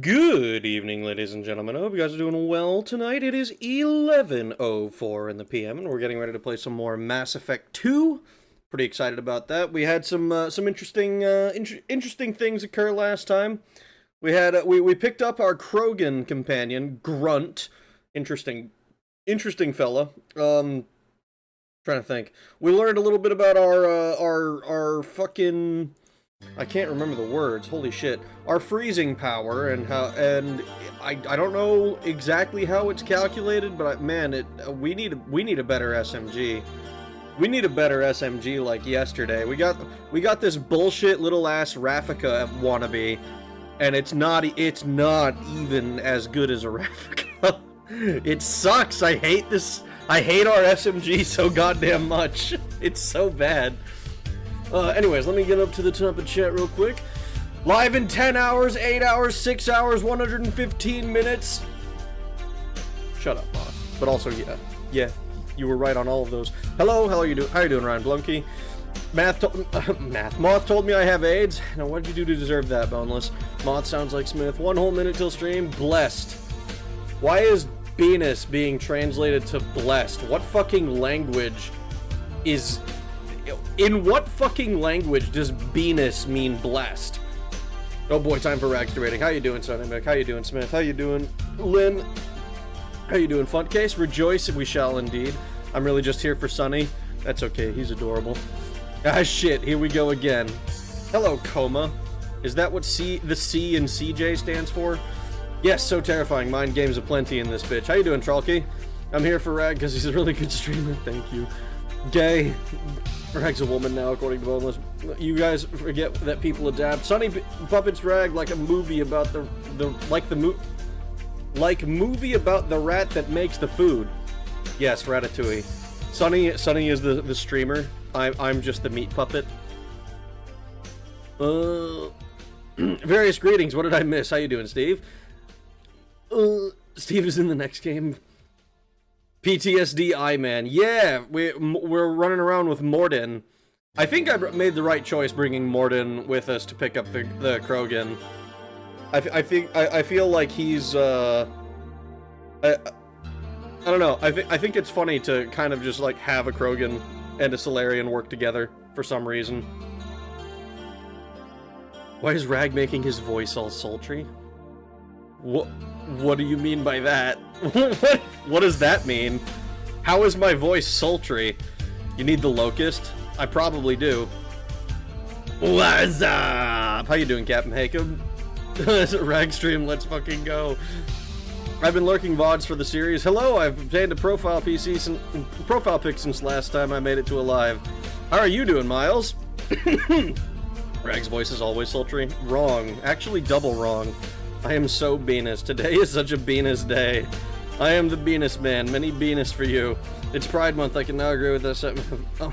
Good evening, ladies and gentlemen. I hope you guys are doing well tonight. It is 11:04 in the PM, and we're getting ready to play some more Mass Effect 2. Pretty excited about that. We had some interesting things occur last time. We picked up our Krogan companion, Grunt. Interesting fella. Trying to think. We learned a little bit about our fucking I can't remember the words, holy shit, our freezing power, and how, and I don't know exactly how it's calculated, but man, we need a better SMG. We need a better SMG like yesterday. We got this bullshit little ass Raffica wannabe, and it's not even as good as a Raffica. It sucks. I hate this. I hate our SMG so goddamn much. It's so bad. Anyways, let me get up to the top of chat real quick. Live in 10 hours, 8 hours, 6 hours, 115 minutes. Shut up, boss. But also, yeah, you were right on all of those. Hello, how are you doing? How are you doing, Ryan Blumke? Moth told me I have AIDS. Now, what did you do to deserve that, Boneless? Moth sounds like Smith. 1 whole minute till stream. Blessed. Why is Venus being translated to blessed? What fucking language is... In what fucking language does Venus mean blessed? Oh boy, time for rags to rating. How you doing, Sonny? How you doing, Smith? How you doing, Lynn? How you doing, Funkcase? Rejoice, we shall indeed. I'm really just here for Sonny. That's okay, he's adorable. Ah, shit, here we go again. Hello, Coma. Is that what the C in CJ stands for? Yes, so terrifying. Mind games aplenty in this bitch. How you doing, Tralky? I'm here for Rag because he's a really good streamer. Thank you. Gay. Rag's a woman now, according to Boneless. You guys forget that people adapt. Sonny puppets Rag like a movie about movie about the rat that makes the food. Yes, Ratatouille. Sonny is the streamer. I'm just the meat puppet. Various greetings. What did I miss? How you doing, Steve? Steve is in the next game. PTSD I-Man. Yeah, we're running around with Morden. I think I made the right choice bringing Morden with us to pick up the Krogan. I feel like he's I don't know. I think it's funny to kind of just like have a Krogan and a Solarian work together for some reason. Why is Rag making his voice all sultry? What do you mean by that? What does that mean? How is my voice sultry? You need the locust? I probably do. What's up? How you doing, Captain Hakem? Rag stream, let's fucking go. I've been lurking VODs for the series. Hello, I've obtained a profile pic since last time I made it to a live. How are you doing, Miles? Rag's voice is always sultry. Wrong. Actually, double wrong. I am so Venus. Today is such a Venus day. I am the Venus man. Many Venus for you. It's Pride Month. I can now agree with this. Oh.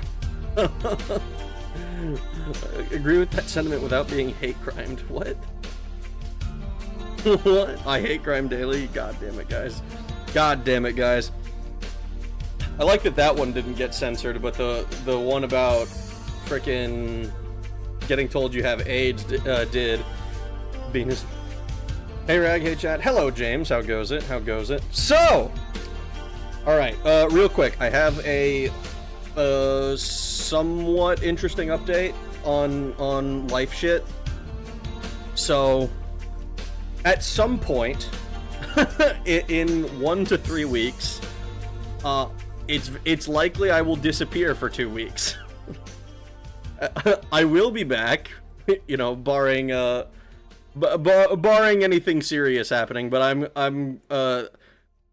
Agree with that sentiment without being hate crimed. What? What? I hate crime daily. God damn it, guys. God damn it, guys. I like that one didn't get censored, but the one about frickin' getting told you have AIDS did. Venus. Hey Rag, hey chat. Hello James, how goes it? How goes it? So! Alright, real quick, I have a somewhat interesting update on life shit. So, at some point, in 1 to 3 weeks, it's likely I will disappear for 2 weeks. I will be back, you know, barring anything serious happening, but I'm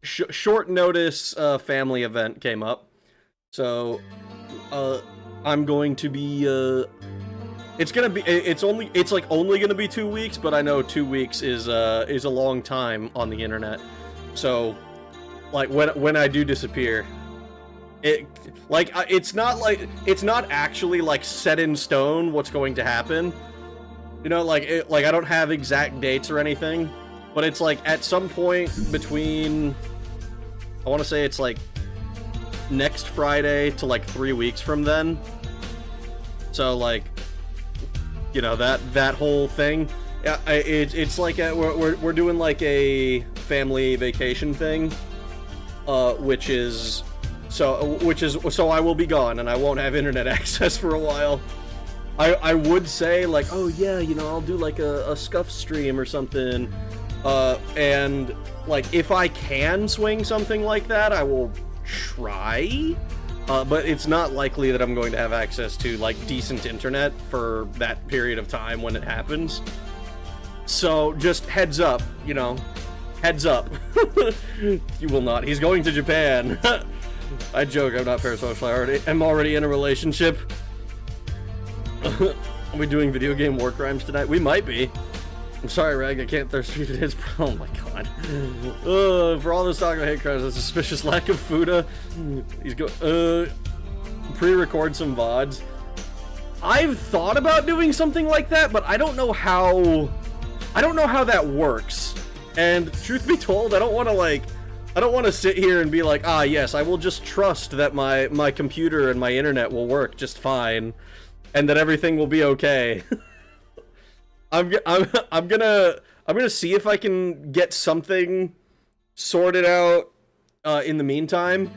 short notice family event came up, so I'm going to be it's only gonna be 2 weeks, but I know 2 weeks is a long time on the internet, so like when I do disappear, it's not actually like set in stone what's going to happen. You know, like I don't have exact dates or anything, but it's like at some point between, I want to say it's like next Friday to like 3 weeks from then. So like, you know, that whole thing. Yeah, it's like we're doing like a family vacation thing, which is so I will be gone and I won't have internet access for a while. I would say, like, oh yeah, you know, I'll do like a scuff stream or something, and like if I can swing something like that, I will try, But it's not likely that I'm going to have access to, like, decent internet for that period of time when it happens. So, just heads up, you know. Heads up. You will not. He's going to Japan. I joke, I'm not parasocial. I'm already in a relationship. Are we doing video game war crimes tonight? We might be. I'm sorry, Rag, I can't thirst feed his. Oh my god. For all this talk about hate crimes, a suspicious lack of Fuda. He's pre-record some VODs. I've thought about doing something like that, but I don't know how that works. And truth be told, I don't want to sit here and be like, ah, yes, I will just trust that my computer and my internet will work just fine, and that everything will be okay. I'm gonna see if I can get something sorted out in the meantime,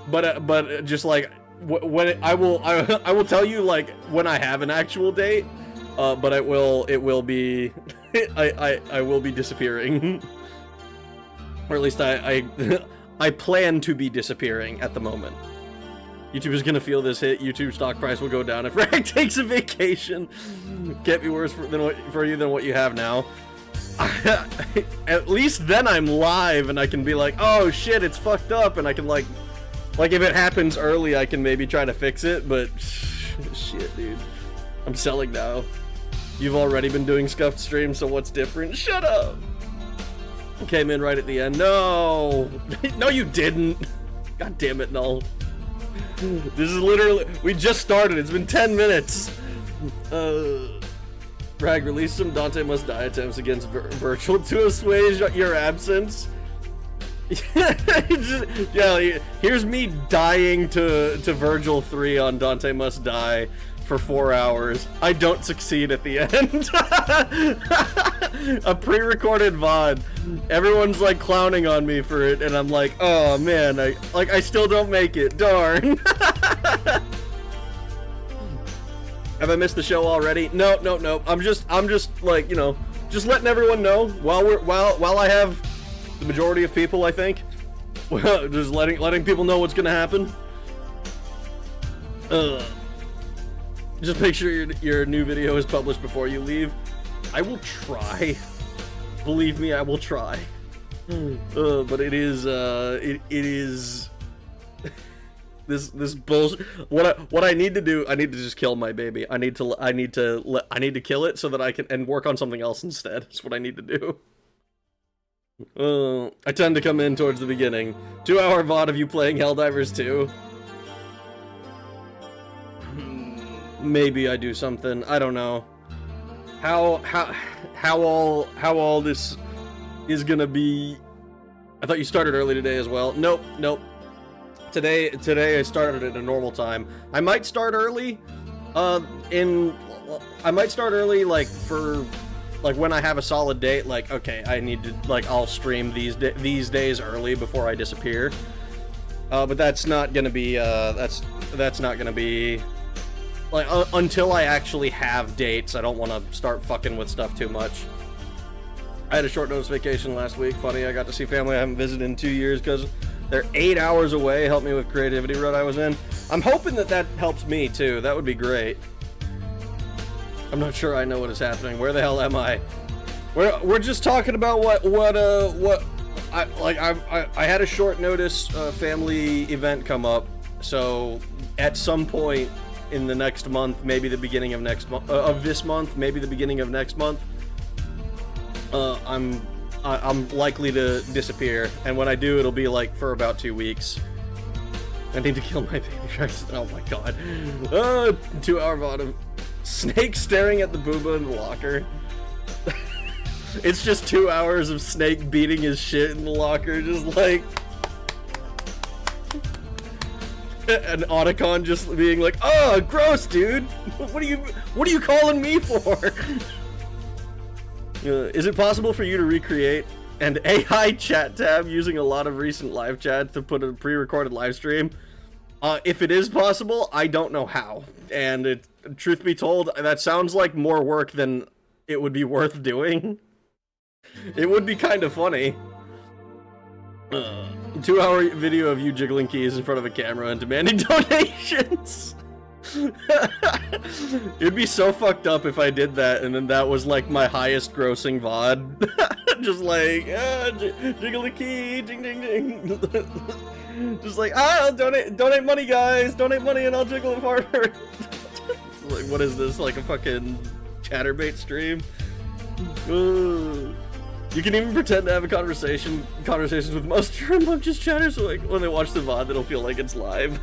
but just like when I will tell you like when I have an actual date, but it will be I will be disappearing, or at least I plan to be disappearing at the moment. YouTube is gonna feel this hit. YouTube stock price will go down if Rag takes a vacation. Can't be worse for you than what you have now. At least then I'm live and I can be like, oh shit, it's fucked up, and I can like if it happens early, I can maybe try to fix it. But shit, dude, I'm selling now. You've already been doing scuffed streams, so what's different? Shut up. Came in right at the end. No, no, you didn't. God damn it, Null. This is literally, we just started, it's been 10 minutes. Rag, release some Dante Must Die attempts against Virtual to assuage your absence. Yeah, here's me dying to Virgil 3 on Dante Must Die for 4 hours. I don't succeed at the end. A pre-recorded VOD. Everyone's like clowning on me for it, and I'm like, oh man, I still don't make it. Darn. Have I missed the show already? No. I'm just like, you know, just letting everyone know while I have the majority of people, I think. Just letting people know what's gonna happen. Just make sure your new video is published before you leave. I will try. Believe me, I will try. But it is it is this bullshit. What I need to do, I need to just kill my baby. I need to kill it so that I can and work on something else instead. That's what I need to do. I tend to come in towards the beginning. 2-hour VOD of you playing Helldivers 2. Maybe I do something. I don't know. How all this is gonna be. I thought you started early today as well. Nope. Today I started at a normal time. I might start early. I might start early like for like when I have a solid date. Like okay, I need to like I'll stream these days early before I disappear. But that's not gonna be that's not gonna be. Like, until I actually have dates, I don't want to start fucking with stuff too much. I had a short notice vacation last week. Funny, I got to see family I haven't visited in 2 years because they're 8 hours away. Helped me with creativity rut I was in. I'm hoping that helps me too. That would be great. I'm not sure I know what is happening. Where the hell am I? We're just talking about what I had a short notice family event come up. So at some point in the next month, maybe the beginning of next month, of this month, maybe the beginning of next month, I'm likely to disappear, and when I do, it'll be like for about 2 weeks. I need to kill my baby. Oh my god. 2-hour VOD of Snake staring at the booba in the locker. It's just 2 hours of Snake beating his shit in the locker, just like. And Otacon just being like, "Oh, gross, dude! What are you calling me for?" Is it possible for you to recreate an AI chat tab using a lot of recent live chats to put a pre-recorded live stream? If it is possible, I don't know how. And truth be told, that sounds like more work than it would be worth doing. It would be kind of funny. 2-hour video of you jiggling keys in front of a camera and demanding donations. It'd be so fucked up if I did that and then that was like my highest grossing VOD. Just like, jiggle the key, ding ding ding. Just like, donate money guys, donate money and I'll jiggle it harder. Like, what is this, like a fucking chatterbait stream? You can even pretend to have a conversations with most of your just chatter, so like when they watch the VOD, it'll feel like it's live.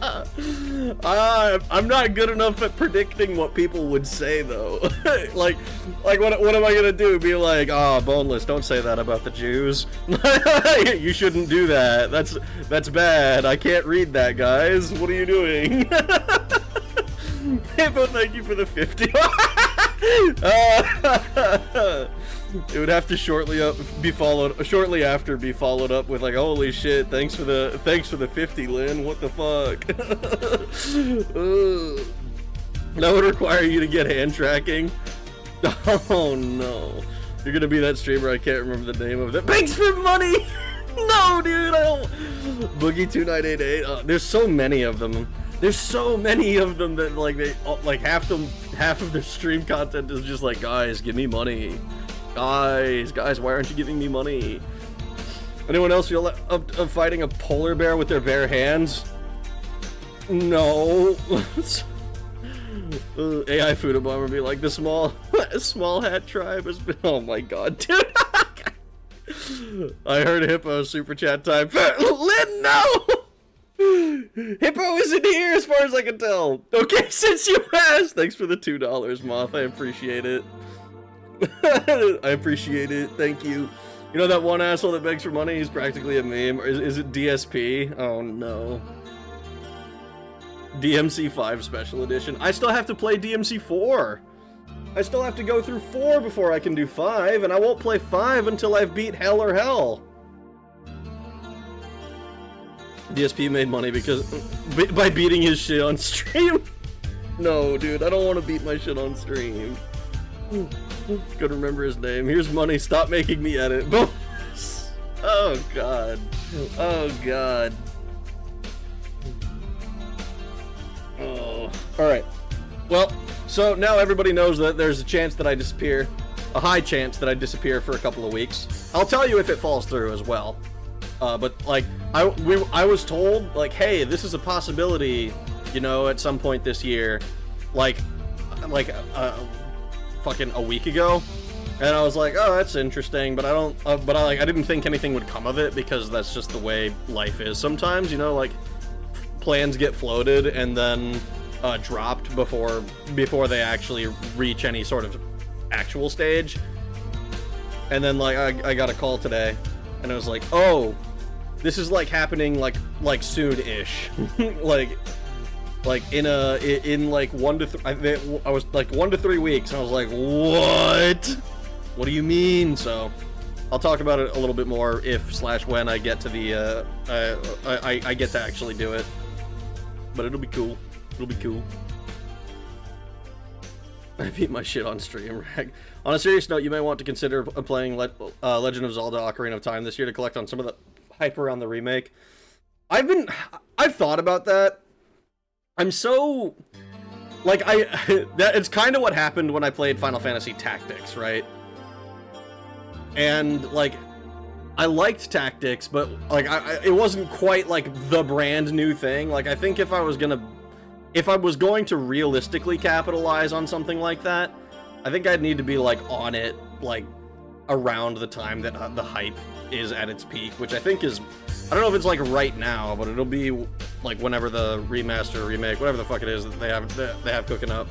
I'm not good enough at predicting what people would say though. like what am I gonna do? Be like, boneless, don't say that about the Jews. You shouldn't do that. That's bad. I can't read that, guys. What are you doing? Hippo, thank you for the 50. It would have to shortly after be followed up with like, holy shit, thanks for the 50, Lynn. What the fuck? That would require you to get hand tracking. Oh no, you're gonna be that streamer I can't remember the name of that begs for money. No, dude, I don't. Boogie2988. There's so many of them. There's so many of them that like half of their stream content is just like, guys, give me money. Guys, why aren't you giving me money? Anyone else feel up fighting a polar bear with their bare hands? No. AI Food Bomber be like, the small hat tribe has been. Oh my god, dude. I heard Hippo super chat time. Lynn, no. Hippo isn't here as far as I can tell. Okay, since you asked, thanks for the $2, Moth. I appreciate it. I appreciate it. Thank you. You know that one asshole that begs for money? He's practically a meme. Or is it DSP? Oh no. DMC 5 Special Edition. I still have to play DMC 4. I still have to go through 4 before I can do 5, and I won't play 5 until I've beat Hell or Hell. DSP made money because by beating his shit on stream. No, dude, I don't want to beat my shit on stream. Could remember his name. Here's money. Stop making me edit. Oh god. Oh god. Oh. All right. Well, so now everybody knows that there's a chance that I disappear, a high chance that I disappear for a couple of weeks. I'll tell you if it falls through as well. But like I was told like, hey, this is a possibility, you know, at some point this year, like fucking a week ago, and I was like, oh, that's interesting, but I didn't think anything would come of it because that's just the way life is sometimes, you know, like plans get floated and then dropped before they actually reach any sort of actual stage. And then like I got a call today, and I was like, oh, this is like happening like soon-ish, like in like 1 to 3. I was like 1 to 3 weeks, and I was like, what do you mean? So I'll talk about it a little bit more if/when I get to the I get to actually do it, but it'll be cool. It'll be cool. I beat my shit on stream. On a serious note, you may want to consider playing Legend of Zelda: Ocarina of Time this year to collect on some of the hype around the remake. I've thought about that. I'm so like that it's kind of what happened when I played Final Fantasy Tactics, right? And like I liked Tactics, but like it wasn't quite like the brand new thing. Like I think if I was going to realistically capitalize on something like that, I think I'd need to be like on it like around the time that the hype is at its peak, which I think is, I don't know if it's like right now, but it'll be like whenever the remaster, remake, whatever the fuck it is that they have cooking up.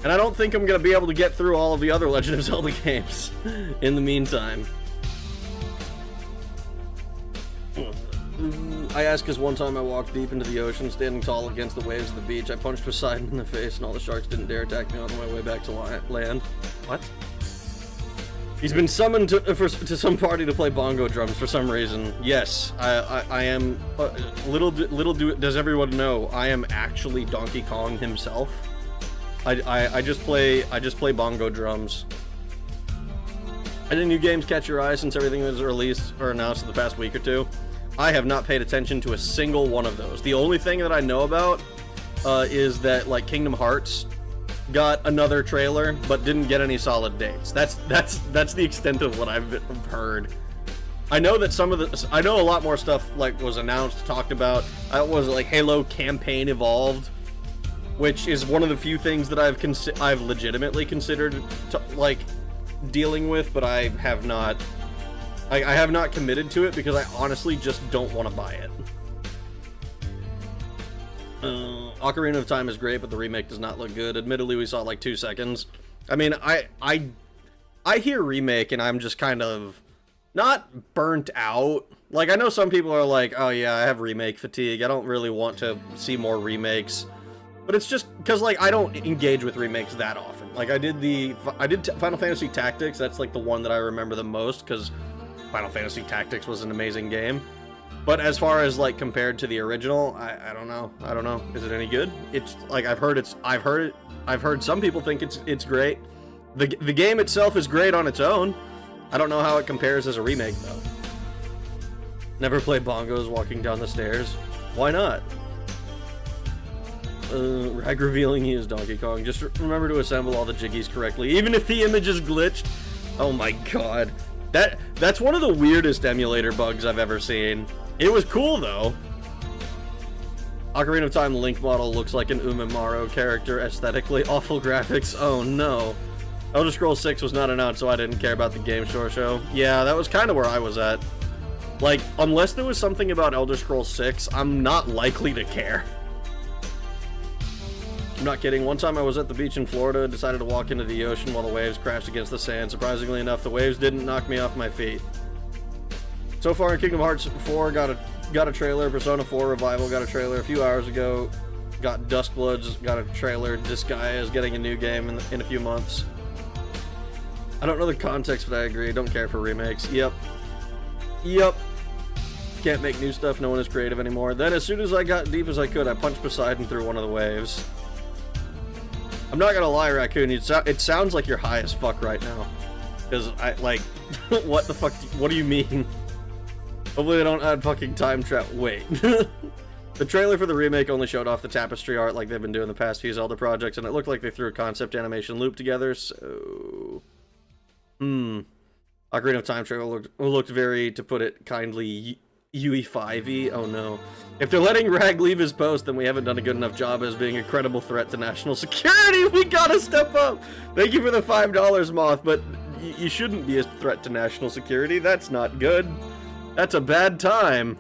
And I don't think I'm gonna be able to get through all of the other Legend of Zelda games in the meantime. I ask because one time I walked deep into the ocean, standing tall against the waves of the beach. I punched Poseidon in the face, and all the sharks didn't dare attack me on my way back to land. What? He's been summoned to some party to play bongo drums for some reason. Yes, I am. Little does everyone know, I am actually Donkey Kong himself. I just play bongo drums. Any new games catch your eye since everything was released or announced in the past week or two? I have not paid attention to a single one of those. The only thing that I know about is that, like, Kingdom Hearts got another trailer, but didn't get any solid dates. That's the extent of what I've heard. I know that I know a lot more stuff, like, was announced, talked about. Was like Halo Campaign Evolved, which is one of the few things that I've legitimately considered like dealing with, but I have not committed to it because I honestly just don't want to buy it. Ocarina of Time is great, but the remake does not look good. Admittedly, we saw like 2 seconds. I mean, I hear remake and I'm just kind of not burnt out. Like, I know some people are like, oh yeah, I have remake fatigue. I don't really want to see more remakes. But it's just because, like, I don't engage with remakes that often. Like, I did Final Fantasy Tactics. That's like the one that I remember the most because Final Fantasy Tactics was an amazing game. But as far as, like, compared to the original, I don't know. I don't know. Is it any good? It's like I've heard some people think it's great. The game itself is great on its own. I don't know how it compares as a remake though. Never played bongos walking down the stairs. Why not? Rag revealing he is Donkey Kong. Just remember to assemble all the jiggies correctly, even if the image is glitched. Oh my god. That's one of the weirdest emulator bugs I've ever seen. It was cool, though. Ocarina of Time Link model looks like an Umimaro character aesthetically. Awful graphics. Oh, no. Elder Scrolls 6 was not announced, so I didn't care about the Game Show. Yeah, that was kind of where I was at. Like, unless there was something about Elder Scrolls 6, I'm not likely to care. I'm not kidding. One time I was at the beach in Florida, decided to walk into the ocean while the waves crashed against the sand. Surprisingly enough, the waves didn't knock me off my feet. So far in Kingdom Hearts 4, got a trailer. Persona 4 Revival got a trailer a few hours ago. Got Duskbloods, got a trailer. Disgaea is getting a new game in a few months. I don't know the context, but I agree. Don't care for remakes. Yep. Can't make new stuff. No one is creative anymore. Then as soon as I got deep as I could, I punched Poseidon through one of the waves. I'm not gonna lie, Raccoon, it sounds like you're high as fuck right now. Because what the fuck, what do you mean? Hopefully they don't add fucking time trap. Wait. The trailer for the remake only showed off the tapestry art like they've been doing the past few Zelda projects, and it looked like they threw a concept animation loop together, so... Ocarina of Time trailer looked very, to put it kindly, UE5-y. Oh no. If they're letting Rag leave his post, then we haven't done a good enough job as being a credible threat to national security. We gotta step up. Thank you for the $5, Moth, but you shouldn't be a threat to national security. That's not good. That's a bad time.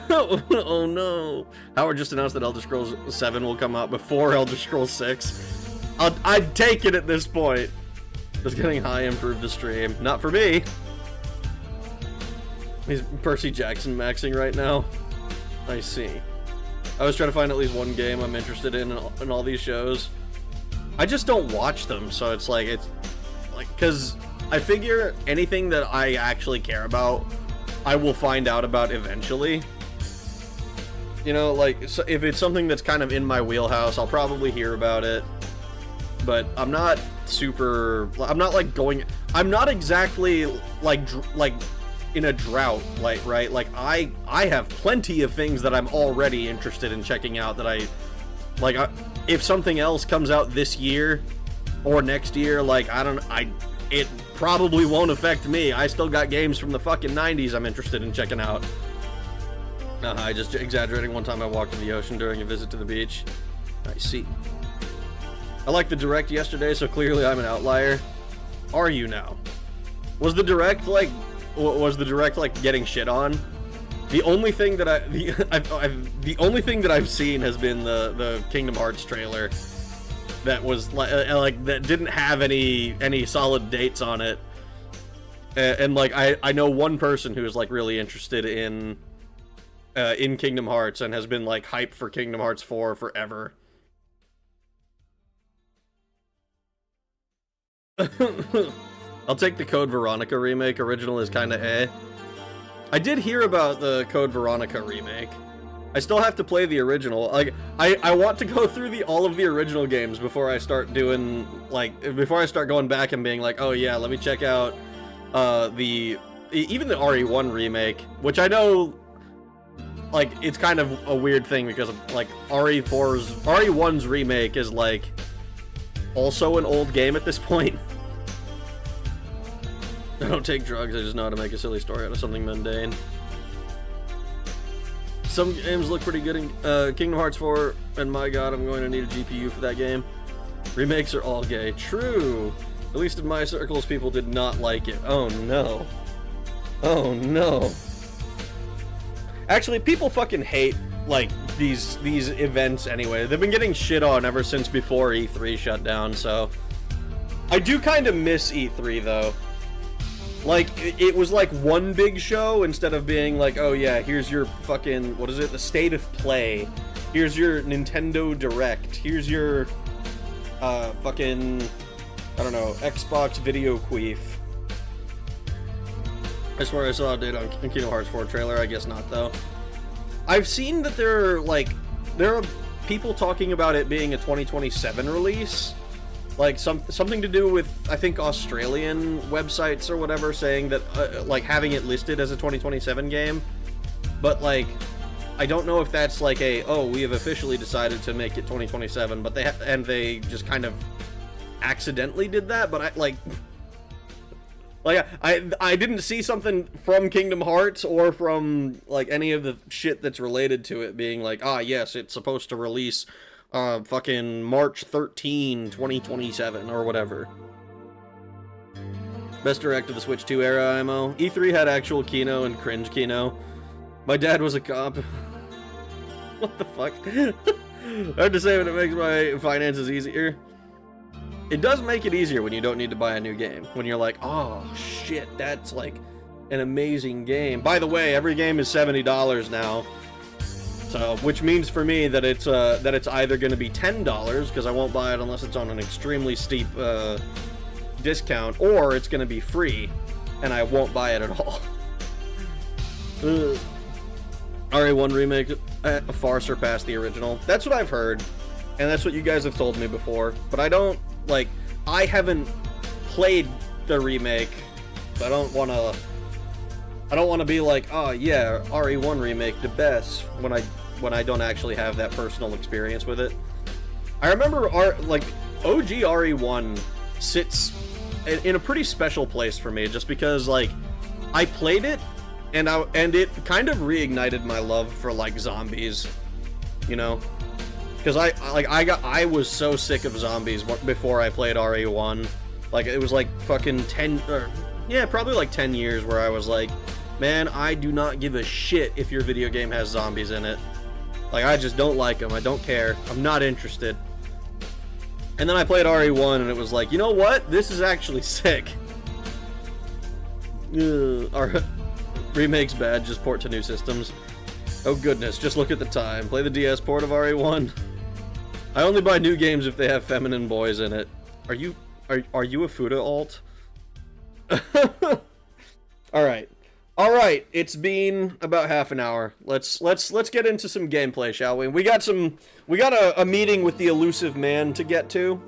Oh no. Howard just announced that Elder Scrolls 7 will come out before Elder Scrolls 6. I'd take it at this point. Just getting high improved the stream. Not for me. He's Percy Jackson maxing right now. I see. I was trying to find at least one game I'm interested in all these shows. I just don't watch them, so it's like, because I figure anything that I actually care about, I will find out about eventually. You know, like, so if it's something that's kind of in my wheelhouse, I'll probably hear about it. But I'm not exactly like in a drought, like, right? Like, I have plenty of things that I'm already interested in checking out that if something else comes out this year or next year, like, it probably won't affect me. I still got games from the fucking 90s I'm interested in checking out. I just exaggerating. One time I walked in the ocean during a visit to the beach. I see. I liked the Direct yesterday, so clearly I'm an outlier. Are you now? Was the Direct like getting shit on? The only thing that the only thing that I've seen has been the Kingdom Hearts trailer that was like that didn't have any solid dates on it. And like I know one person who is like really interested in Kingdom Hearts and has been like hyped for Kingdom Hearts 4 forever. I'll take the Code Veronica remake. Original is kinda eh. I did hear about the Code Veronica remake. I still have to play the original. Like, I want to go through all of the original games before I start doing, like, before I start going back and being like, oh yeah, let me check out, even the RE1 remake, which I know, like, it's kind of a weird thing because, like, RE1's remake is, like, also an old game at this point. I don't take drugs, I just know how to make a silly story out of something mundane. Some games look pretty good in Kingdom Hearts 4, and my god, I'm going to need a GPU for that game. Remakes are all gay. True! At least in my circles, people did not like it. Oh no. Oh no. Actually, people fucking hate, like, these events anyway. They've been getting shit on ever since before E3 shut down, so... I do kind of miss E3, though. Like, it was like one big show instead of being like, oh yeah, here's your fucking, what is it, the State of Play. Here's your Nintendo Direct. Here's your, fucking, I don't know, Xbox Video Queef. I swear I saw a date on Kingdom Hearts 4 trailer, I guess not though. I've seen that there are people talking about it being a 2027 release. Like, something to do with, I think, Australian websites or whatever, saying that, like, having it listed as a 2027 game. But, like, I don't know if that's, like, oh, we have officially decided to make it 2027, but they just kind of accidentally did that, but I didn't see something from Kingdom Hearts or from, like, any of the shit that's related to it being like, ah, yes, it's supposed to release fucking March 13, 2027, or whatever. Best direct of the Switch 2 era, IMO. E3 had actual Kino and cringe Kino. My dad was a cop. What the fuck? Hard to say when it makes my finances easier. It does make it easier when you don't need to buy a new game. When you're like, oh shit, that's like an amazing game. By the way, every game is $70 now. So, which means for me that it's either going to be $10 because I won't buy it unless it's on an extremely steep discount, or it's going to be free and I won't buy it at all. RE1 remake far surpassed the original. That's what I've heard, and that's what you guys have told me before. But I don't I haven't played the remake, so I don't want to be like, oh yeah, RE1 remake the best when I don't actually have that personal experience with it. I remember OG RE1 sits in a pretty special place for me, just because like I played it and it kind of reignited my love for like zombies, you know, because I was so sick of zombies before I played RE1. Like, it was like fucking probably like 10 years where I was like, man, I do not give a shit if your video game has zombies in it. Like, I just don't like them. I don't care. I'm not interested. And then I played RE1 and it was like, you know what? This is actually sick. Our remake's bad, just port to new systems. Oh goodness, just look at the time. Play the DS port of RE1. I only buy new games if they have feminine boys in it. Are you a Fuda alt? Alright, it's been about half an hour. Let's get into some gameplay, shall we? We got a meeting with the elusive man to get to,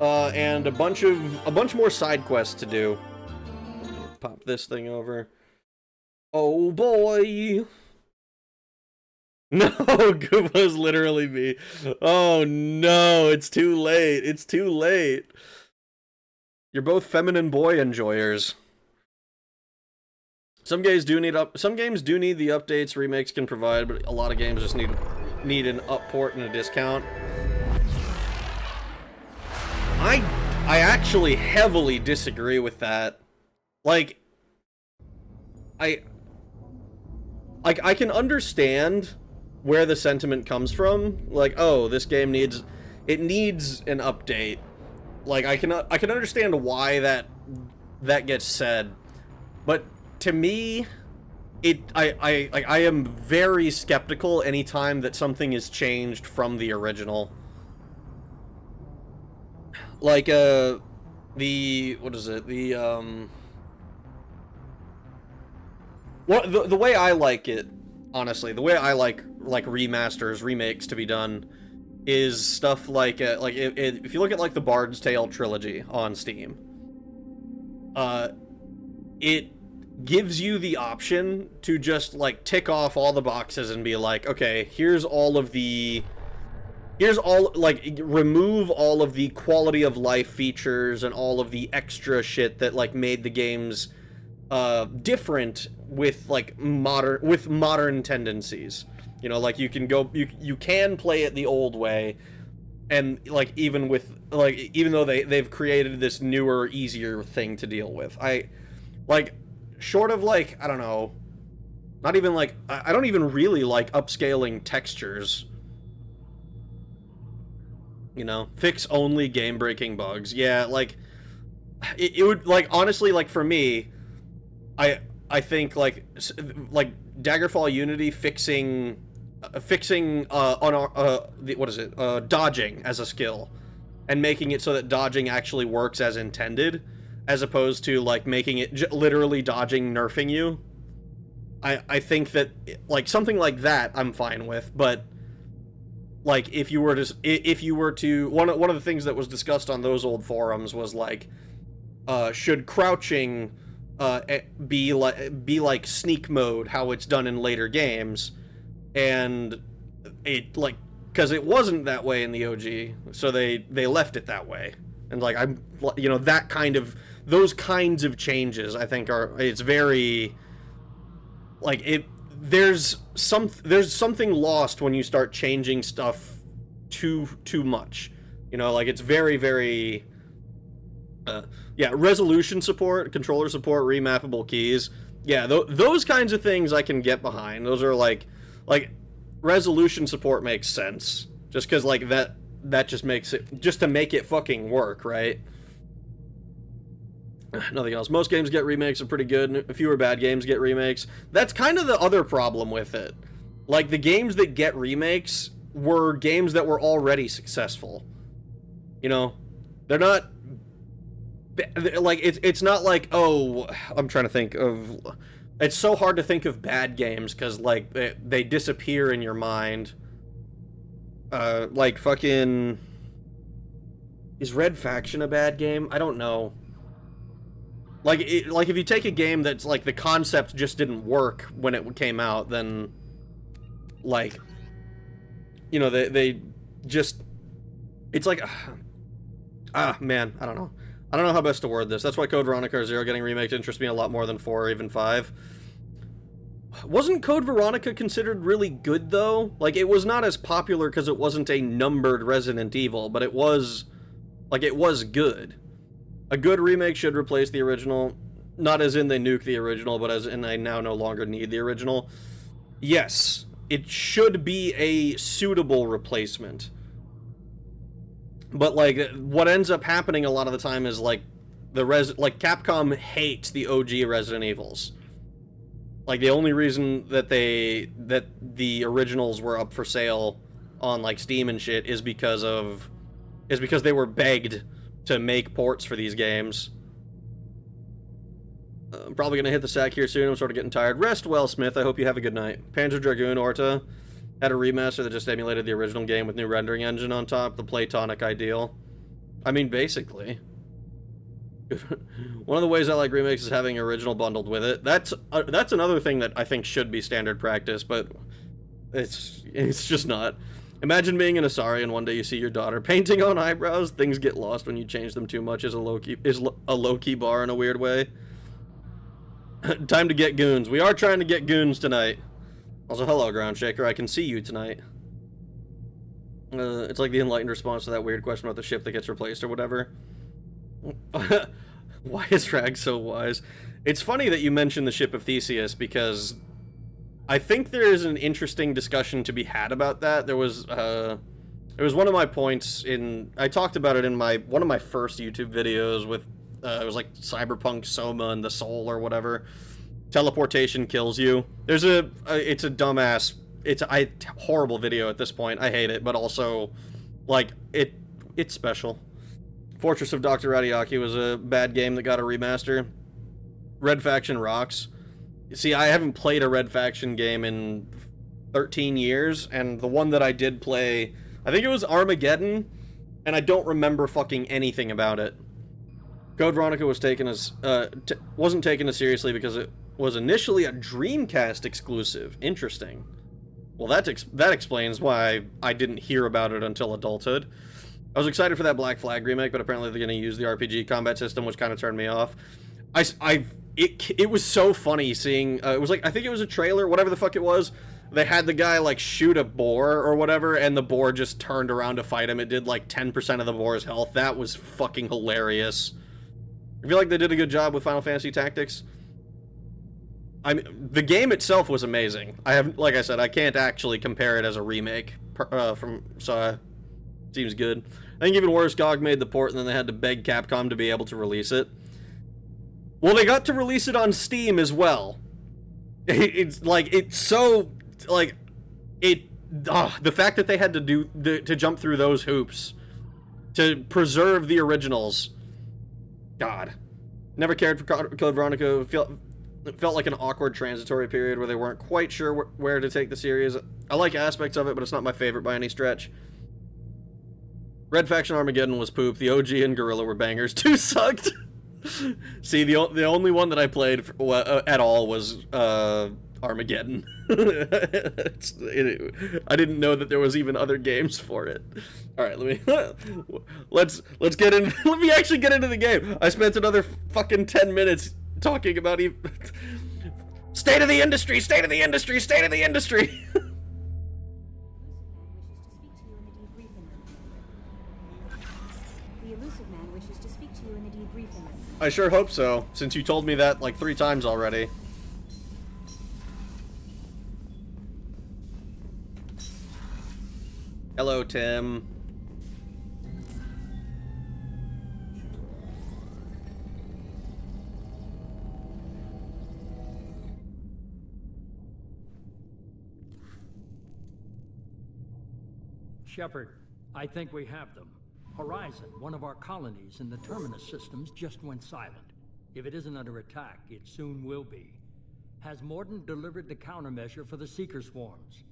and a bunch more side quests to do. Pop this thing over. Oh boy! No, Gooba's literally me. Oh no, it's too late. It's too late. You're both feminine boy enjoyers. Some games do need the updates remakes can provide, but a lot of games just need an up port and a discount. I actually heavily disagree with that. I can understand where the sentiment comes from. Like, oh, this game needs an update. Like, I can understand why that gets said, but to me, I am very skeptical anytime that something is changed from the original. Like, what is it? The way I like it, honestly, the way I like like remasters, remakes to be done, is stuff like if you look at like the Bard's Tale trilogy on Steam, it gives you the option to just like tick off all the boxes and be like, okay, here's all like remove all of the quality of life features and all of the extra shit that like made the games different with like modern tendencies. You know, like you can play it the old way, and like even though they've created this newer, easier thing to deal with. Short of like, I don't know, not even like, I don't even really like upscaling textures. You know, fix only game-breaking bugs. Yeah, like, it would, like, honestly, like, for me, I think, like Daggerfall Unity fixing dodging as a skill, and making it so that dodging actually works as intended, as opposed to, like, making it literally dodging nerfing you. I think that, like, something like that I'm fine with, but like if you were to one of the things that was discussed on those old forums was like, should crouching be like sneak mode, how it's done in later games, and it, like, because it wasn't that way in the OG, so they left it that way. And like, I'm, you know, those kinds of changes, I think it's very, like, there's something lost when you start changing stuff too much. You know, like, it's very, very yeah, resolution support, controller support, remappable keys. Yeah, those kinds of things I can get behind. Those are like resolution support makes sense, just because like that just makes it, just to make it fucking work, right? Nothing else. Most games get remakes are pretty good. Fewer bad games get remakes. That's kind of the other problem with it. Like, the games that get remakes were games that were already successful. You know, they're not, like, it's not like, oh, I'm trying to think of, it's so hard to think of bad games because, like, they disappear in your mind. Like, fucking, is Red Faction a bad game? I don't know. Like, if you take a game that's, like, the concept just didn't work when it came out, then, like, you know, they just, it's like, man, I don't know. I don't know how best to word this. That's why Code Veronica 0 getting remaked interests me a lot more than 4 or even 5. Wasn't Code Veronica considered really good, though? Like, it was not as popular because it wasn't a numbered Resident Evil, but it was, like, it was good. A good remake should replace the original, not as in they nuke the original, but as in they now no longer need the original. Yes, it should be a suitable replacement. But, like, what ends up happening a lot of the time is, like, Capcom hates the OG Resident Evils. Like, the only reason that the originals were up for sale on, like, Steam and shit is because they were begged to make ports for these games. I'm probably gonna hit the sack here soon. I'm sort of getting tired. Rest well, Smith. I hope you have a good night. Panzer Dragoon Orta had a remaster that just emulated the original game with new rendering engine on top. The Platonic ideal. I mean, basically. One of the ways I like remakes is having original bundled with it. That's another thing that I think should be standard practice, but it's just not. Imagine being an Asari and one day you see your daughter painting on eyebrows. Things get lost when you change them too much. Is a low-key bar in a weird way. Time to get goons. We are trying to get goons tonight. Also, hello, Ground Shaker. I can see you tonight. It's like the enlightened response to that weird question about the ship that gets replaced or whatever. Why is Rag so wise? It's funny that you mentioned the ship of Theseus, because I think there is an interesting discussion to be had about that. There was one of my points I talked about it in one of my first YouTube videos with, it was like Cyberpunk Soma and the Soul or whatever. Teleportation kills you. It's a dumbass, it's a horrible video at this point. I hate it, but also, like, it's special. Fortress of Dr. Radiaki was a bad game that got a remaster. Red Faction rocks. See, I haven't played a Red Faction game in 13 years, and the one that I did play, I think it was Armageddon, and I don't remember fucking anything about it. Code Veronica was wasn't taken as seriously because it was initially a Dreamcast exclusive. Interesting. Well, that explains why I didn't hear about it until adulthood. I was excited for that Black Flag remake, but apparently they're going to use the RPG combat system, which kind of turned me off. It was so funny seeing, it was like, I think it was a trailer, whatever the fuck it was. They had the guy, like, shoot a boar or whatever, and the boar just turned around to fight him. It did, like, 10% of the boar's health. That was fucking hilarious. I feel like they did a good job with Final Fantasy Tactics. I mean, the game itself was amazing. Like I said, I can't actually compare it as a remake, seems good. I think even worse, GOG made the port and then they had to beg Capcom to be able to release it. Well, they got to release it on Steam as well. The fact that they had to jump through those hoops to preserve the originals. God. Never cared for Code Veronica. It felt like an awkward transitory period where they weren't quite sure where to take the series. I like aspects of it, but it's not my favorite by any stretch. Red Faction Armageddon was poop. The OG and Gorilla were bangers. 2 sucked. See, the only one that I played at all was Armageddon. I didn't know that there was even other games for it. All right, let's get in. Let me actually get into the game. I spent another fucking 10 minutes talking about state of the industry, state of the industry, state of the industry. I sure hope so, since you told me that like 3 times already. Hello, Tim. Shepard, I think we have them. Horizon, one of our colonies in the Terminus systems, just went silent. If it isn't under attack, it soon will be. Has Mordin delivered the countermeasure for the Seeker swarms?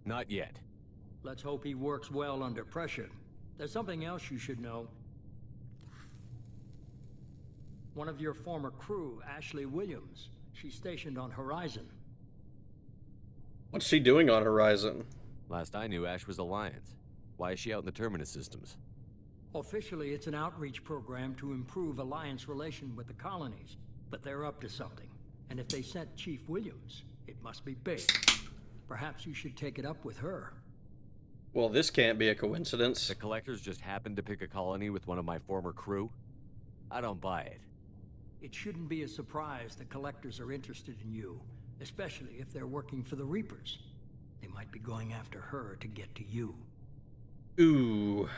Not yet. Let's hope he works well under pressure. There's something else you should know. One of your former crew, Ashley Williams, she's stationed on Horizon. What's she doing on Horizon? Last I knew, Ash was Alliance. Why is she out in the Terminus systems? Officially, it's an outreach program to improve Alliance relation with the colonies, but they're up to something. And if they sent Chief Williams, it must be big. Perhaps you should take it up with her. Well, this can't be a coincidence. The Collectors just happened to pick a colony with one of my former crew? I don't buy it. It shouldn't be a surprise the Collectors are interested in you, especially if they're working for the Reapers. They might be going after her to get to you. Ooh.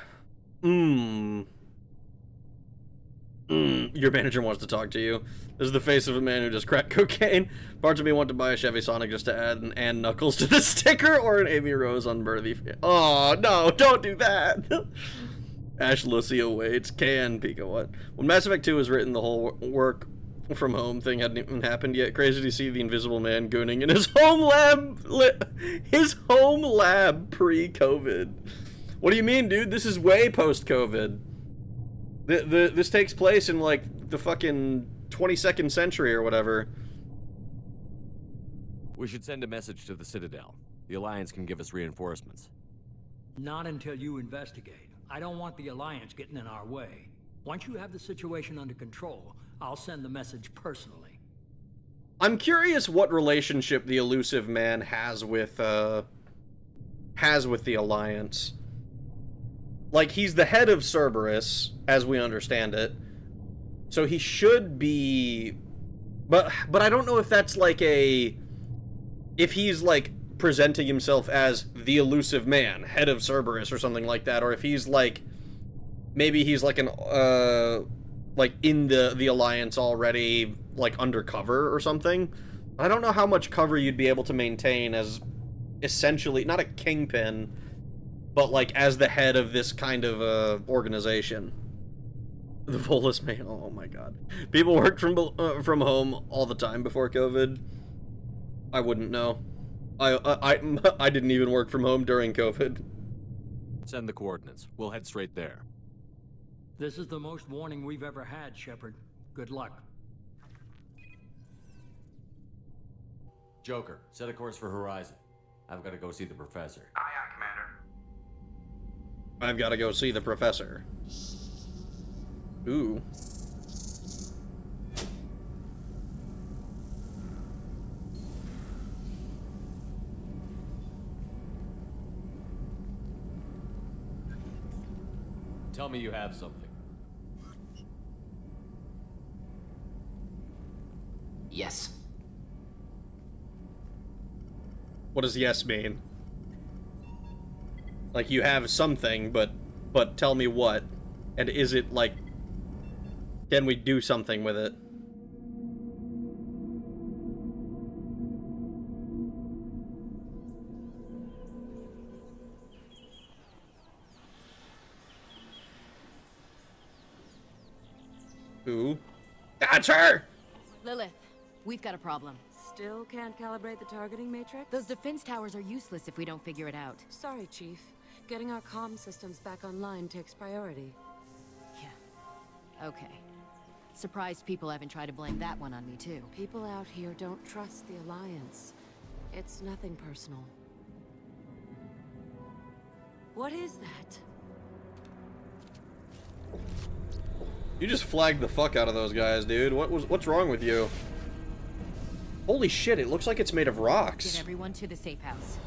Your manager wants to talk to you. This is the face of a man who does crack cocaine. Parts of me want to buy a Chevy Sonic just to add an Ann Knuckles to the sticker or an Amy Rose unworthy. Oh, no, don't do that. Ash Lucio waits. Pika what? When Mass Effect 2 was written, the whole work from home thing hadn't even happened yet. Crazy to see the Invisible Man gooning in his home lab pre-COVID. What do you mean, dude? This is way post-COVID. This takes place in, like, the fucking 22nd century or whatever. We should send a message to the Citadel. The Alliance can give us reinforcements. Not until you investigate. I don't want the Alliance getting in our way. Once you have the situation under control, I'll send the message personally. I'm curious what relationship the Elusive Man has with the Alliance. Like, he's the head of Cerberus, as we understand it. So he should be... But I don't know if that's like a... If he's, like, presenting himself as the Elusive Man, head of Cerberus or something like that, or if he's, like... Maybe he's, like, like, in the Alliance already, like, undercover or something. I don't know how much cover you'd be able to maintain as, essentially, not a kingpin... but, like, as the head of this kind of, organization. The Volus man, oh my god. People worked from home all the time before COVID. I wouldn't know. I didn't even work from home during COVID. Send the coordinates. We'll head straight there. This is the most warning we've ever had, Shepard. Good luck. Joker, set a course for Horizon. I've got to go see the professor. Aye, aye, Commander. I've got to go see the professor. Ooh. Tell me you have something. Yes. What does yes mean? Like, you have something, but tell me what. And is it, like... Can we do something with it? Ooh. That's her! Lilith, we've got a problem. Still can't calibrate the targeting matrix? Those defense towers are useless if we don't figure it out. Sorry, Chief. Getting our comm systems back online takes priority. Yeah. Okay. Surprised people haven't tried to blame that one on me, too. People out here don't trust the Alliance. It's nothing personal. What is that? You just flagged the fuck out of those guys, dude. What's wrong with you? Holy shit, it looks like it's made of rocks. Get everyone to the safe house.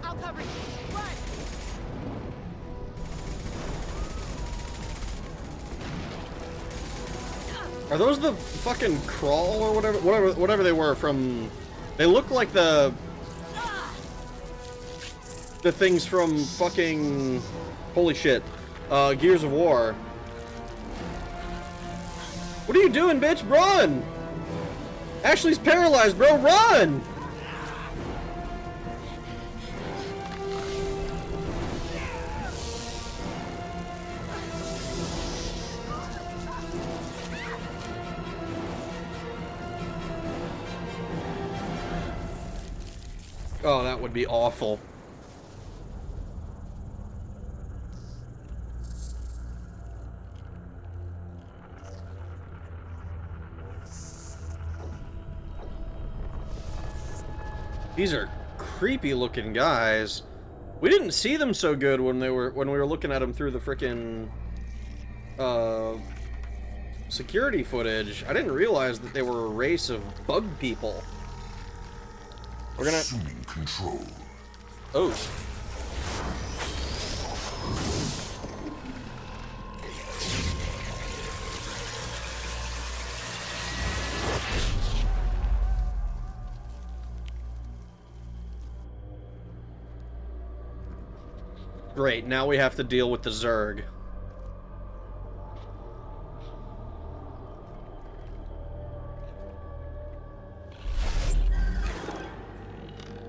I'll cover you. Run! Are those the fucking crawl or whatever they were from? They look like the things from fucking holy shit, Gears of War. What are you doing, bitch? Run! Ashley's paralyzed, bro. Run! Oh, that would be awful. These are creepy looking guys. We didn't see them so good when we were looking at them through the frickin' security footage. I didn't realize that they were a race of bug people. We're gonna assuming control. Oh. Great, now we have to deal with the Zerg.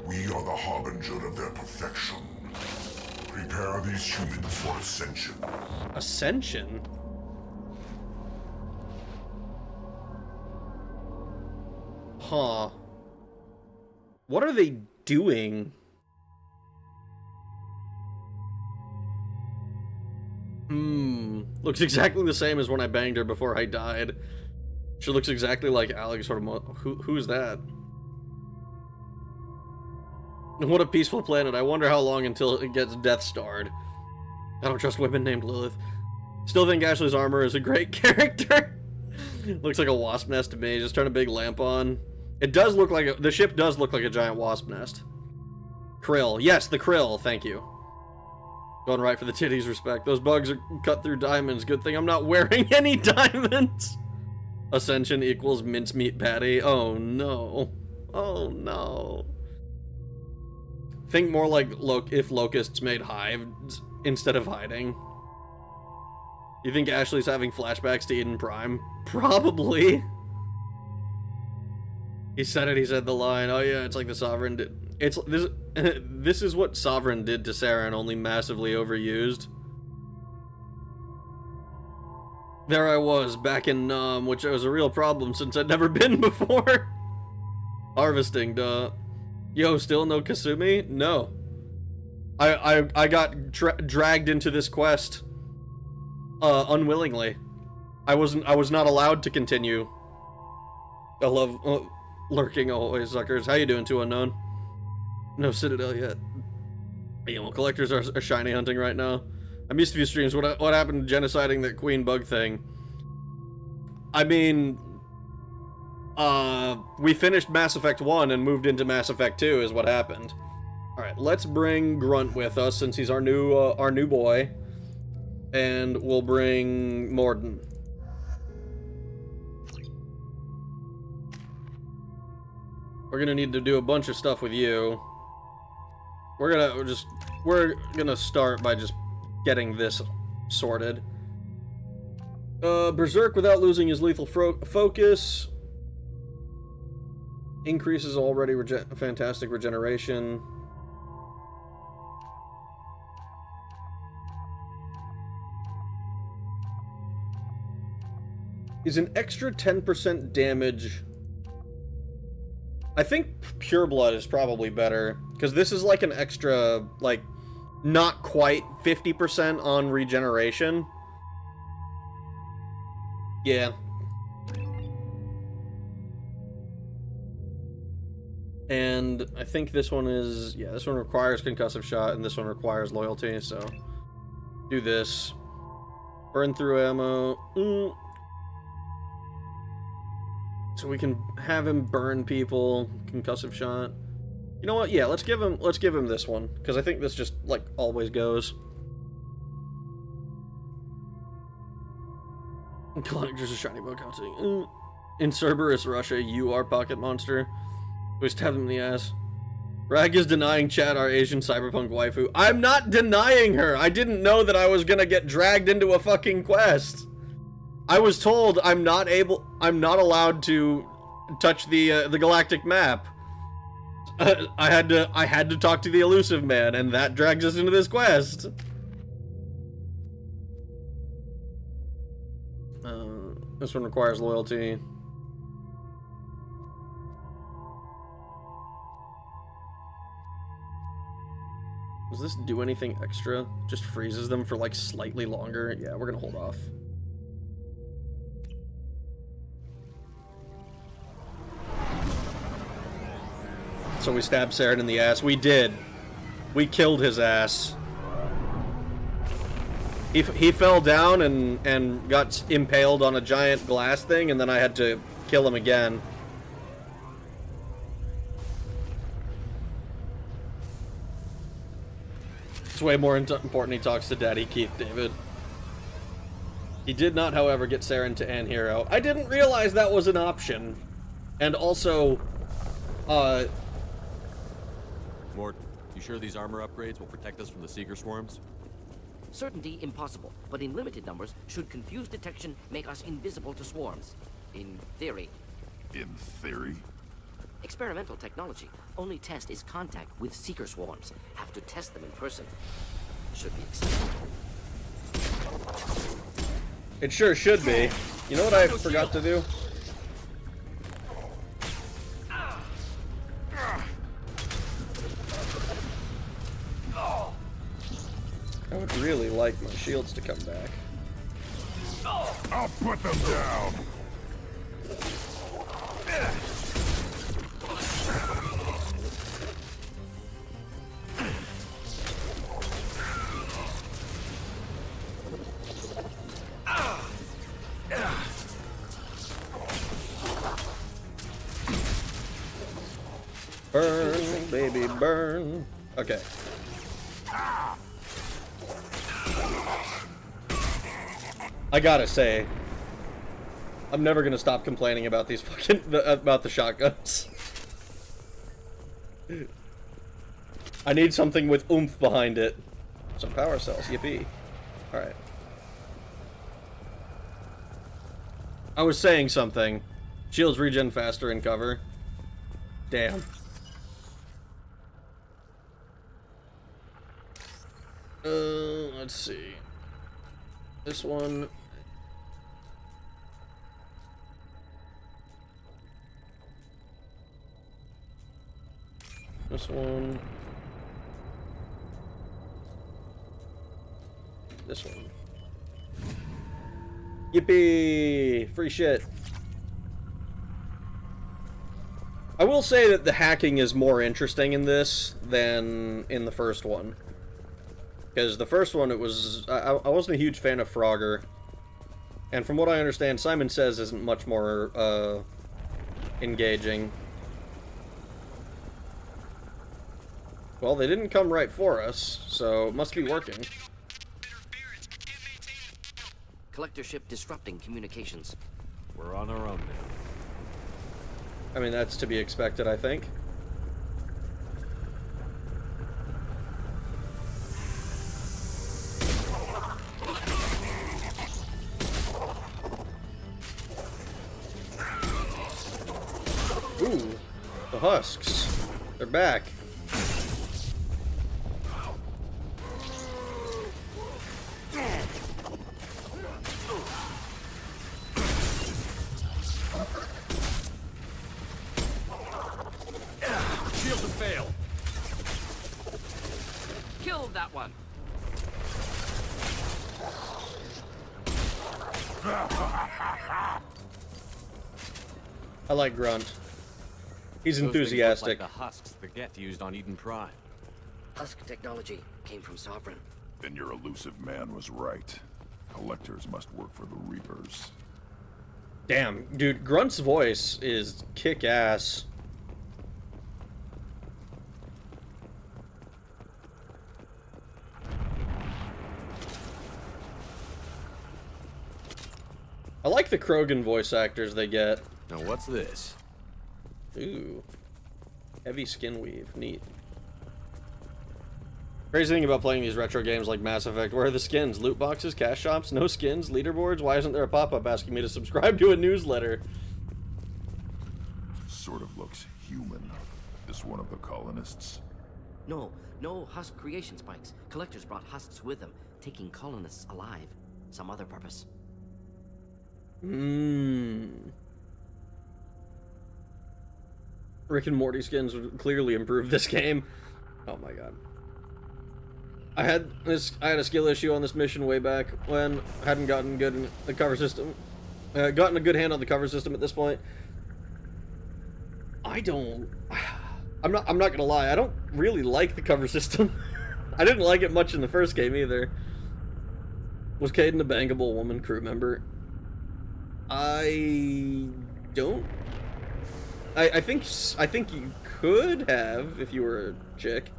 We are the harbinger of their perfection. Prepare these humans for ascension. Ascension? Huh. What are they doing? Looks exactly the same as when I banged her before I died. She looks exactly like Alex Hormone. Who's that? What a peaceful planet. I wonder how long until it gets Death Starred. I don't trust women named Lilith. Still think Ashley's armor is a great character. Looks like a wasp nest to me. Just turn a big lamp on. It does look like the ship does look like a giant wasp nest. Krill. Yes, the Krill. Thank you. Going right for the titties, respect. Those bugs are cut through diamonds. Good thing I'm not wearing any diamonds. Ascension equals mincemeat patty. Oh no. Oh no. Think more like if locusts made hives instead of hiding. You think Ashley's having flashbacks to Eden Prime? Probably. He said it, he said the line. Oh yeah, it's like the Sovereign did. It's this. This is what Sovereign did to Sarah, and only massively overused. There I was back in Nam, which was a real problem since I'd never been before. Harvesting, duh. Yo, still no Kasumi? No. I got dragged into this quest unwillingly. I was not allowed to continue. I love lurking always, suckers. How you doing, 2 Unknown? No Citadel yet. You know, collectors are shiny hunting right now. I missed a few streams. What happened to genociding that Queen Bug thing? I mean, we finished Mass Effect 1 and moved into Mass Effect 2 is what happened. Alright, let's bring Grunt with us since he's our new boy. And we'll bring Morden. We're gonna need to do a bunch of stuff with you. We're gonna start by just getting this sorted. Berserk without losing his lethal focus. Increases already fantastic regeneration. Is an extra 10% damage. I think Pure Blood is probably better, because this is like an extra, like, not quite 50% on regeneration. Yeah. And I think this one is, yeah, this one requires concussive shot, and this one requires loyalty, so do this. Burn through ammo. So we can have him burn people, concussive shot. You know what? Yeah, let's give him this one, because I think this just like always goes. Collectors a shiny book hunting. In Cerberus, Russia, you are Pocket Monster. We stabbed him in the ass. Rag is denying Chad our Asian cyberpunk waifu. I'm not denying her. I didn't know that I was gonna get dragged into a fucking quest. I was told I'm not allowed to touch the galactic map. I had to talk to the elusive man, and that drags us into this quest. This one requires loyalty. Does this do anything extra? Just freezes them for like slightly longer? Yeah, we're gonna hold off. So we stabbed Saren in the ass. We did. We killed his ass. He fell down and got impaled on a giant glass thing, and then I had to kill him again. It's way more important he talks to Daddy Keith David. He did not, however, get Saren to An Hero. I didn't realize that was an option. And also, Mort, you sure these armor upgrades will protect us from the Seeker swarms? Certainty impossible, but in limited numbers, should confused detection make us invisible to swarms. In theory. In theory? Experimental technology. Only test is contact with Seeker swarms. Have to test them in person. Should be acceptable. it sure should be. You know what I forgot to do? I would really like my shields to come back. I'll put them down! Burn, baby, burn. Okay. I gotta say, I'm never gonna stop complaining about these about the shotguns. I need something with oomph behind it. Some power cells, yippee. Alright. I was saying something. Shields regen faster in cover. Damn. Let's see. This one. This one. This one. Yippee! Free shit. I will say that the hacking is more interesting in this than in the first one. Because the first one, it was... I wasn't a huge fan of Frogger. And from what I understand, Simon Says isn't much more, engaging. Well, they didn't come right for us, so it must be working. Collector ship disrupting communications. We're on our own now. I mean, that's to be expected, I think. Ooh, the husks. They're back. Shields have failed. Kill that one. I like Grunt. He's Those things look enthusiastic. like the husks the Geth used on Eden Prime. Husk technology came from Sovereign. Then your elusive man was right. Collectors must work for the Reapers. Damn, dude, Grunt's voice is kick-ass. I like the Krogan voice actors they get. Now what's this? Ooh. Heavy skin weave. Neat. Crazy thing about playing these retro games like Mass Effect, where are the skins? Loot boxes? Cash shops? No skins? Leaderboards? Why isn't there a pop-up asking me to subscribe to a newsletter? Sort of looks human. This one of the colonists? No husk creation spikes. Collectors brought husks with them, taking colonists alive. Some other purpose. Rick and Morty skins would clearly improve this game. Oh my god. I had a skill issue on this mission way back when I hadn't gotten good in the cover system. Gotten a good hand on the cover system at this point. I'm not gonna lie, I don't really like the cover system. I didn't like it much in the first game either. Was Caden a bangable woman crew member? I think you could have if you were a chick.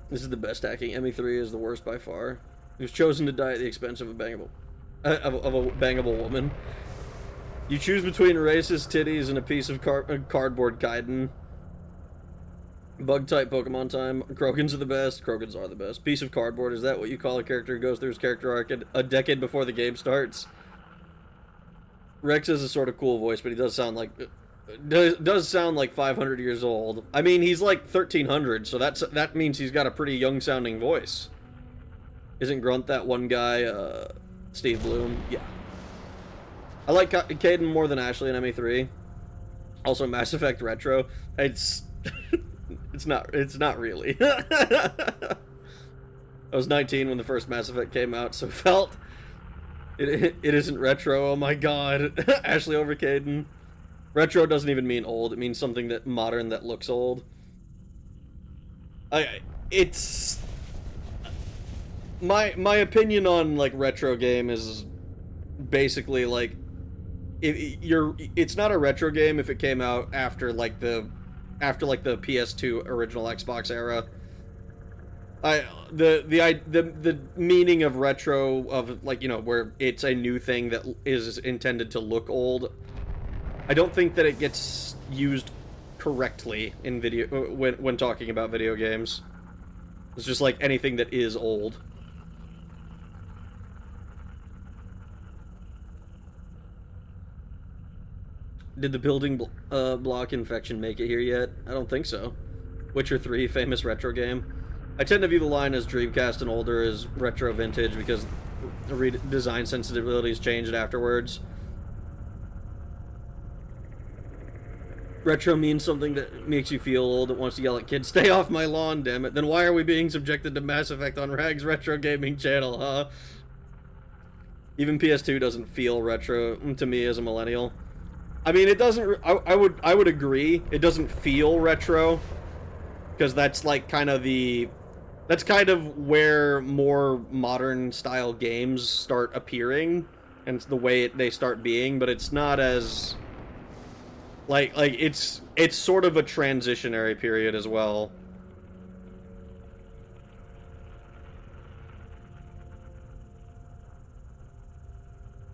This is the best hacking. ME3 is the worst by far. He was chosen to die at the expense of a bangable woman. You choose between racist titties and a piece of cardboard Kaiden. Bug type Pokemon time. Krogans are the best. Krogans are the best. Piece of cardboard, is that what you call a character who goes through his character arc a decade before the game starts? Rex has a sort of cool voice, but he does sound like does sound like 500 years old. I mean, he's like 1300, so that means he's got a pretty young sounding voice. Isn't Grunt that one guy, Steve Bloom? Yeah. I like Caden more than Ashley in ME3. Also, Mass Effect Retro. It's it's not really. I was 19 when the first Mass Effect came out, so felt it isn't retro. Oh my god. Ashley over Caden. Retro doesn't even mean old. It means something that modern that looks old. It's my opinion on like retro game is basically like it's not a retro game if it came out after the PS2 original Xbox era. The meaning of retro of like, you know, where it's a new thing that is intended to look old. I don't think that it gets used correctly in video when talking about video games. It's just like anything that is old. Did the building block infection make it here yet? I don't think so. Witcher 3, famous retro game. I tend to view the line as Dreamcast and older as retro vintage because the design sensibilities changed afterwards. retro means something that makes you feel old, that wants to yell at kids, stay off my lawn, damn it. Then why are we being subjected to Mass Effect on Rag's retro gaming channel, huh? Even PS2 doesn't feel retro to me as a millennial. I mean, it doesn't... I would agree. It doesn't feel retro. Because that's, like, kind of the... That's kind of where more modern-style games start appearing. And it's the way they start being. But it's not as... Like it's sort of a transitionary period as well.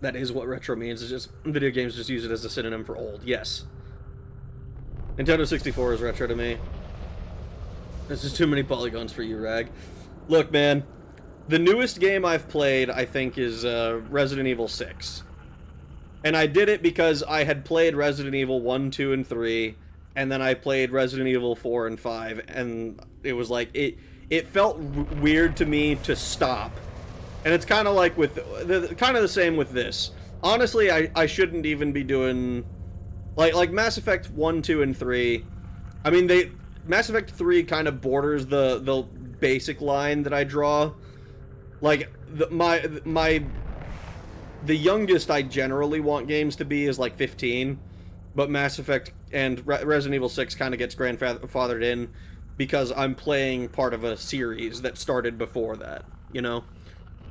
That is what retro means. It's just video games just use it as a synonym for old. Yes. Nintendo 64 is retro to me. There's just too many polygons for you, Rag. Look, man. The newest game I've played, I think, is Resident Evil 6. And I did it because I had played Resident Evil 1, 2, and 3, and then I played Resident Evil 4 and 5, and it was like, it felt weird to me to stop. And it's kind of like with, kind of the same with this. Honestly, I shouldn't even be doing, like Mass Effect 1, 2, and 3. I mean, Mass Effect 3 kind of borders the basic line that I draw. Like, the youngest I generally want games to be is like 15, but Mass Effect and Resident Evil 6 kind of gets grandfathered in because I'm playing part of a series that started before that, you know?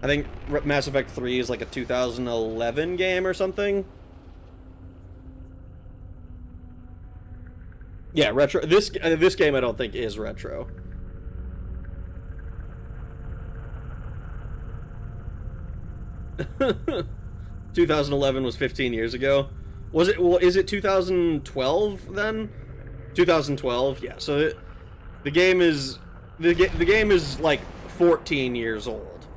I think Mass Effect 3 is like a 2011 game or something. Yeah, retro. This game I don't think is retro. (2011) was 15 years ago. Was it? Well, is it 2012 then? 2012. Yeah. So the game is the game is like 14 years old.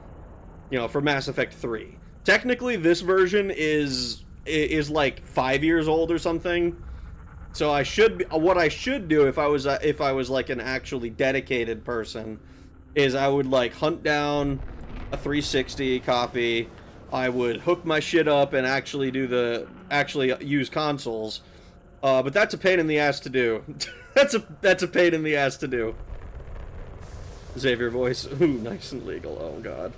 You know, for Mass Effect 3. Technically, this version is like 5 years old or something. So I should be, what I should do if I was like an actually dedicated person is I would like hunt down a 360 copy. I would hook my shit up and actually use consoles. But that's a pain in the ass to do. that's a pain in the ass to do. Xavier voice. Ooh, nice and legal. Oh god.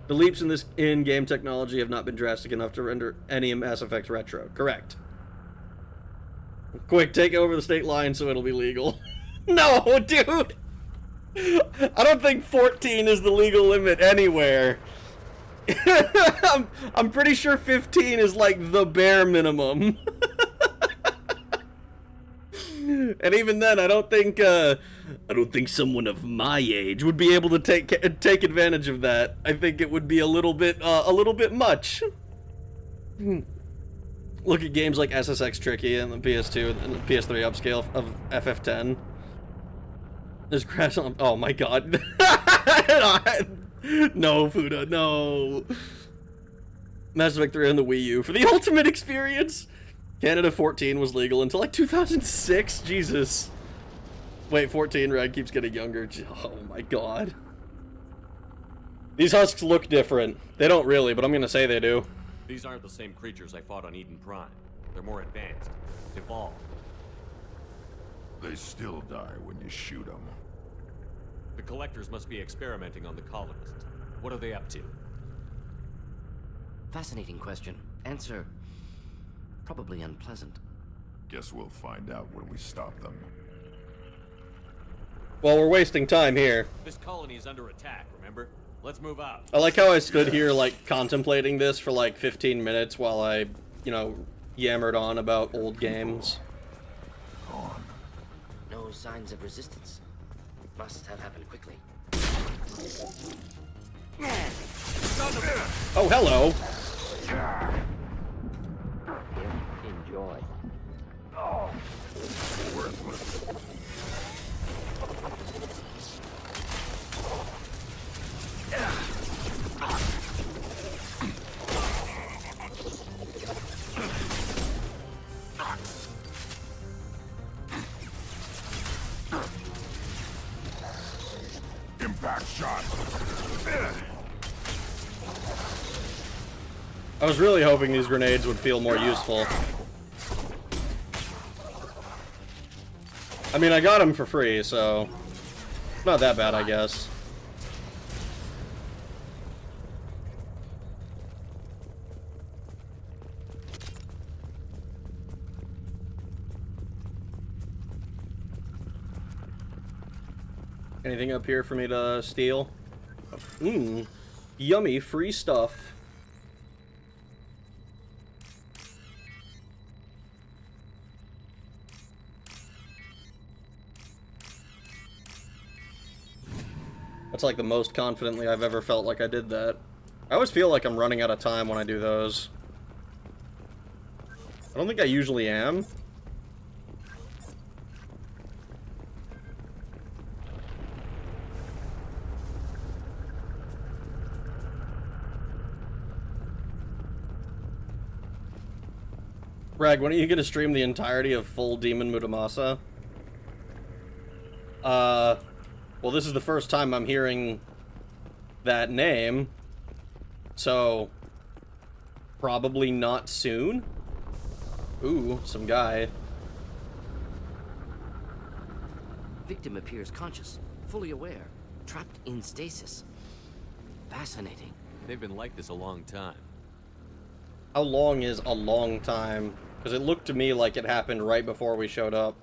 The leaps in this in-game technology have not been drastic enough to render any Mass Effect retro. Correct. Quick, take over the state line so it'll be legal. No, dude! I don't think 14 is the legal limit anywhere. I'm pretty sure 15 is like the bare minimum. And even then, I don't think someone of my age would be able to take advantage of that. I think it would be a little bit much. Look at games like SSX Tricky and the PS2 and the PS3 upscale of FF10. There's crash on. Oh my god. No, Fuda, no. Mass Effect 3 on the Wii U for the ultimate experience. Canada 14 was legal until like 2006. Jesus. Wait, 14, Red keeps getting younger. Oh my god. These husks look different. They don't really, but I'm gonna say they do. These aren't the same creatures I fought on Eden Prime. They're more advanced, evolved. They still die when you shoot them. The collectors must be experimenting on the colonists. What are they up to? Fascinating question. Answer, probably unpleasant. Guess we'll find out when we stop them. Well, we're wasting time here. This colony is under attack, remember? Let's move out. I like how I stood here, like, contemplating this for, like, 15 minutes while I, you know, yammered on about old games. Gone. No signs of resistance. Must have happened quickly. Oh, hello! Enjoy. Worthless. Impact shot. I was really hoping these grenades would feel more useful. I mean, I got them for free, so not that bad, I guess. Anything up here for me to steal? Mmm, yummy free stuff. That's like the most confidently I've ever felt like I did that. I always feel like I'm running out of time when I do those. I don't think I usually am. Rag, when are you gonna stream the entirety of full Demon Muramasa? Well, this is the first time I'm hearing that name, so probably not soon. Ooh, some guy. Victim appears conscious, fully aware, trapped in stasis. Fascinating. They've been like this a long time. How long is a long time? Because it looked to me like it happened right before we showed up.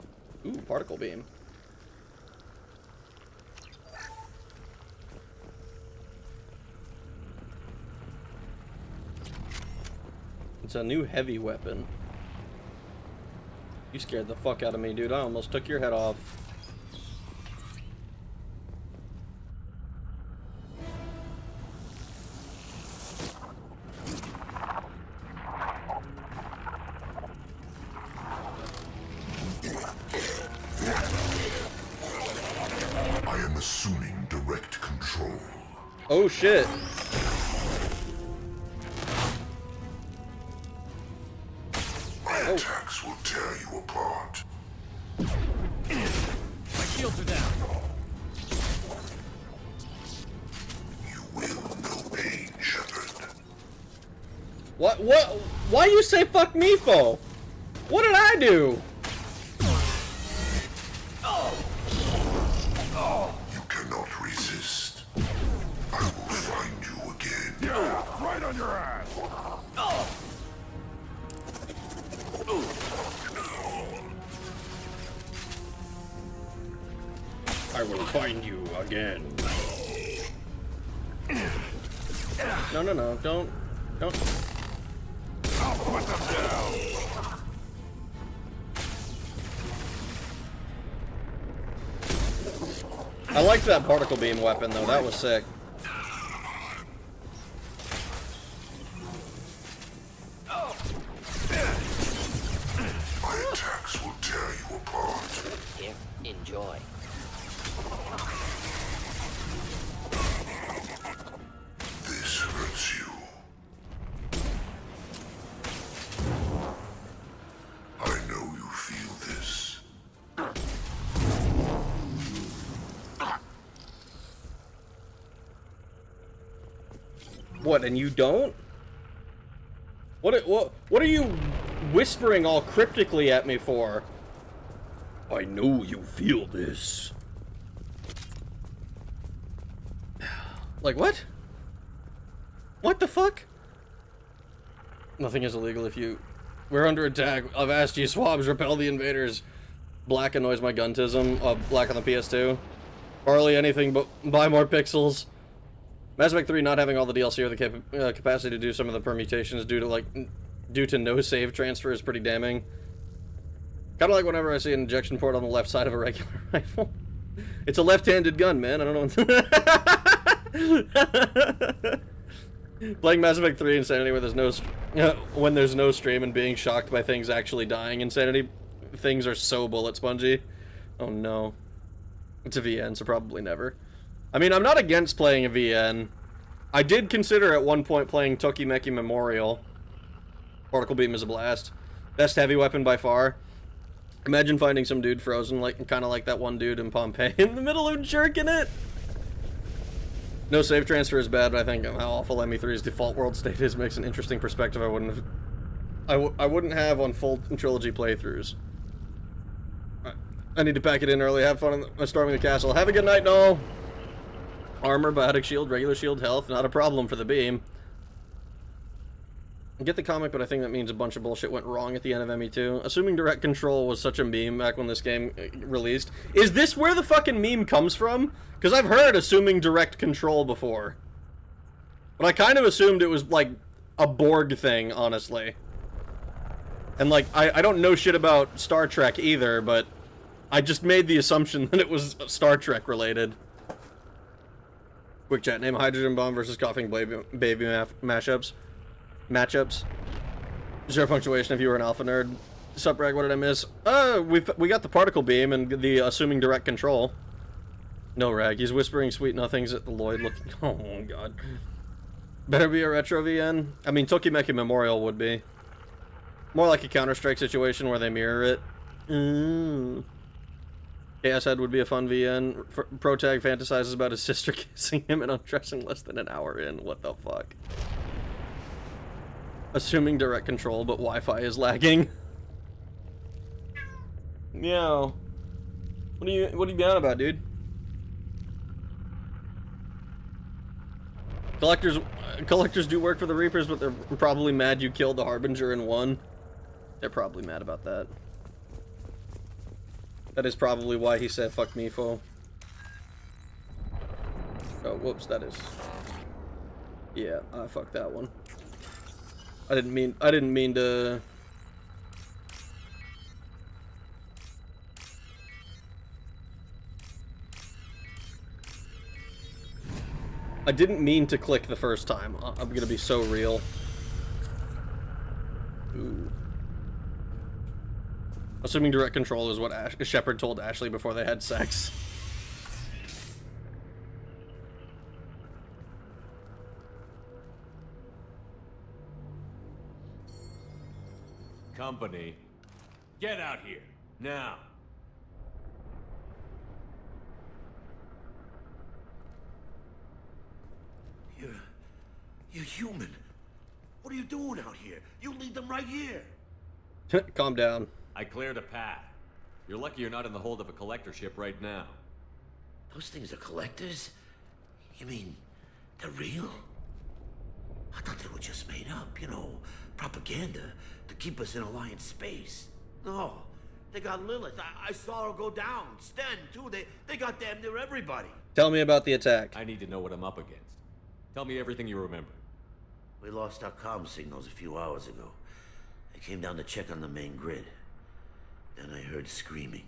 Ooh, particle beam. It's a new heavy weapon. You scared the fuck out of me, dude. I almost took your head off. I am assuming direct control. Oh shit. My attacks will tear you apart. My shields are down. You will know pain, Shepard. What? Why you say fuck me for? What did I do? You cannot resist. I will find you again. Yeah, right on your ass. I will find you again. No, no, no, don't. I'll put them down. I liked that particle beam weapon though, that was sick. My attacks will tear you apart. Here, enjoy. This hurts you. I know you feel this. What, and you don't? What are you whispering all cryptically at me for? I know you feel this. Like what? What the fuck? Nothing is illegal if you... We're under attack. I've asked you, swabs, repel the invaders. Black annoys my guntism. Black on the PS2. Barley, anything but buy more pixels. Mass Effect 3 not having all the DLC or the capacity to do some of the permutations due to no save transfer is pretty damning. Kind of like whenever I see an injection port on the left side of a regular rifle. It's a left-handed gun, man. I don't know. Playing Mass Effect 3 Insanity when there's no stream and being shocked by things actually dying. Insanity things are so bullet spongy. Oh no. It's a VN, so probably never. I mean, I'm not against playing a VN. I did consider at one point playing Tokimeki Memorial. Particle Beam is a blast. Best heavy weapon by far. Imagine finding some dude frozen, kind of like that one dude in Pompeii, in the middle of jerking it. No save transfer is bad, but I think how awful ME3's default world state is makes an interesting perspective I wouldn't have on full trilogy playthroughs. I need to pack it in early. Have fun storming the castle. Have a good night, Noel. Armor, biotic shield, regular shield, health. Not a problem for the beam. I get the comic, but I think that means a bunch of bullshit went wrong at the end of ME2. Assuming direct control was such a meme back when this game released. Is this where the fucking meme comes from? Because I've heard assuming direct control before. But I kind of assumed it was, like, a Borg thing, honestly. And, like, I don't know shit about Star Trek either, but I just made the assumption that it was Star Trek related. Quick chat, name a hydrogen bomb versus coughing baby mashups. Matchups. 0 punctuation if you were an alpha nerd. Sup, Rag, what did I miss? We got the particle beam and the assuming direct control. No, Rag, he's whispering sweet nothings at the Lloyd looking. Oh, God. Better be a retro VN? I mean, Tokimeki Memorial would be. More like a Counter-Strike situation where they mirror it. Chaos Head would be a fun VN. Protag fantasizes about his sister kissing him and undressing less than an hour in. What the fuck? Assuming direct control, but Wi-Fi is lagging. Meow. What are you down about, dude? Collectors do work for the Reapers, but they're probably mad you killed the Harbinger in one. They're probably mad about that. That is probably why he said fuck me, foe. Oh, whoops, that is. Yeah, fuck that one. I didn't mean to. I didn't mean to click the first time. I'm gonna be so real. Ooh. Assuming direct control is what Shepard told Ashley before they had sex. Company, get out here, now. You're human. What are you doing out here? You lead them right here. Calm down. I cleared a path. You're lucky you're not in the hold of a collector ship right now. Those things are collectors? You mean, they're real? I thought they were just made up, you know, propaganda to keep us in Alliance space. No, they got Lilith. I saw her go down. Sten, too. They got damn near everybody. Tell me about the attack. I need to know what I'm up against. Tell me everything you remember. We lost our comm signals a few hours ago. I came down to check on the main grid. Then I heard screaming.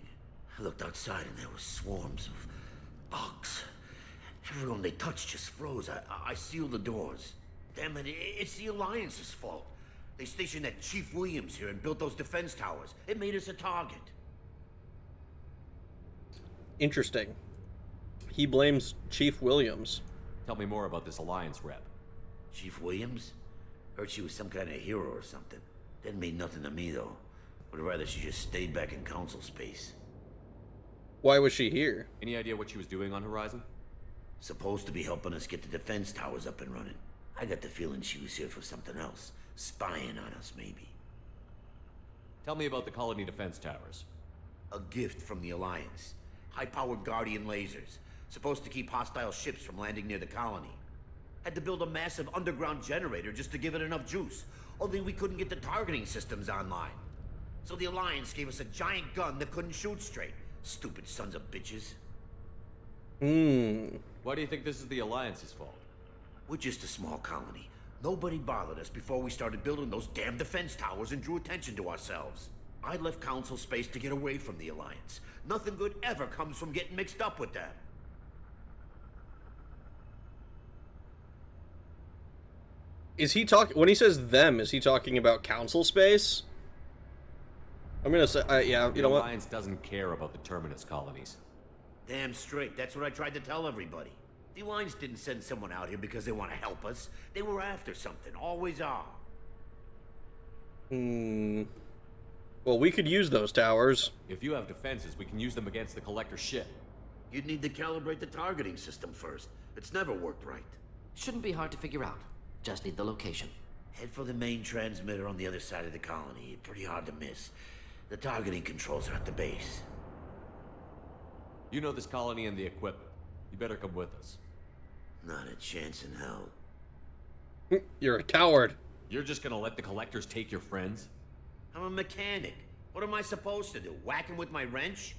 I looked outside and there were swarms of bugs. Everyone they touched just froze. I sealed the doors. Damn it, it's the Alliance's fault. They stationed that Chief Williams here and built those defense towers. It made us a target. Interesting. He blames Chief Williams. Tell me more about this Alliance rep. Chief Williams? Heard she was some kind of hero or something. Didn't mean nothing to me, though. Would rather she just stayed back in Council space. Why was she here? Any idea what she was doing on Horizon? Supposed to be helping us get the defense towers up and running. I got the feeling she was here for something else. Spying on us, maybe. Tell me about the colony defense towers. A gift from the Alliance. High-powered Guardian lasers. Supposed to keep hostile ships from landing near the colony. Had to build a massive underground generator just to give it enough juice. Only we couldn't get the targeting systems online. So the Alliance gave us a giant gun that couldn't shoot straight. Stupid sons of bitches. Why do you think this is the Alliance's fault? We're just a small colony. Nobody bothered us before we started building those damn defense towers and drew attention to ourselves. I left Council space to get away from the Alliance. Nothing good ever comes from getting mixed up with them. Is he talking, when he says them, is he talking about Council space? I'm gonna say, yeah, you know what? The Alliance doesn't care about the Terminus colonies. Damn straight, that's what I tried to tell everybody. The Alliance didn't send someone out here because they want to help us. They were after something, always are. Well, we could use those towers. If you have defenses, we can use them against the Collector ship. You'd need to calibrate the targeting system first. It's never worked right. Shouldn't be hard to figure out. Just need the location. Head for the main transmitter on the other side of the colony. Pretty hard to miss. The targeting controls are at the base. You know this colony and the equipment. You better come with us. Not a chance in hell. You're a coward. You're just gonna let the collectors take your friends? I'm a mechanic. What am I supposed to do? Whack him with my wrench?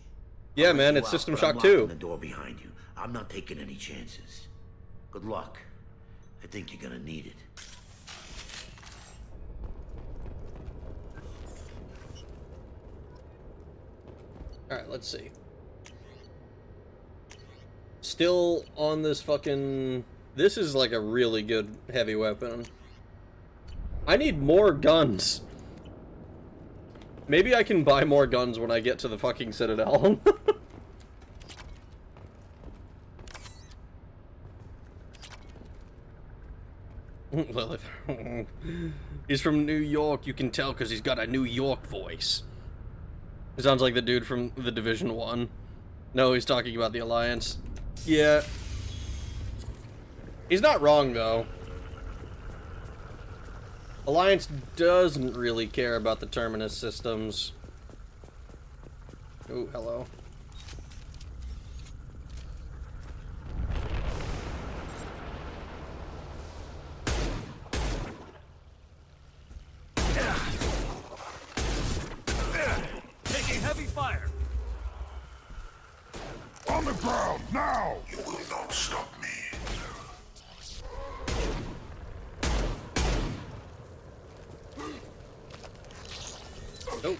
Yeah, I'll let man, you it's out, System but Shock I'm 2. locking the door behind you. I'm not taking any chances. Good luck. I think you're gonna need it. Alright, let's see. Still on this fucking... This is like a really good heavy weapon. I need more guns. Maybe I can buy more guns when I get to the fucking Citadel. Well, he's from New York. You can tell because he's got a New York voice. He sounds like the dude from the Division 1. No, he's talking about the Alliance. Yeah. He's not wrong, though. Alliance doesn't really care about the Terminus systems. Oh, hello. Taking heavy fire. On the ground, now! You will not stop me. Nope.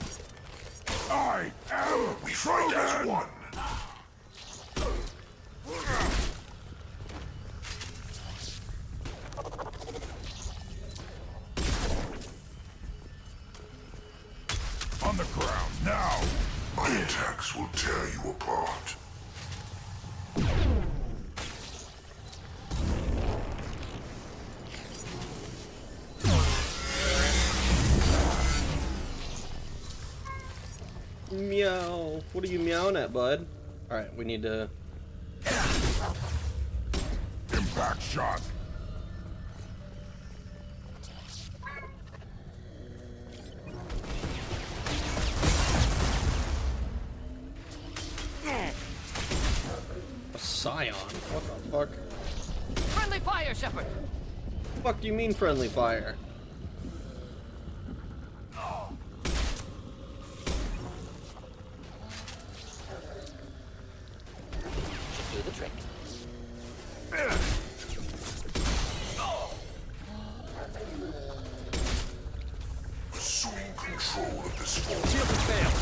I am we fight as one. On the ground, now! My attacks will tear you apart. Meow. What are you meowing at, bud? Alright, we need to... Impact shot. A Scion? What the fuck? Friendly fire, Shepard! Fuck do you mean friendly fire? Should do the trick. Assuming control of this force. Shield has failed.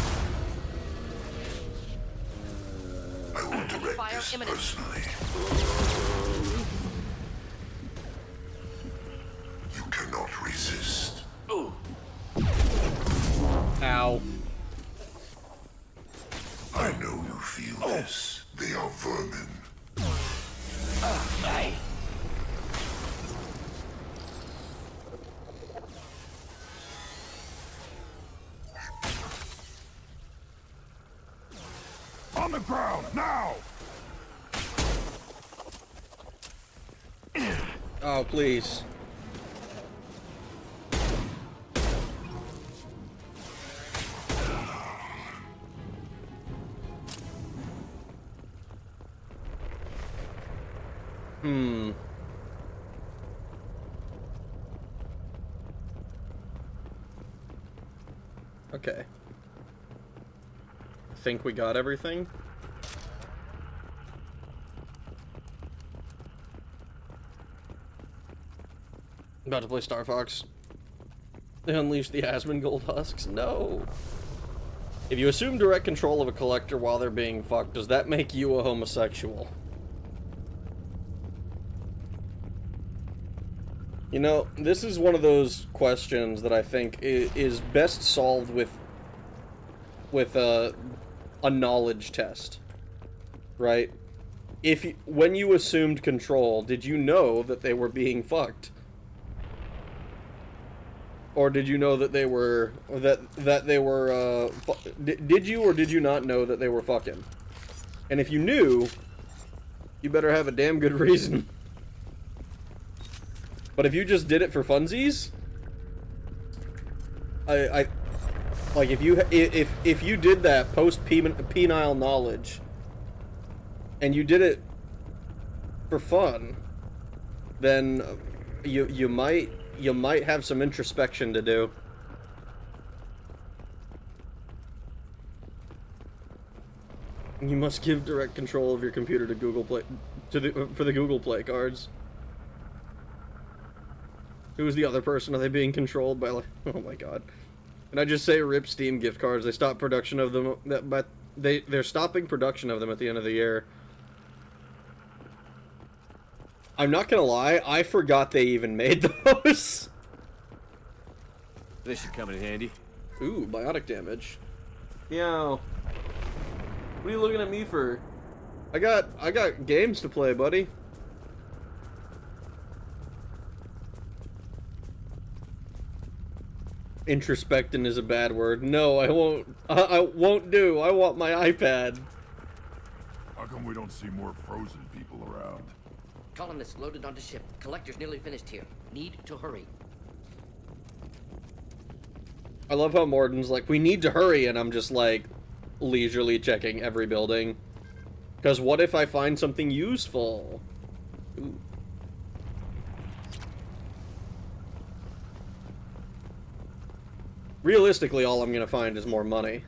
I will direct Fire this imminent. personally. You cannot resist. Ow. I know you feel this. They are vermin. On the ground, now! Oh, please. Okay. Think we got everything? About to play Star Fox. They unleash the Asmongold husks? No. If you assume direct control of a collector while they're being fucked, does that make you a homosexual? You know, this is one of those questions that I think is best solved with a knowledge test, right? When you assumed control, did you know that they were being fucked? Or did you know that they were did you or did you not know that they were fucking? And if you knew, you better have a damn good reason. But if you just did it for funsies, I like if you did that post penile knowledge, and you did it for fun, then you might have some introspection to do. You must give direct control of your computer to Google Play for the Google Play cards. Who's the other person? Are they being controlled by, like, oh my god. And I just say rip Steam gift cards. They stopped production of them, but they're stopping production of them at the end of the year. I'm not gonna lie, I forgot they even made those. This should come in handy. Ooh, biotic damage. Yeah. What are you looking at me for? I got games to play, buddy. Introspecting is a bad word. No, I won't. I won't do. I want my iPad. How come we don't see more frozen people around? Colonists loaded onto ship. Collector's nearly finished here. Need to hurry. I love how Morden's like, we need to hurry, and I'm just like, leisurely checking every building. Because what if I find something useful? Ooh. Realistically, all I'm gonna find is more money.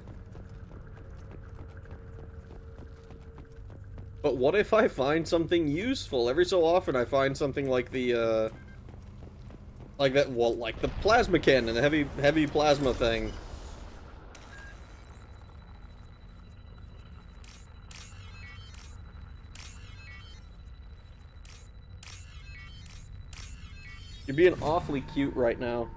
But what if I find something useful? Every so often I find something like the, like that, well, like the plasma cannon, the heavy plasma thing. You're being awfully cute right now.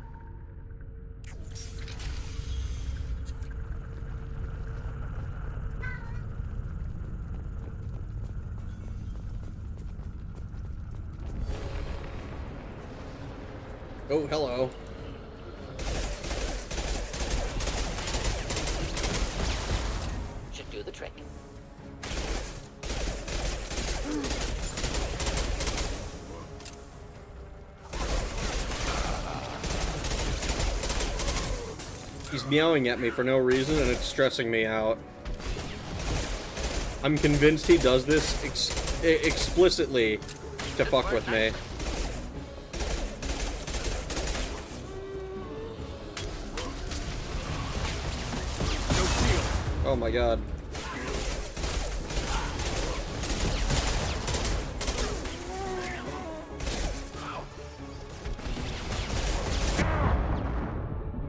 Oh, hello. Should do the trick. He's meowing at me for no reason, and it's stressing me out. I'm convinced he does this explicitly to fuck with me. Oh my god.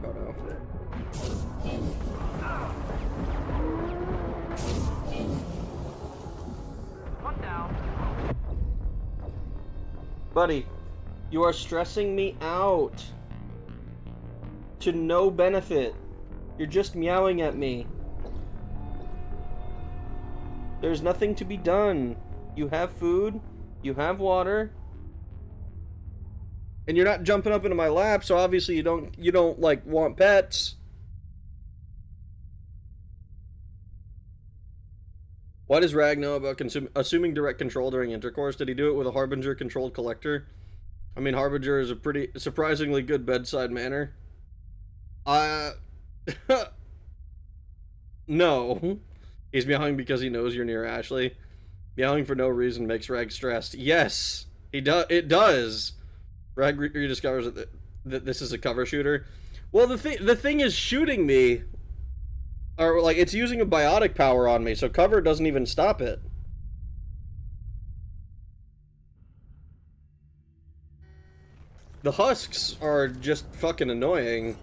Oh no. One down. Buddy, you are stressing me out. To no benefit. You're just meowing at me. There's nothing to be done. You have food, you have water, and you're not jumping up into my lap, so obviously you don't like want pets. Why does Rag know about assuming direct control during intercourse? Did he do it with a Harbinger controlled collector? I mean, Harbinger is a pretty surprisingly good bedside manner. No. He's meowing because he knows you're near Ashley. Meowing for no reason makes Rag stressed. Yes, it does. Rag rediscovers that this is a cover shooter. Well, the thing is shooting me, or like it's using a biotic power on me, so cover doesn't even stop it. The husks are just fucking annoying.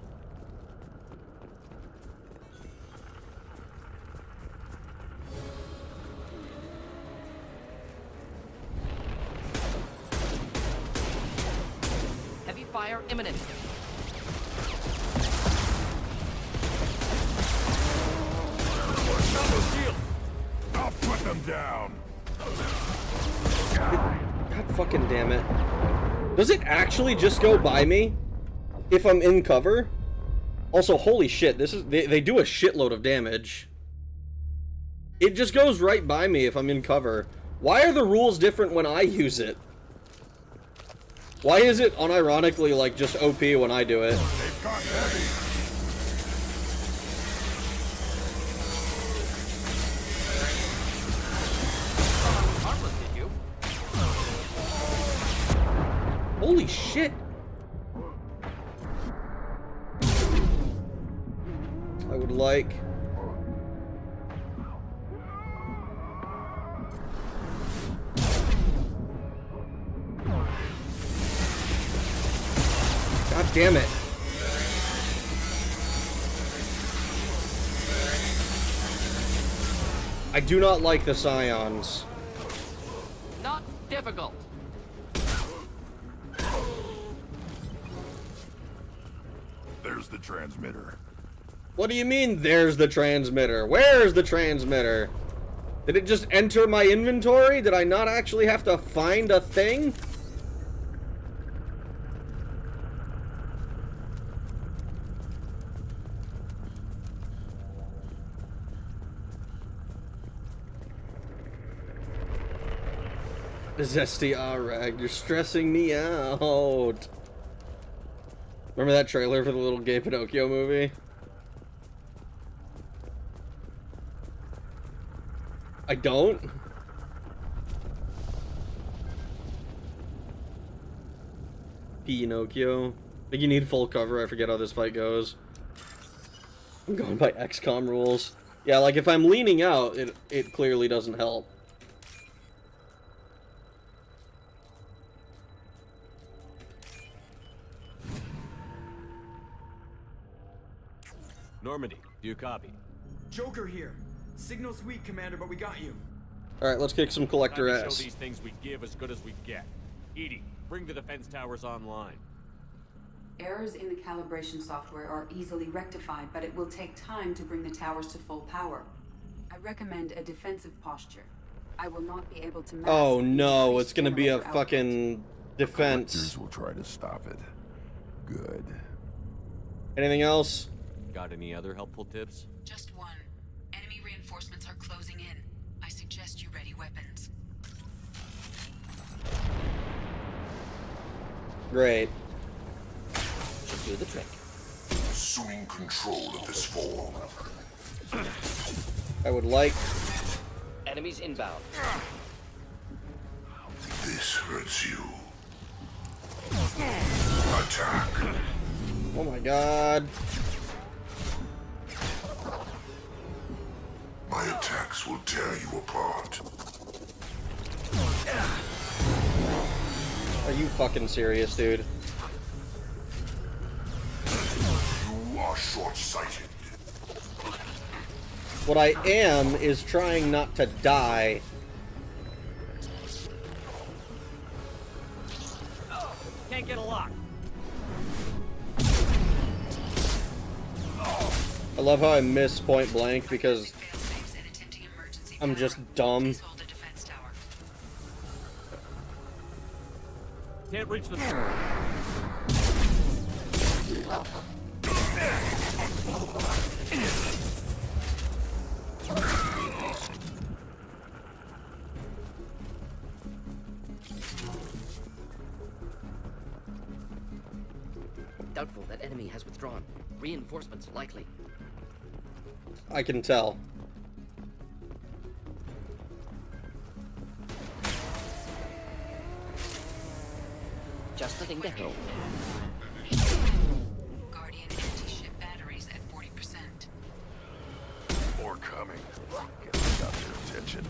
Heavy fire imminent. I'll put them down. God fucking damn it. Does it actually just go by me if I'm in cover? Also, holy shit, they do a shitload of damage. It just goes right by me if I'm in cover. Why are the rules different when I use it? Why is it unironically like just OP when I do it? They've got heavy. Holy shit! I would like... God damn it. I do not like the Scions. Not difficult. There's the transmitter. What do you mean, there's the transmitter? Where's the transmitter? Did it just enter my inventory? Did I not actually have to find a thing? Zesty Arag, you're stressing me out. Remember that trailer for the little gay Pinocchio movie? I don't? Pinocchio. I think you need full cover. I forget how this fight goes. I'm going by XCOM rules. Yeah, like if I'm leaning out, it clearly doesn't help. Normandy, do you copy? Joker here. Signal's weak, Commander, but we got you. Alright, let's kick some collector Time to ass. show these things we give as good as we get. Edie, bring the defense towers online. Errors in the calibration software are easily rectified, but it will take time to bring the towers to full power. I recommend a defensive posture. I will not be able to... Oh no, it's gonna be a fucking defense. Collectors will try to stop it. Good. Anything else? Got any other helpful tips? Just one. Enemy reinforcements are closing in. I suggest you ready weapons. Great. Should do the trick. Assuming control of this form. I would like... Enemies inbound. This hurts you. Attack. Oh my god. My attacks will tear you apart. Are you fucking serious, dude? You are short-sighted. What I am is trying not to die. Can't get a lock. I love how I miss point blank because I'm just dumb. Can't reach the... Doubtful that enemy has withdrawn. Reinforcements likely. I can tell. Just letting that go. Guardian anti-ship batteries at 40%. More coming. Guess I got their attention.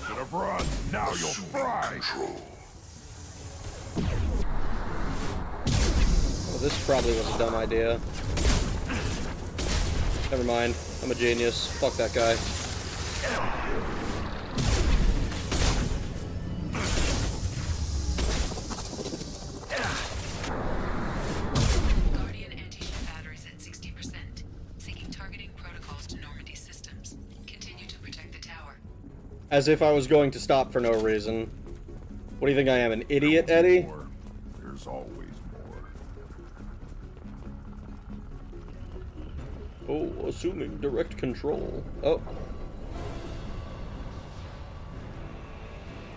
Should have run. Now you'll fry. Control. Well, this probably was a dumb idea. Never mind. I'm a genius. Fuck that guy. Guardian anti-ship batteries at 60%. Seeking targeting protocols to Normandy systems. Continue to protect the tower. As if I was going to stop for no reason. What do you think I am, an idiot, Eddie? More. There's always more. Oh, assuming direct control. Oh.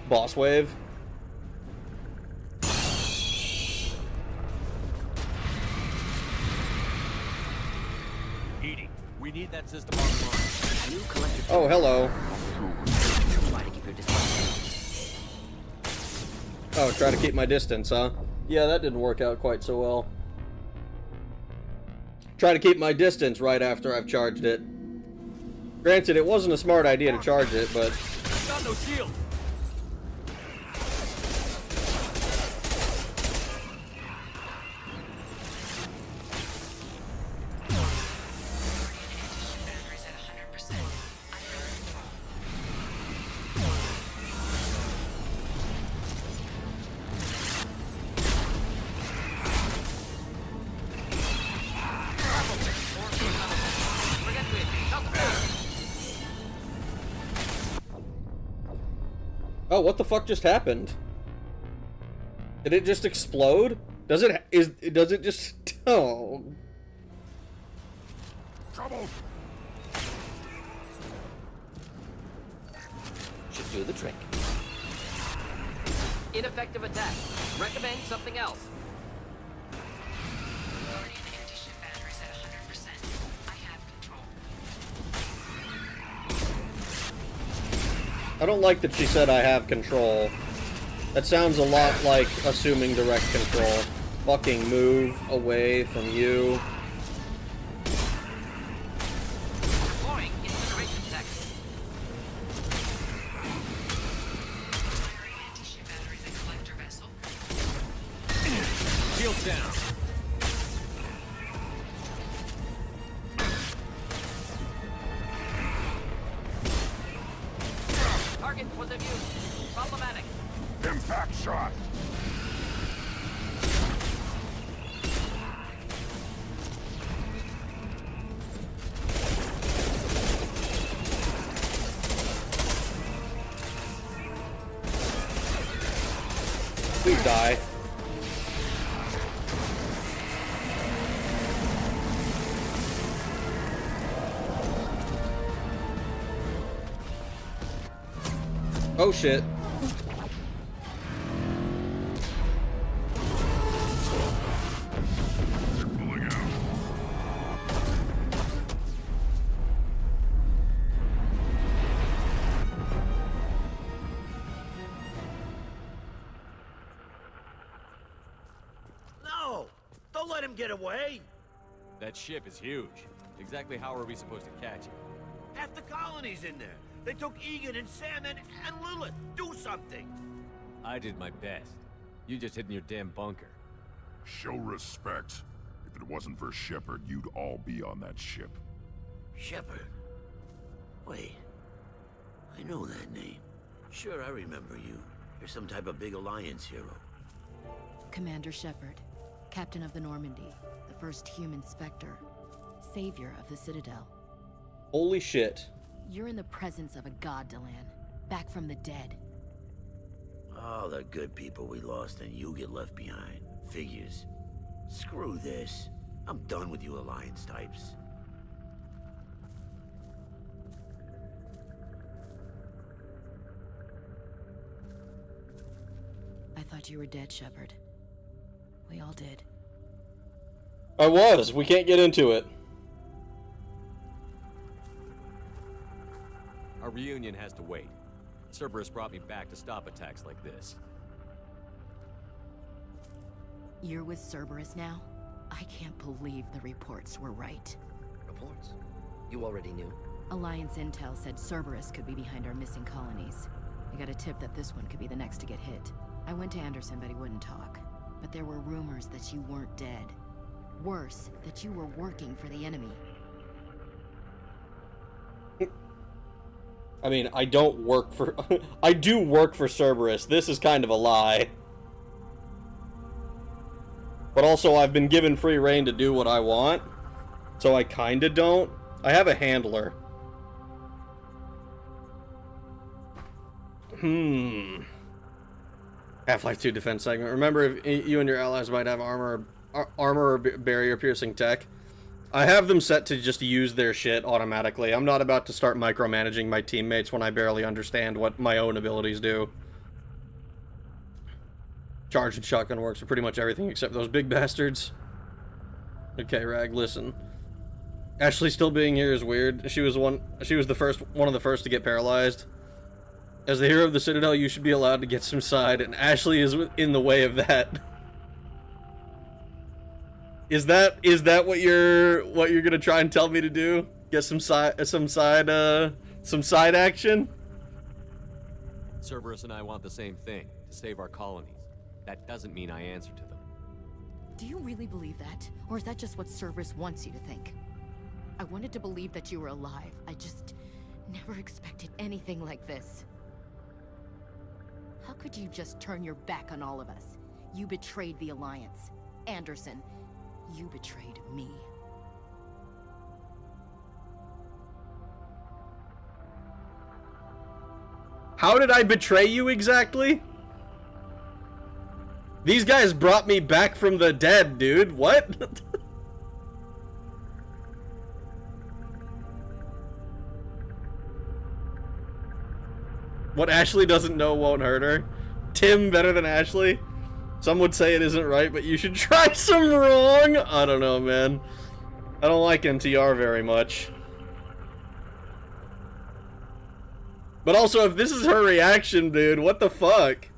Boss wave. Edie, We need that system online. New collector. Oh, hello. Try to keep your distance. Oh, try to keep my distance, huh? Yeah, that didn't work out quite so well. Try to keep my distance right after I've charged it. Granted, it wasn't a smart idea to charge it, but... Got no shield. Oh, what the fuck just happened? Did it just explode? Does it just... Oh. Trouble! Should do the trick. Ineffective attack. Recommend something else. Guardian anti-ship batteries at 100%. I have control. I don't like that she said I have control. That sounds a lot like assuming direct control. Fucking move away from you. Deploying incineration tech. Firing anti-ship batteries at collector vessel. Shield down. Target was in view. Problematic. Impact shot! Please die. Oh shit. They're pulling out. No! Don't let him get away! That ship is huge. Exactly how are we supposed to catch it? Half the colony's in there. They took Egan and Sam and Lilith. Do something! I did my best. You just hid in your damn bunker. Show respect. If it wasn't for Shepard, you'd all be on that ship. Shepard? Wait. I know that name. Sure, I remember you. You're some type of big Alliance hero. Commander Shepard, Captain of the Normandy, the first human Spectre, savior of the Citadel. Holy shit. You're in the presence of a god, Delan, back from the dead. All the good people we lost and you get left behind. Figures. Screw this. I'm done with you Alliance types. I thought you were dead, Shepard. We all did. I was. We can't get into it. Our reunion has to wait. Cerberus brought me back to stop attacks like this. You're with Cerberus now? I can't believe the reports were right. Reports? You already knew. Alliance intel said Cerberus could be behind our missing colonies. We got a tip that this one could be the next to get hit. I went to Anderson, but he wouldn't talk. But there were rumors that you weren't dead. Worse, that you were working for the enemy. I mean, I don't work for... I do work for Cerberus. This is kind of a lie. But also, I've been given free reign to do what I want. So I kinda don't. I have a handler. Half-Life 2 defense segment. Remember, if you and your allies might have armor or barrier-piercing tech, I have them set to just use their shit automatically. I'm not about to start micromanaging my teammates when I barely understand what my own abilities do. Charge and shotgun works for pretty much everything except those big bastards. Okay, Rag, listen. Ashley still being here is weird. She was one of the first to get paralyzed. As the hero of the Citadel, you should be allowed to get some side, and Ashley is in the way of that. Is that what you're gonna try and tell me to do? Get some side action? Cerberus and I want the same thing, to save our colonies. That doesn't mean I answer to them. Do you really believe that? Or is that just what Cerberus wants you to think? I wanted to believe that you were alive. I just never expected anything like this. How could you just turn your back on all of us? You betrayed the Alliance. Anderson, you betrayed me. How did I betray you exactly? These guys brought me back from the dead, dude. What? What Ashley doesn't know won't hurt her. Tim better than Ashley? Some would say it isn't right, but you should try some wrong. I don't know, man. I don't like NTR very much. But also, if this is her reaction, dude, what the fuck?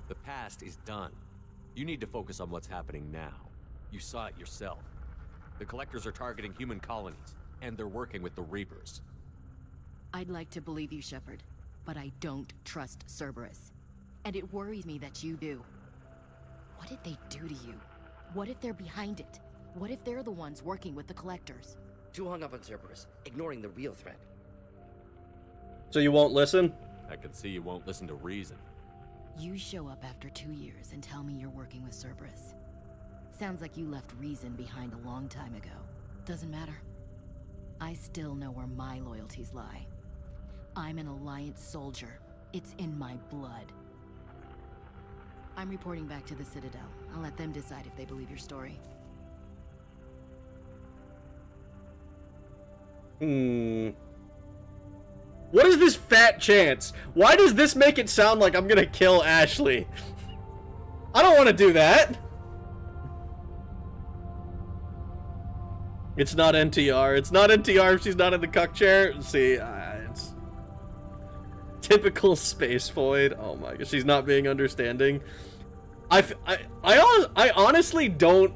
The past is done. You need to focus on what's happening now. You saw it yourself. The Collectors are targeting human colonies, and they're working with the Reapers. I'd like to believe you, Shepard, but I don't trust Cerberus. And it worries me that you do. What did they do to you? What if they're behind it? What if they're the ones working with the Collectors? Too hung up on Cerberus, ignoring the real threat. So you won't listen? I can see you won't listen to reason. You show up after 2 years and tell me you're working with Cerberus. Sounds like you left reason behind a long time ago. Doesn't matter. I still know where my loyalties lie. I'm an Alliance soldier. It's in my blood. I'm reporting back to the Citadel. I'll let them decide if they believe your story. What is this fat chance? Why does this make it sound like I'm gonna kill Ashley? I don't want to do that. It's not NTR. It's not NTR if she's not in the cuck chair. See, it's typical space void. Oh my gosh, she's not being understanding. I honestly don't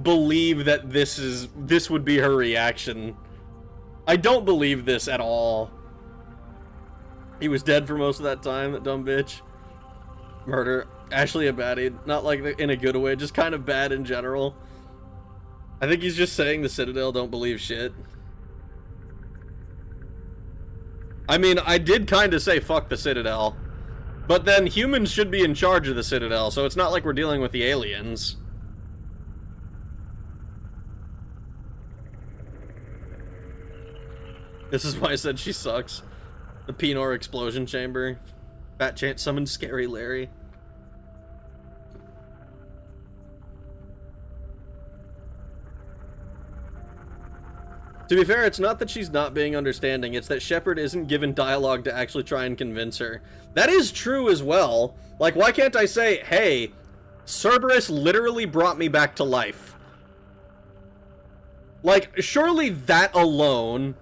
believe that this would be her reaction. I don't believe this at all. He was dead for most of that time, that dumb bitch. Murder. Ashley a baddie. Not like in a good way, just kind of bad in general. I think he's just saying the Citadel don't believe shit. I mean, I did kind of say fuck the Citadel. But then humans should be in charge of the Citadel, so it's not like we're dealing with the aliens. This is why I said she sucks. The Pinor explosion chamber. Fat chance summoned Scary Larry. To be fair, it's not that she's not being understanding, it's that Shepard isn't given dialogue to actually try and convince her. That is true as well. Like, why can't I say, hey, Cerberus literally brought me back to life? Like, surely that alone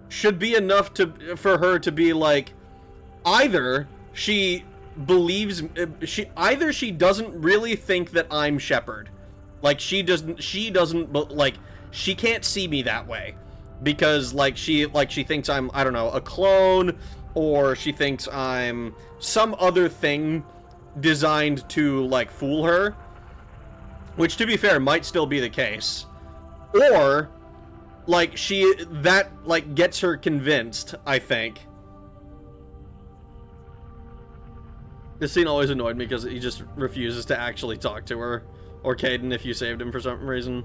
should be enough for her to be like, either she believes, either she doesn't really think that I'm Shepard. Like, she can't see me that way because she thinks I'm, I don't know, a clone, or she thinks I'm some other thing designed to like fool her, which to be fair might still be the case, or like that gets her convinced, I think. This scene always annoyed me because he just refuses to actually talk to her, or Caden if you saved him for some reason.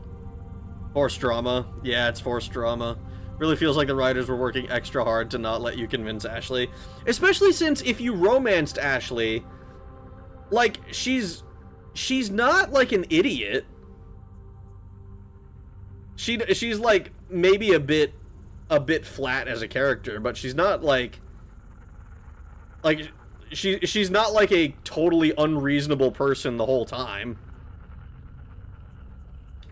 Forced drama. Yeah, it's forced drama. Really feels like the writers were working extra hard to not let you convince Ashley. Especially since if you romanced Ashley, like, she's not like an idiot. She's like maybe a bit flat as a character, but she's not like she's not like a totally unreasonable person the whole time.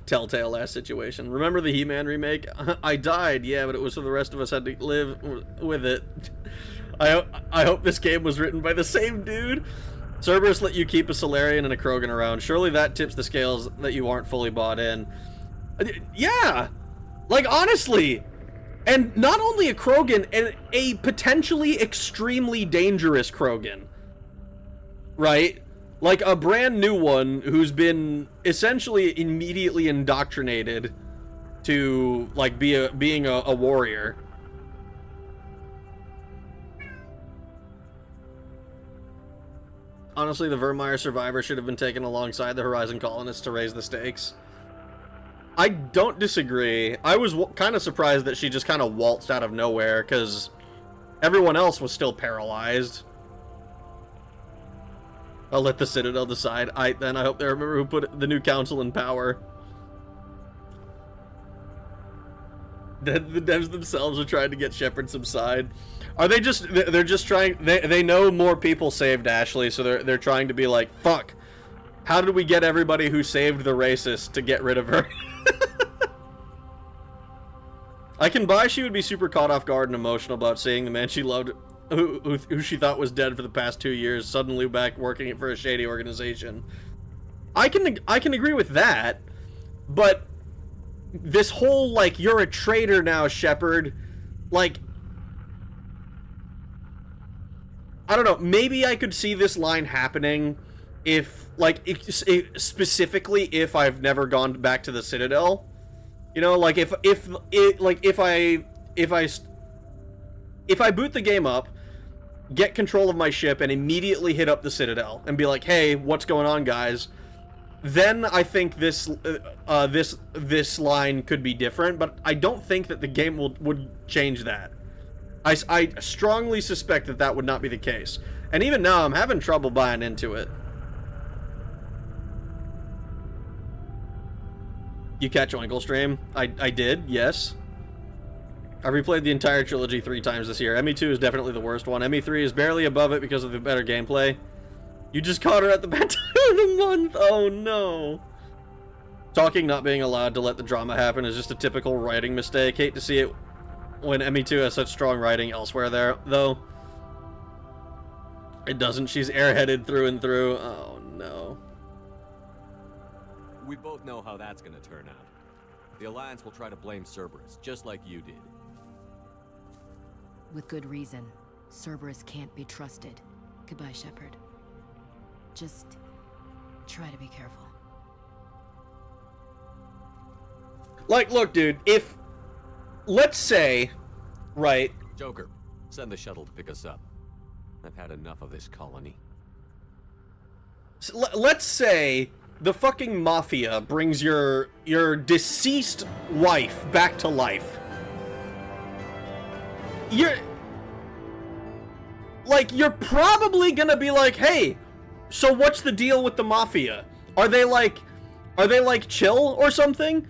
Telltale-ass situation. Remember the He-Man remake? I died, yeah, but it was so the rest of us had to live with it. I hope this game was written by the same dude. Cerberus let you keep a Solarian and a Krogan around. Surely that tips the scales that you aren't fully bought in. Yeah! Like, honestly! And not only a Krogan, and a potentially extremely dangerous Krogan. Right? Like, a brand new one who's been essentially immediately indoctrinated to, like, being a warrior. Honestly, the Vermeer survivor should have been taken alongside the Horizon colonists to raise the stakes. I don't disagree. I was kind of surprised that she just kind of waltzed out of nowhere, because everyone else was still paralyzed. I'll let the Citadel decide. I hope they remember who put the new council in power. The devs themselves are trying to get Shepard some side. Are they just... They're just trying... They know more people saved Ashley, so they're trying to be like, fuck. How did we get everybody who saved the racist to get rid of her? I can buy she would be super caught off guard and emotional about seeing the man she loved, who she thought was dead for the past 2 years, suddenly back working for a shady organization. I can agree with that, but this whole, like, you're a traitor now, Shepard, like, I don't know, maybe I could see this line happening if, like, specifically if I've never gone back to the Citadel. You know, like, if I boot the game up, get control of my ship, and immediately hit up the Citadel, and be like, hey, what's going on, guys? Then I think this line could be different, but I don't think that the game would change that. I strongly suspect that that would not be the case. And even now, I'm having trouble buying into it. You catch Oinkle stream? I did, yes. I replayed the entire trilogy 3 times this year. ME2 is definitely the worst one. ME3 is barely above it because of the better gameplay. You just caught her at the bad time of the month! Oh no! Talking not being allowed to let the drama happen is just a typical writing mistake. Hate to see it when ME2 has such strong writing elsewhere there, though. It doesn't. She's airheaded through and through. Oh no. We both know how that's gonna turn out. The Alliance will try to blame Cerberus, just like you did. With good reason. Cerberus can't be trusted. Goodbye, Shepard. Just try to be careful. Like, look, dude, if... Let's say... Right. Joker, send the shuttle to pick us up. I've had enough of this colony. So, let's say the fucking Mafia brings your deceased wife back to life. You're probably gonna be like, hey, so what's the deal with the Mafia? Are they like chill or something?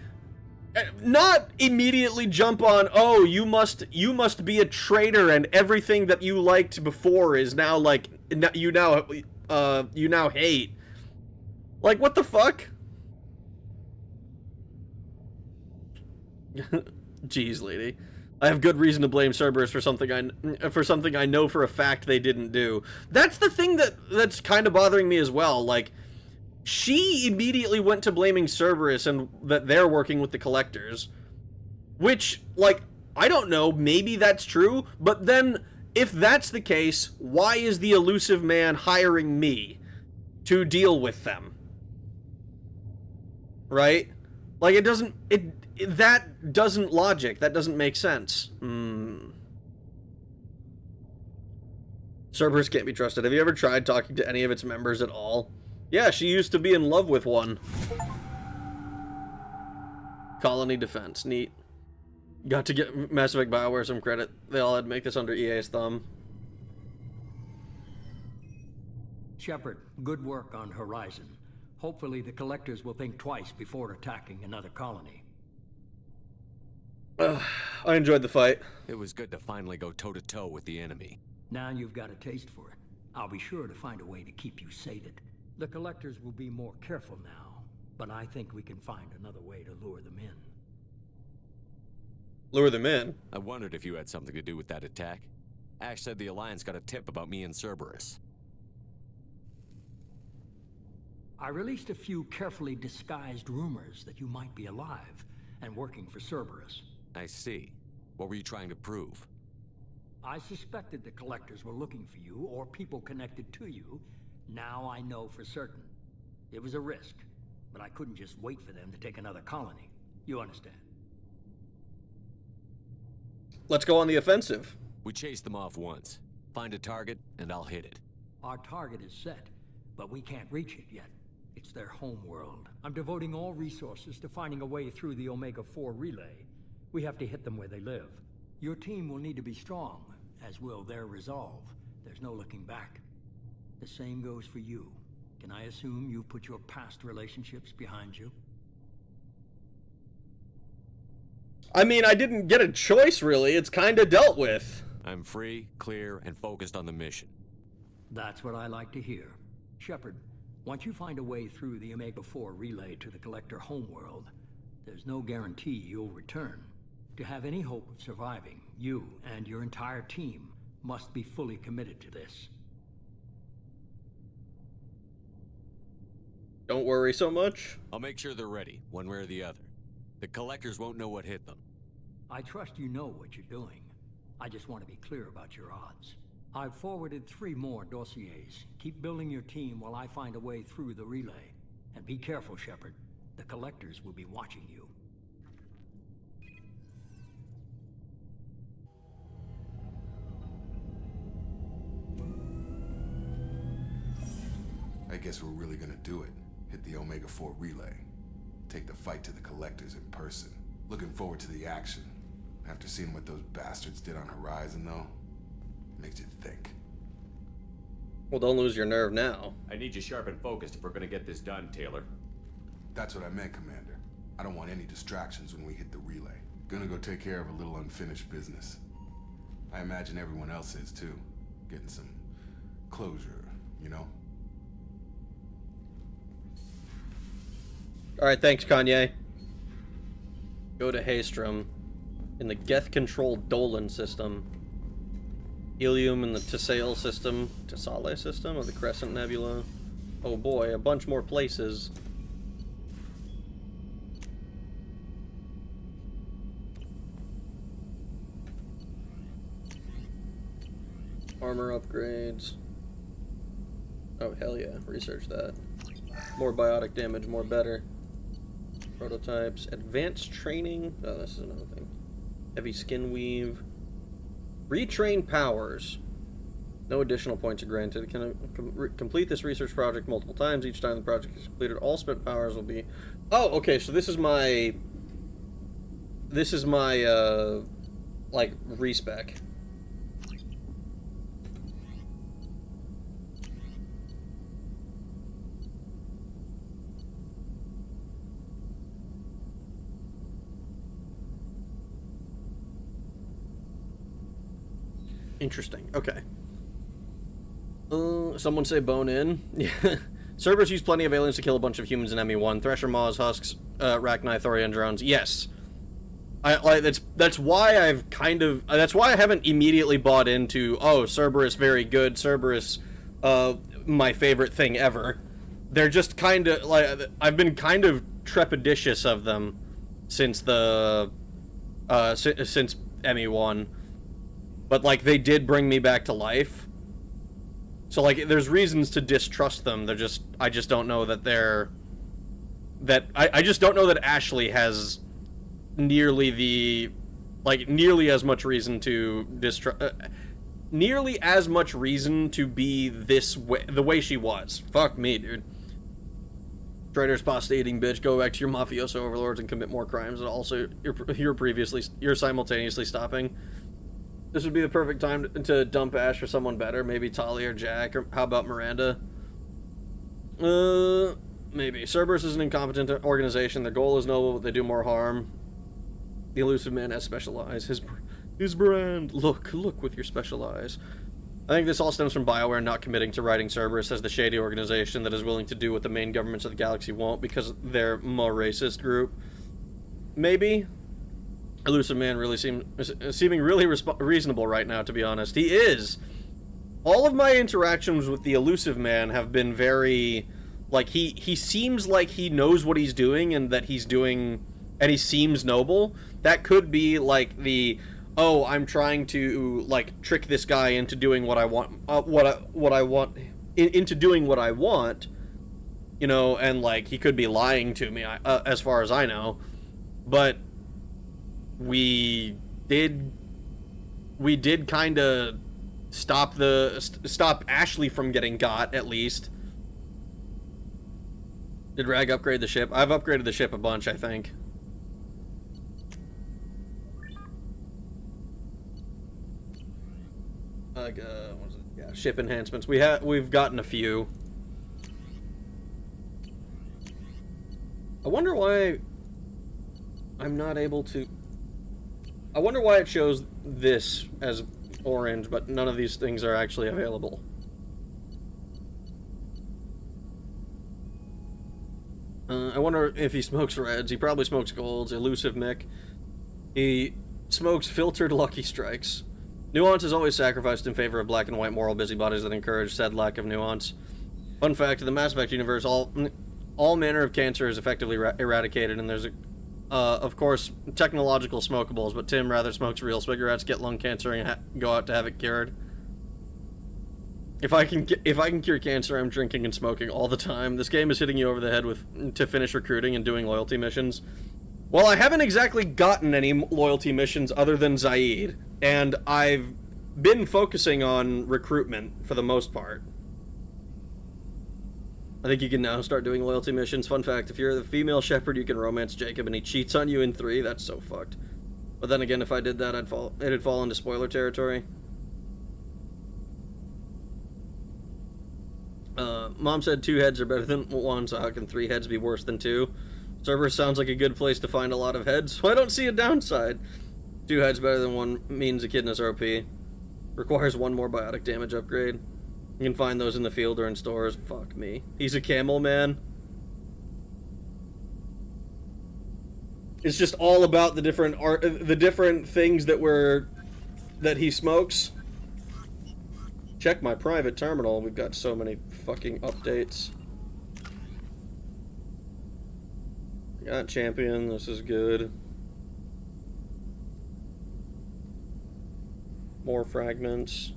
Not immediately jump on, oh, you must be a traitor and everything that you liked before is now like you now hate. Like, what the fuck? Jeez, lady. I have good reason to blame Cerberus for something I know for a fact they didn't do. That's the thing that's kind of bothering me as well. Like, she immediately went to blaming Cerberus and that they're working with the Collectors. Which, like, I don't know, maybe that's true, but then, if that's the case, why is the elusive man hiring me to deal with them? Right? Like, that doesn't logic. That doesn't make sense. Cerberus can't be trusted. Have you ever tried talking to any of its members at all? Yeah, she used to be in love with one. Colony defense. Neat. Got to get Mass Effect BioWare some credit. They all had to make this under EA's thumb. Shepard, good work on Horizon. Hopefully the Collectors will think twice before attacking another colony. I enjoyed the fight. It was good to finally go toe-to-toe with the enemy. Now you've got a taste for it. I'll be sure to find a way to keep you sated. The Collectors will be more careful now. but I think we can find another way to lure them in. Lure them in? I wondered if you had something to do with that attack. Ash said the Alliance got a tip about me and Cerberus. I released a few carefully disguised rumors that you might be alive and working for Cerberus. I see. What were you trying to prove? I suspected the Collectors were looking for you, or people connected to you. Now I know for certain. It was a risk, but I couldn't just wait for them to take another colony. You understand? Let's go on the offensive. We chased them off once. Find a target, and I'll hit it. Our target is set, but we can't reach it yet. It's their home world. I'm devoting all resources to finding a way through the Omega-4 relay. We have to hit them where they live. Your team will need to be strong, as will their resolve. There's no looking back. The same goes for you. Can I assume you've put your past relationships behind you? I mean, I didn't get a choice, really. It's kind of dealt with. I'm free, clear, and focused on the mission. That's what I like to hear. Shepard, once you find a way through the Omega-4 relay to the Collector homeworld, there's no guarantee you'll return. To have any hope of surviving, you and your entire team must be fully committed to this. Don't worry so much. I'll make sure they're ready, one way or the other. The Collectors won't know what hit them. I trust you know what you're doing. I just want to be clear about your odds. I've forwarded 3 more dossiers. Keep building your team while I find a way through the relay. And be careful, Shepard. The Collectors will be watching you. I guess we're really gonna do it. Hit the Omega-4 relay. Take the fight to the Collectors in person. Looking forward to the action. After seeing what those bastards did on Horizon, though, makes you think. Well, don't lose your nerve now. I need you sharp and focused if we're gonna get this done, Taylor. That's what I meant, Commander. I don't want any distractions when we hit the relay. Gonna go take care of a little unfinished business. I imagine everyone else is, too. Getting some closure, you know? Alright, thanks, Kanye. Go to Haystrom. In the Geth-controlled Dolan system. Helium in the Tessale system. Tessale system of the Crescent Nebula. Oh boy, a bunch more places. Armor upgrades. Oh, hell yeah. Research that. More biotic damage, more better. Prototypes. Advanced training. Oh, this is another thing. Heavy skin weave. Retrain powers. No additional points are granted. Can complete this research project multiple times. Each time the project is completed, all spent powers will be... Oh, okay, so this is my... This is my, like, respec. Interesting. Okay. Someone say bone in. Yeah. Cerberus used plenty of aliens to kill a bunch of humans in ME1. Thresher maws, husks, Rachni, Thorian drones. Yes. That's why I've kind of... That's why I haven't immediately bought into, oh, Cerberus very good, Cerberus, my favorite thing ever. They're just kind of, like, I've been kind of trepidatious of them since the, since ME1. But, like, they did bring me back to life. So, like, there's reasons to distrust them. They're just... I just don't know that they're... I just don't know that Ashley has nearly the... Like, nearly as much reason to distrust... nearly as much reason to be this way... The way she was. Fuck me, dude. Traitor's pasta-eating bitch. Go back to your mafioso overlords and commit more crimes. And also, you're simultaneously stopping... This would be the perfect time to dump Ash for someone better. Maybe Tali or Jack, or how about Miranda? Maybe. Cerberus is an incompetent organization. Their goal is noble, but they do more harm. The elusive man has special eyes. His brand. Look with your special eyes. I think this all stems from BioWare not committing to writing Cerberus as the shady organization that is willing to do what the main governments of the galaxy won't because they're more racist group. Maybe. Elusive Man really seeming really reasonable right now, to be honest. He is. All of my interactions with the Elusive Man have been very... Like, he seems like he knows what he's doing and that he's doing... And he seems noble. That could be, like, the... Oh, I'm trying to, like, trick this guy into doing what I want... into doing what I want. You know, and, like, he could be lying to me, as far as I know. But... We did kind of stop Ashley from getting got, at least. Did Rag upgrade the ship? I've upgraded the ship a bunch, I think. What was it? Yeah, ship enhancements. We've gotten a few. I wonder why I'm not able to... I wonder why it shows this as orange, but none of these things are actually available. I wonder if he smokes reds. He probably smokes golds. Elusive Mick. He smokes filtered Lucky Strikes. Nuance is always sacrificed in favor of black and white moral busybodies that encourage said lack of nuance. Fun fact, in the Mass Effect universe, all manner of cancer is effectively eradicated, and there's a of course, technological smokables, but Tim rather smokes real cigarettes, get lung cancer, and go out to have it cured. If I can cure cancer, I'm drinking and smoking all the time. This game is hitting you over the head to finish recruiting and doing loyalty missions. Well, I haven't exactly gotten any loyalty missions other than Zaid, and I've been focusing on recruitment for the most part. I think you can now start doing loyalty missions. Fun fact, if you're the female shepherd, you can romance Jacob and he cheats on you in 3. That's so fucked. But then again, if I did that, it'd fall into spoiler territory. Mom said 2 heads are better than 1, so how can 3 heads be worse than 2? Server sounds like a good place to find a lot of heads, so I don't see a downside. 2 heads better than 1 means Echidna's OP. Requires 1 more biotic damage upgrade. You can find those in the field or in stores. Fuck me. He's a camel man. It's just all about the different things that he smokes. Check my private terminal. We've got so many fucking updates. Got champion. This is good. More fragments.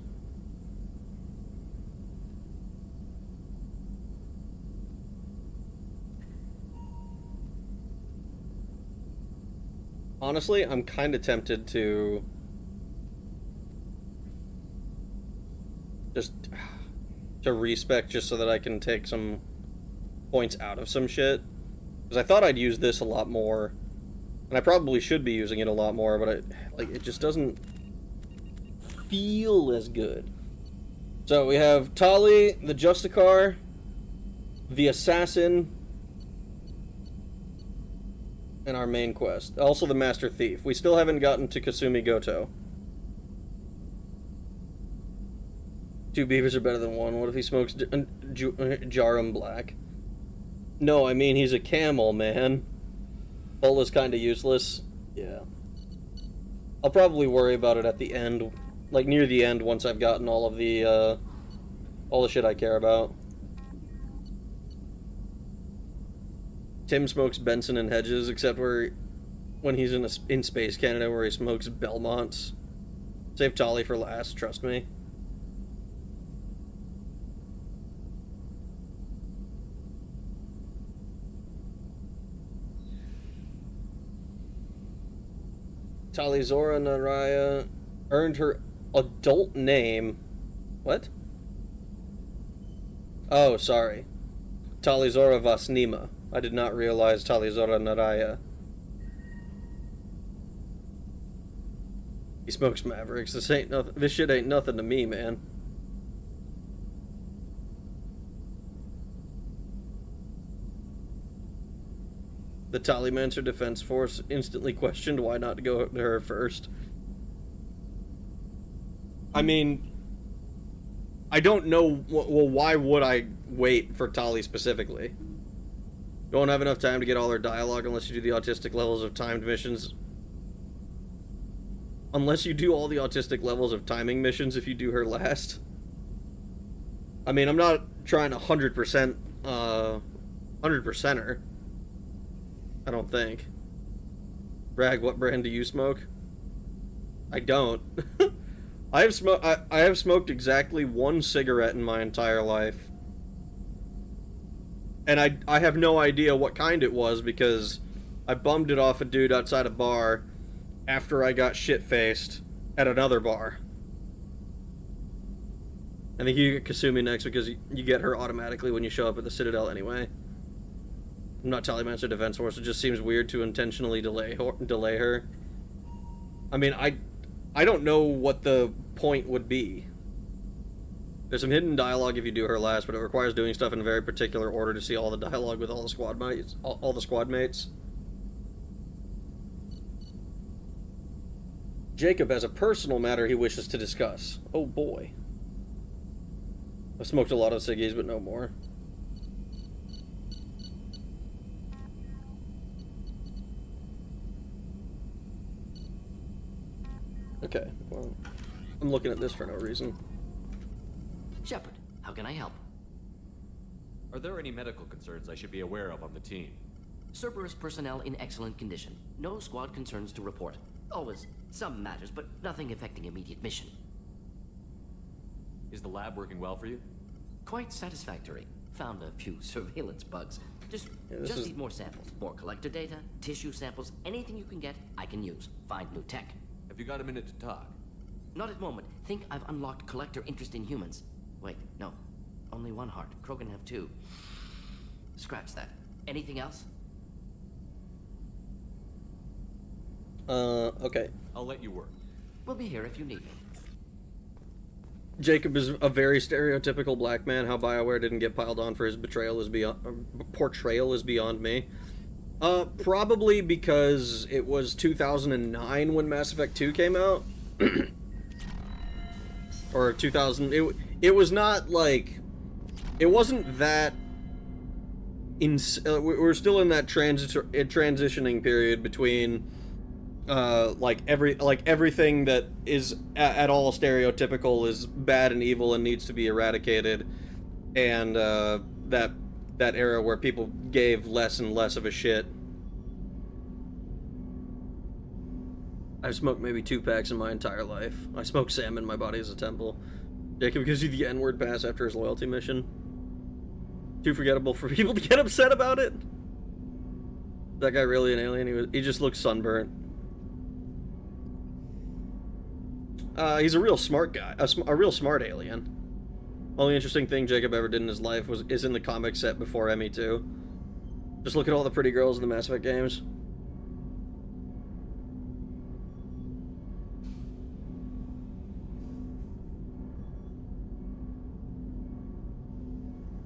Honestly, I'm kind of tempted to just respec just so that I can take some points out of some shit. Because I thought I'd use this a lot more, and I probably should be using it a lot more, but it just doesn't feel as good. So we have Tali, the Justicar, the Assassin, and our main quest. Also the Master Thief. We still haven't gotten to Kasumi Goto. 2 beavers are better than 1. What if he smokes Jarum Black? No, I mean he's a camel, man. Bola's kinda useless. Yeah. I'll probably worry about it at the end. Like, near the end, once I've gotten all of the, all the shit I care about. Tim smokes Benson and Hedges, except when he's in Space Canada, where he smokes Belmonts. Save Tali for last, trust me. Tali Zora Naraya earned her adult name. What? Oh, sorry. Tali Zora Vasnima. I did not realize Tali Zora Naraya. He smokes Mavericks. This shit ain't nothing to me, man. The Talimancer Defense Force instantly questioned why not to go to her first. I mean, I don't know. Well, why would I wait for Tali specifically? You won't have enough time to get all her dialogue unless you do the autistic levels of timed missions. Unless you do all the autistic levels of timing missions if you do her last. I mean, I'm not trying to 100% her. I don't think. Bragg, what brand do you smoke? I don't. I have smoked exactly one cigarette in my entire life. And I have no idea what kind it was because I bummed it off a dude outside a bar after I got shit-faced at another bar. I think you get Kasumi next because you get her automatically when you show up at the Citadel anyway. I'm not Tallymancer Defense Force, it just seems weird to intentionally delay her. I mean, I don't know what the point would be. There's some hidden dialogue if you do her last, but it requires doing stuff in a very particular order to see all the dialogue with all the squad mates. All the squad mates. Jacob has a personal matter he wishes to discuss. Oh boy. I've smoked a lot of ciggies, but no more. Okay, well, I'm looking at this for no reason. Shepard, how can I help? Are there any medical concerns I should be aware of on the team? Cerberus personnel in excellent condition. No squad concerns to report. Always some matters, but nothing affecting immediate mission. Is the lab working well for you? Quite satisfactory. Found a few surveillance bugs. Just is... need more samples. More collector data, tissue samples, anything you can get, I can use. Find new tech. Have you got a minute to talk? Not at the moment. Think I've unlocked collector interest in humans. Wait, no. Only one heart. Krogan have two. Scratch that. Anything else? Okay. I'll let you work. We'll be here if you need me. Jacob is a very stereotypical black man. How BioWare didn't get piled on for his portrayal is beyond me. Probably because it was 2009 when Mass Effect 2 came out. Or 2000. It was not like... It wasn't that... we're still in that transitioning period between... everything that is at all stereotypical is bad and evil and needs to be eradicated, and that era where people gave less and less of a shit. I've smoked maybe 2 packs in my entire life. I smoked salmon. My body is a temple. Jacob gives you the N-word pass after his loyalty mission. Too forgettable for people to get upset about it. That guy really an alien? He just looks sunburnt. He's a real smart guy, a real smart alien. Only interesting thing Jacob ever did in his life is in the comic set before ME2. Just look at all the pretty girls in the Mass Effect games.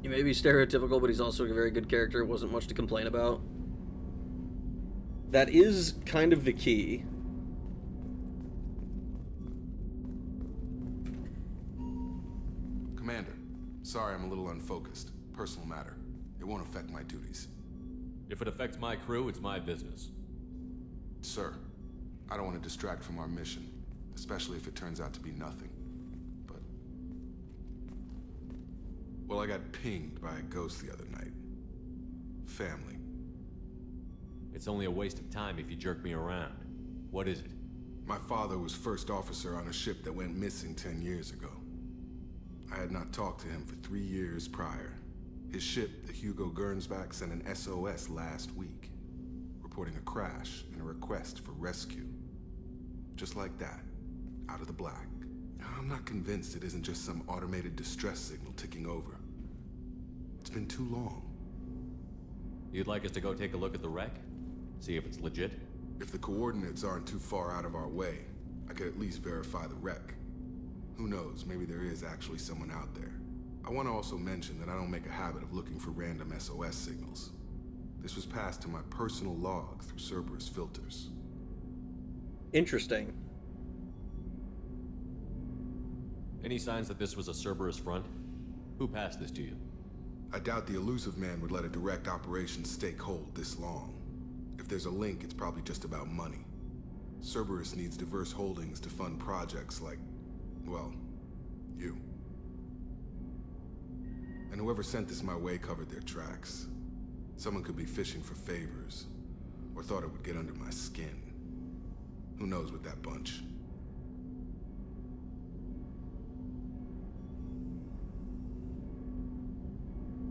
He may be stereotypical, but he's also a very good character. It wasn't much to complain about. That is kind of the key. Commander, sorry I'm a little unfocused. Personal matter. It won't affect my duties. If it affects my crew, it's my business. Sir, I don't want to distract from our mission, especially if it turns out to be nothing. But... well, I got pinged by a ghost the other night. Family. It's only a waste of time if you jerk me around. What is it? My father was first officer on a ship that went missing 10 years ago. I had not talked to him for 3 years prior. His ship, the Hugo Gernsback, sent an SOS last week, reporting a crash and a request for rescue. Just like that, out of the black. I'm not convinced it isn't just some automated distress signal ticking over. It's been too long. You'd like us to go take a look at the wreck? See if it's legit? If the coordinates aren't too far out of our way, I could at least verify the wreck. Who knows, maybe there is actually someone out there. I want to also mention that I don't make a habit of looking for random SOS signals. This was passed to my personal log through Cerberus filters. Interesting. Any signs that this was a Cerberus front? Who passed this to you? I doubt the elusive man would let a direct operation stake hold this long. If there's a link, it's probably just about money. Cerberus needs diverse holdings to fund projects like, well, you. And whoever sent this my way covered their tracks. Someone could be fishing for favors, or thought it would get under my skin. Who knows with that bunch?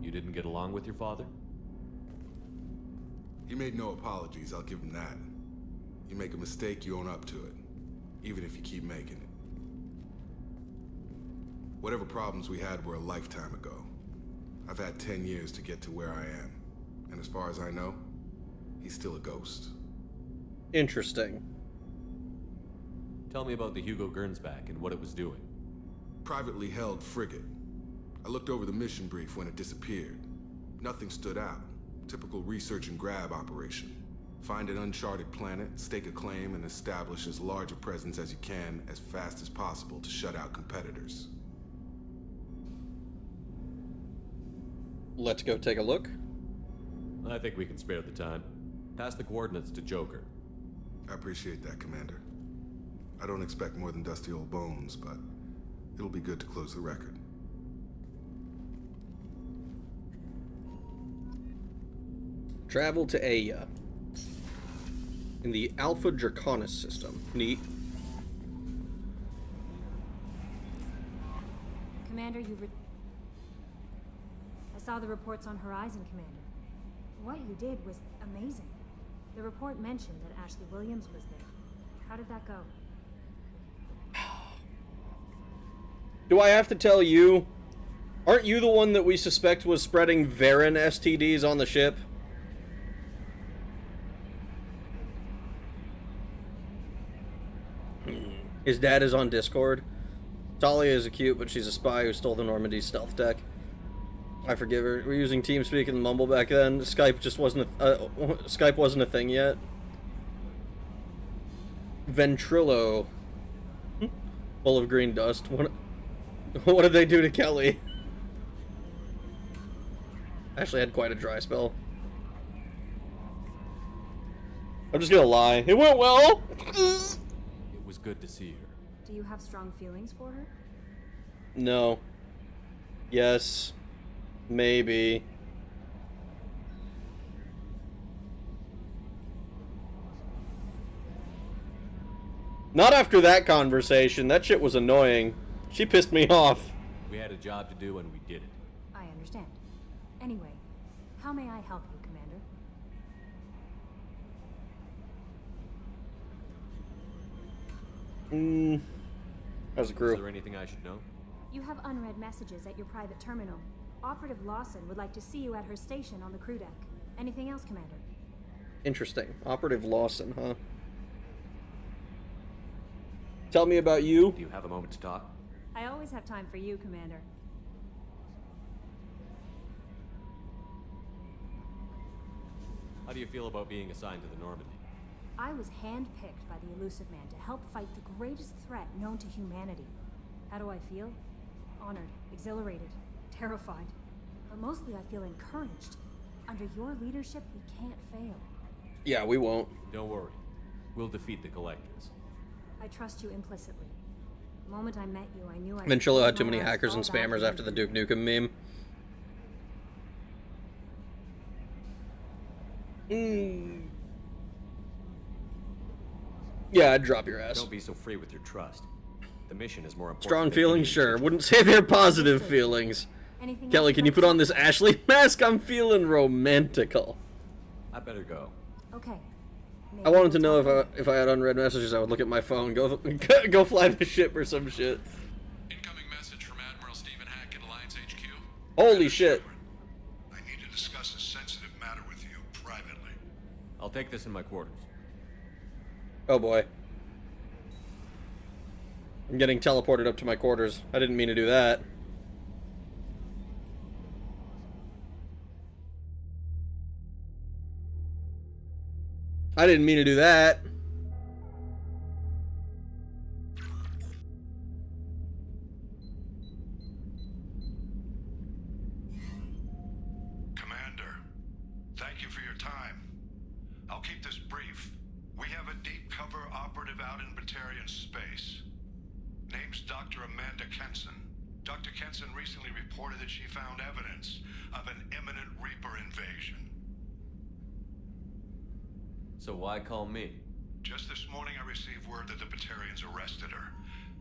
You didn't get along with your father? He made no apologies, I'll give him that. You make a mistake, you own up to it. Even if you keep making it. Whatever problems we had were a lifetime ago. I've had 10 years to get to where I am. And as far as I know, he's still a ghost. Interesting. Tell me about the Hugo Gernsback and what it was doing. Privately held frigate. I looked over the mission brief when it disappeared. Nothing stood out. Typical research and grab operation. Find an uncharted planet, stake a claim, and establish as large a presence as you can as fast as possible to shut out competitors. Let's go take a look. I think we can spare the time. Pass the coordinates to Joker. I appreciate that, Commander. I don't expect more than dusty old bones, but it'll be good to close the record. Travel to Aya. In the Alpha Draconis system. Neat. Commander, I saw the reports on Horizon, Commander. What you did was amazing. The report mentioned that Ashley Williams was there. How did that go? Do I have to tell you? Aren't you the one that we suspect was spreading Varen STDs on the ship? His dad is on Discord. Talia is cute, but she's a spy who stole the Normandy stealth deck. I forgive her. We're using TeamSpeak and Mumble back then. Skype just wasn't Skype wasn't a thing yet. Ventrilo. Full of green dust. What did they do to Kelly? Actually had quite a dry spell. I'm just gonna lie. It went well! It was good to see her. Do you have strong feelings for her? No. Yes. Maybe. Not after that conversation. That shit was annoying. She pissed me off. We had a job to do and we did it. I understand. Anyway, how may I help you, Commander? How's the crew? Is there anything I should know? You have unread messages at your private terminal. Operative Lawson would like to see you at her station on the crew deck. Anything else, Commander? Interesting. Operative Lawson, huh? Tell me about you. Do you have a moment to talk? I always have time for you, Commander. How do you feel about being assigned to the Normandy? I was handpicked by the Elusive Man to help fight the greatest threat known to humanity. How do I feel? Honored, exhilarated, terrified. But mostly I feel encouraged. Under your leadership, we can't fail. Yeah, we won't. Don't worry. We'll defeat the Collectors. I trust you implicitly. The moment I met you, I knew I... Ventrilo had too many hackers and spammers after the Duke Nukem meme. Yeah, I'd drop your ass. Don't be so free with your trust. The mission is more important. Strong feelings, sure. Wouldn't say they're positive feelings. Kelly, can you put on this Ashley mask? I'm feeling romantical. I better go. Okay. I wanted to know if I had unread messages, I would look at my phone, go go fly the ship or some shit. Incoming message from Admiral Stephen Hackett, Alliance HQ. Holy shit. I need to discuss a sensitive matter with you privately. I'll take this in my quarters. Oh boy. I'm getting teleported up to my quarters. I didn't mean to do that. I didn't mean to do that. you for your time. I'll keep this brief. We have a deep cover operative out in Batarian space. Name's Dr. Amanda Kenson. Dr. Kenson recently reported that she found evidence of an imminent Reaper invasion. So why call me? Just this morning I received word that the Batarians arrested her.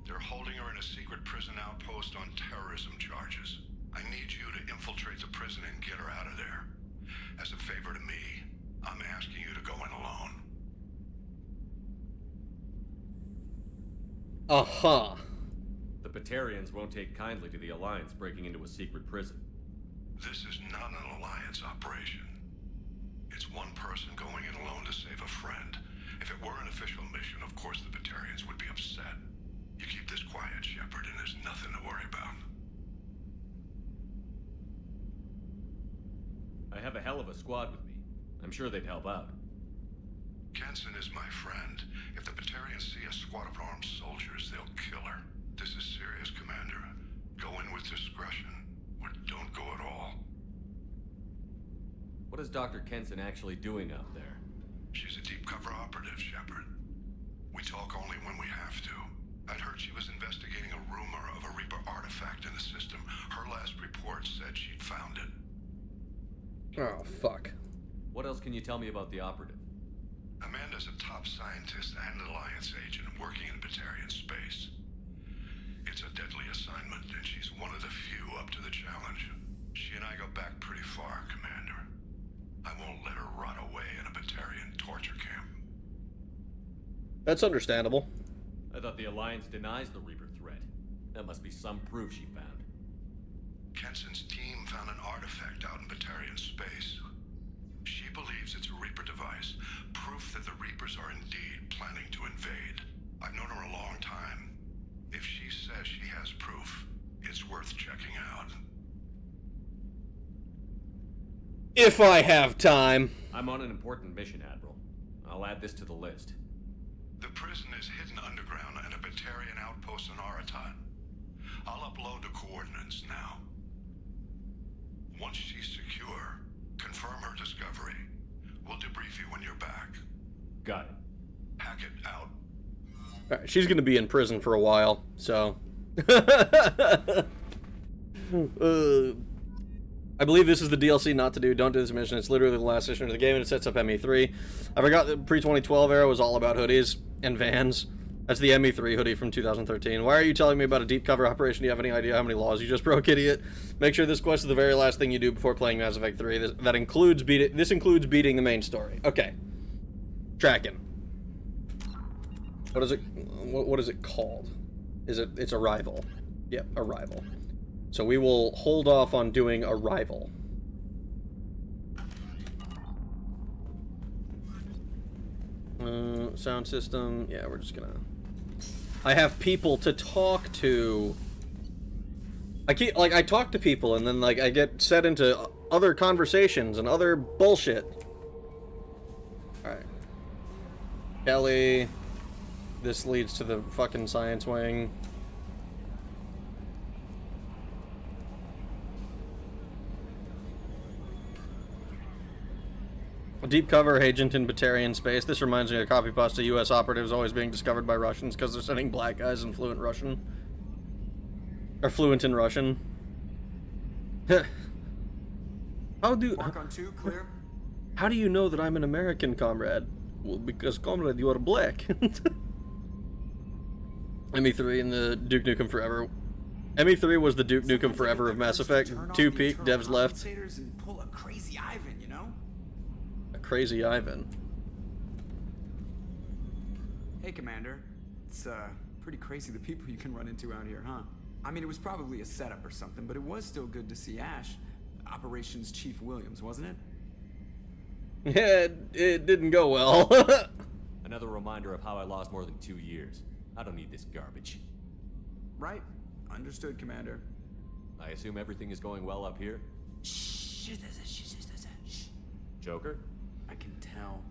They're holding her in a secret prison outpost on terrorism charges. I need you to infiltrate the prison and get her out of there. As a favor to me, I'm asking you to go in alone. Uh-huh. The Batarians won't take kindly to the Alliance breaking into a secret prison. This is not an Alliance operation. It's one person going in alone to save a friend. If it were an official mission, of course the Batarians would be upset. You keep this quiet, Shepard, and there's nothing to worry about. I have a hell of a squad with me. I'm sure they'd help out. Kenson is my friend. If the Batarians see a squad of armed soldiers, they'll kill her. This is serious, Commander. Go in with discretion, or don't go at all. What is Dr. Kenson actually doing out there? She's a deep cover operative, Shepard. We talk only when we have to. I'd heard she was investigating a rumor of a Reaper artifact in the system. Her last report said she'd found it. Oh, fuck. What else can you tell me about the operative? Amanda's a top scientist and an Alliance agent working in Batarian space. It's a deadly assignment, and she's one of the few up to the challenge. She and I go back pretty far, Commander. I won't let her rot away in a Batarian torture camp. That's understandable. I thought the Alliance denies the Reaper threat. That must be some proof she found. Kenson's team found an artifact out in Batarian space. She believes it's a Reaper device, proof that the Reapers are indeed planning to invade. I've known her a long time. If she says she has proof, it's worth checking out. If I have time. I'm on an important mission, Admiral. I'll add this to the list. The prison is hidden underground at a Batarian outpost in Aratat. I'll upload the coordinates now. Once she's secure, confirm her discovery. We'll debrief you when you're back. Got it. Hackett out. Alright, she's gonna be in prison for a while, so... I believe this is the DLC not to do. Don't do this mission. It's literally the last mission of the game, and it sets up ME3. I forgot that pre-2012 era was all about hoodies and vans. That's the ME3 hoodie from 2013. Why are you telling me about a deep cover operation? Do you have any idea how many laws you just broke, idiot? Make sure this quest is the very last thing you do before playing Mass Effect 3. This includes beating the main story. Okay. Tracking. What is it? What is it called? It's Arrival. Yep, Arrival. So we will hold off on doing Arrival. Sound system. Yeah, we're just gonna... I have people to talk to. I talk to people and then, like, I get set into other conversations and other bullshit. Alright. Kelly. This leads to the fucking science wing. A deep cover agent in Batarian space. This reminds me of copy pasta U.S. operatives always being discovered by Russians because they're sending black guys in fluent Russian. Or fluent in Russian. How do... Mark on 2, clear. How do you know that I'm an American, comrade? Well, because, comrade, you are black. ME3 and the Duke Nukem Forever. ME3 was the Duke Nukem Forever of Mass Effect. 2 peak, devs left. And pull a crazy Ivan, you know? A crazy Ivan. Hey, Commander. It's pretty crazy the people you can run into out here, huh? I mean, it was probably a setup or something, but it was still good to see Ash. Operations Chief Williams, wasn't it? Yeah, it didn't go well. Another reminder of how I lost more than 2 years. I don't need this garbage. Right. Understood, Commander. I assume everything is going well up here? Shh. Joker? I can tell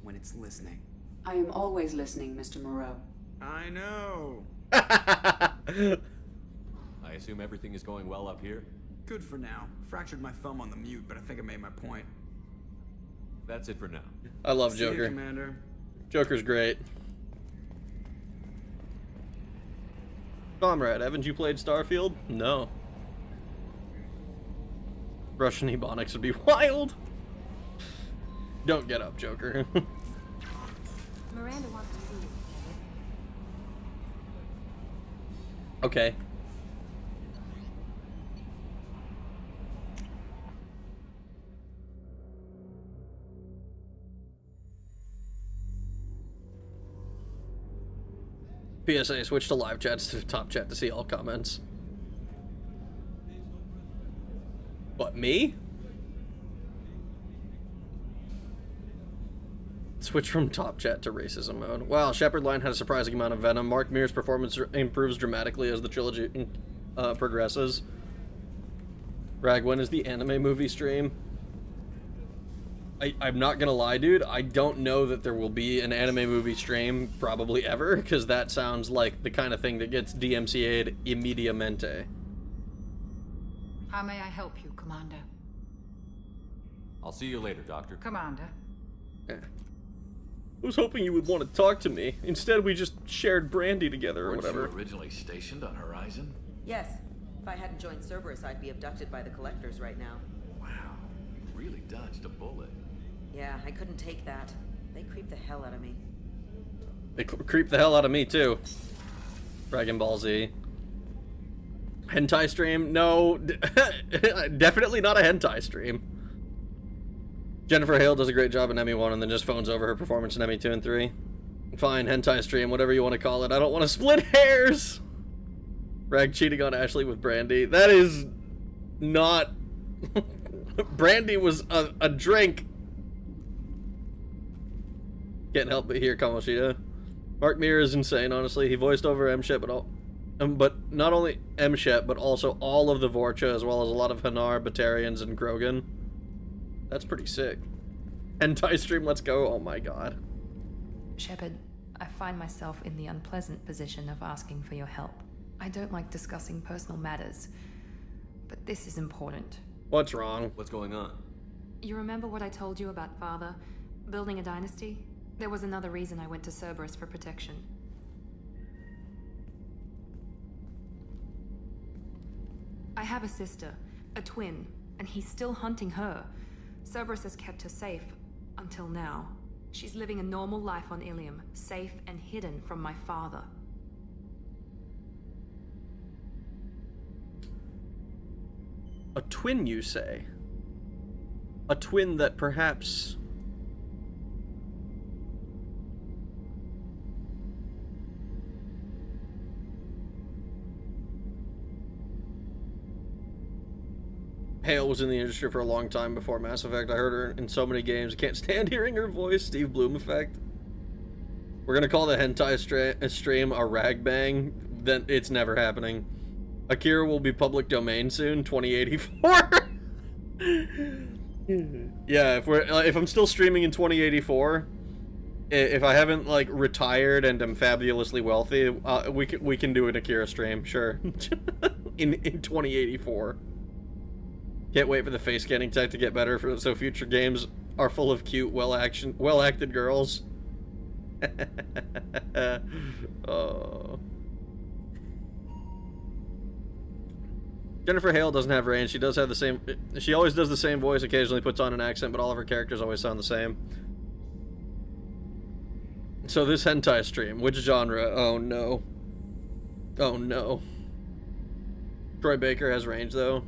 when it's listening. I am always listening, Mr. Moreau. I know. I assume everything is going well up here? Good for now. Fractured my thumb on the mute, but I think I made my point. That's it for now. I love See you, Joker. Commander. Joker's great. Comrade, haven't you played Starfield? No. Russian Ebonics would be wild. Don't get up, Joker. Miranda wants to see you. Okay. PSA, switch to live chat instead of top chat to see all comments. What, me? Switch from top chat to racism mode. Wow, Shepard Line had a surprising amount of venom. Mark Mear's performance improves dramatically as the trilogy progresses. Rag, when is the anime movie stream? I'm not gonna lie, dude. I don't know that there will be an anime movie stream probably ever, because that sounds like the kind of thing that gets DMCA'd immediatamente. How may I help you, Commander? I'll see you later, Doctor. Commander. I was hoping you would want to talk to me. Instead, we just shared brandy together or whatever. Weren't you originally stationed on Horizon? Yes. If I hadn't joined Cerberus, I'd be abducted by the Collectors right now. Wow. You really dodged a bullet. Yeah, I couldn't take that. They creep the hell out of me. They creep the hell out of me, too. Dragon Ball Z. Hentai stream? No. Definitely not a hentai stream. Jennifer Hale does a great job in ME1 and then just phones over her performance in ME2 and 3. Fine, hentai stream, whatever you want to call it. I don't want to split hairs! Rag cheating on Ashley with Brandy. That is not... Brandy was a drink. Can't help but hear Kamoshida. Mark Meir is insane, honestly. He voiced over M-Shep, but not only M-Shep, but also all of the Vorcha, as well as a lot of Hanar, Batarians, and Krogan. That's pretty sick. Hentai stream, let's go. Oh my god. Shepard, I find myself in the unpleasant position of asking for your help. I don't like discussing personal matters, but this is important. What's wrong? What's going on? You remember what I told you about Father? Building a dynasty? There was another reason I went to Cerberus for protection. I have a sister, a twin, and he's still hunting her. Cerberus has kept her safe, until now. She's living a normal life on Ilium, safe and hidden from my father. A twin, you say? A twin that perhaps... Hale was in the industry for a long time before Mass Effect. I heard her in so many games. I can't stand hearing her voice. Steve Bloom effect. We're gonna call the hentai stream a rag bang. Then it's never happening. Akira will be public domain soon. 2084. Yeah, if I'm still streaming in 2084, if I haven't like retired and am fabulously wealthy, we can do an Akira stream, sure. in 2084. Can't wait for the face scanning tech to get better, so future games are full of cute, well-acted girls. Oh. Jennifer Hale doesn't have range. She does have the same. She always does the same voice. Occasionally puts on an accent, but all of her characters always sound the same. So this hentai stream, which genre? Oh no. Oh no. Troy Baker has range though.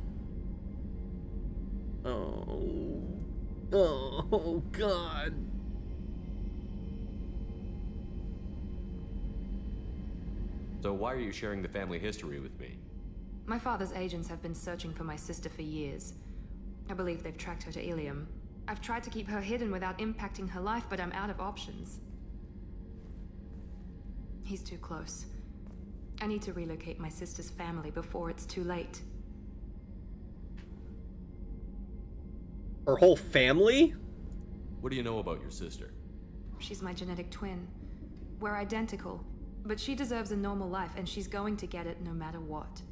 Oh. Oh God. So why are you sharing the family history with me? My father's agents have been searching for my sister for years. I believe they've tracked her to Ilium. I've tried to keep her hidden without impacting her life, but I'm out of options. He's too close. I need to relocate my sister's family before it's too late. Her whole family? What do you know about your sister? She's my genetic twin. We're identical, but she deserves a normal life, and she's going to get it no matter what.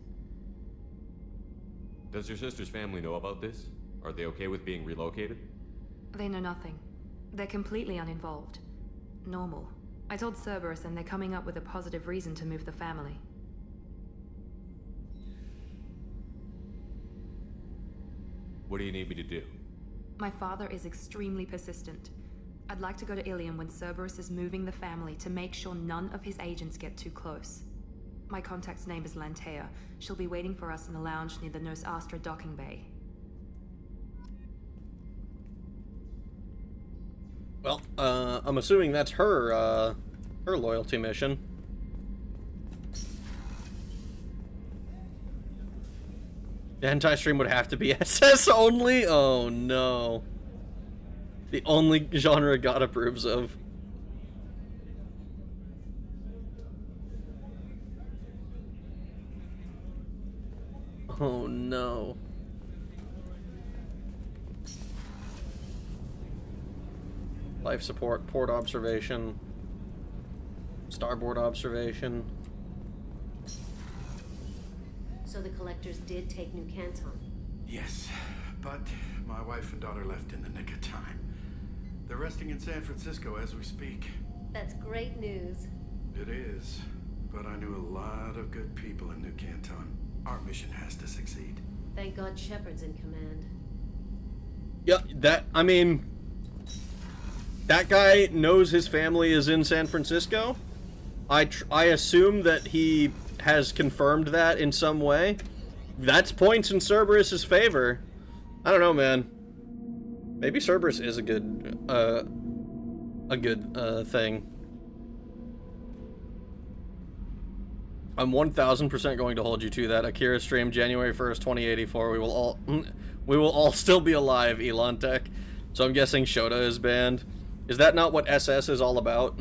Does your sister's family know about this? Are they okay with being relocated? They know nothing. They're completely uninvolved. Normal. I told Cerberus and they're coming up with a positive reason to move the family. What do you need me to do? My father is extremely persistent. I'd like to go to Ilium when Cerberus is moving the family to make sure none of his agents get too close. My contact's name is Lantea. She'll be waiting for us in a lounge near the Nos Astra docking bay. Well, I'm assuming that's her loyalty mission. The hentai stream would have to be SS only? Oh no. The only genre God approves of. Oh no. Life support, port observation, starboard observation. So the collectors did take New Canton? Yes, but my wife and daughter left in the nick of time. They're resting in San Francisco as we speak. That's great news. It is, but I knew a lot of good people in New Canton. Our mission has to succeed. Thank God Shepard's in command. Yeah, I mean, that guy knows his family is in San Francisco. I assume that he has confirmed that in some way. That's points in Cerberus's favor. I don't know, man. Maybe Cerberus is a good thing. I'm 1000% going to hold you to that. Akira stream January 1st, 2084. We will all still be alive, Elon Tech. So I'm guessing Shota is banned. Is that not what SS is all about?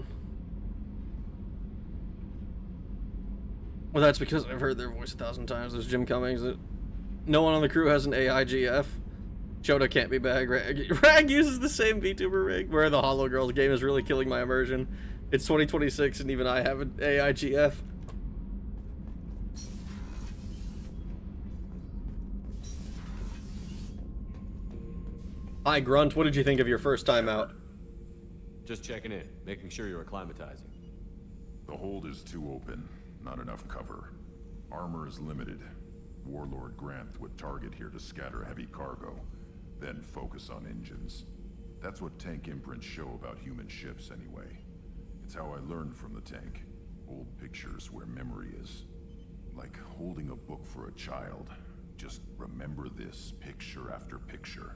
Well, that's because I've heard their voice 1,000 times. There's Jim Cummings. No one on the crew has an AIGF. Shota can't be bag. Rag uses the same VTuber rig. Where the Hollow Girls game is really killing my immersion. It's 2026 and even I have an AIGF. Hi, Grunt. What did you think of your first time out? Just checking in, making sure you're acclimatizing. The hold is too open. Not enough cover. Armor is limited. Warlord Grant would target here to scatter heavy cargo, then focus on engines. That's what tank imprints show about human ships anyway. It's how I learned from the tank. Old pictures where memory is. Like holding a book for a child. Just remember this picture after picture.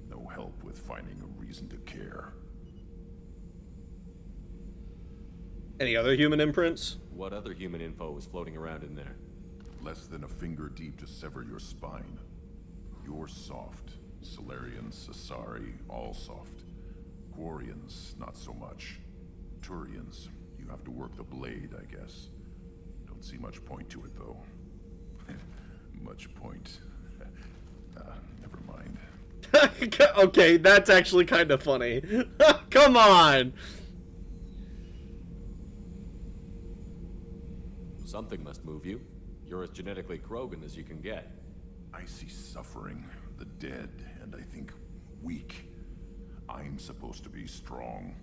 No help with finding a reason to care. Any other human imprints? What other human info was floating around in there? Less than a finger deep to sever your spine. You're soft. Solarians, Asari, all soft. Quarians, not so much. Turians, you have to work the blade, I guess. Don't see much point to it, though. Much point. Never mind. Okay, that's actually kind of funny. Come on! Something must move you. You're as genetically Krogan as you can get. I see suffering, the dead, and I think weak. I'm supposed to be strong.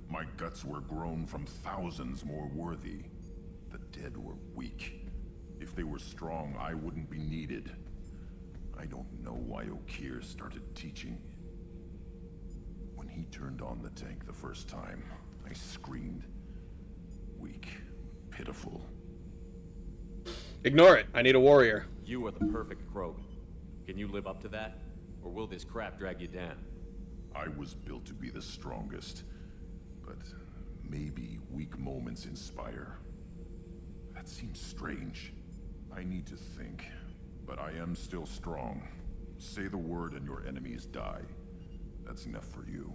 My guts were grown from thousands more worthy. The dead were weak. If they were strong, I wouldn't be needed. I don't know why Okir started teaching. When he turned on the tank the first time, I screamed. Weak. Pitiful. Ignore it. I need a warrior. You are the perfect Krogan. Can you live up to that? Or will this crap drag you down? I was built to be the strongest. But maybe weak moments inspire. That seems strange. I need to think. But I am still strong. Say the word and your enemies die. That's enough for you.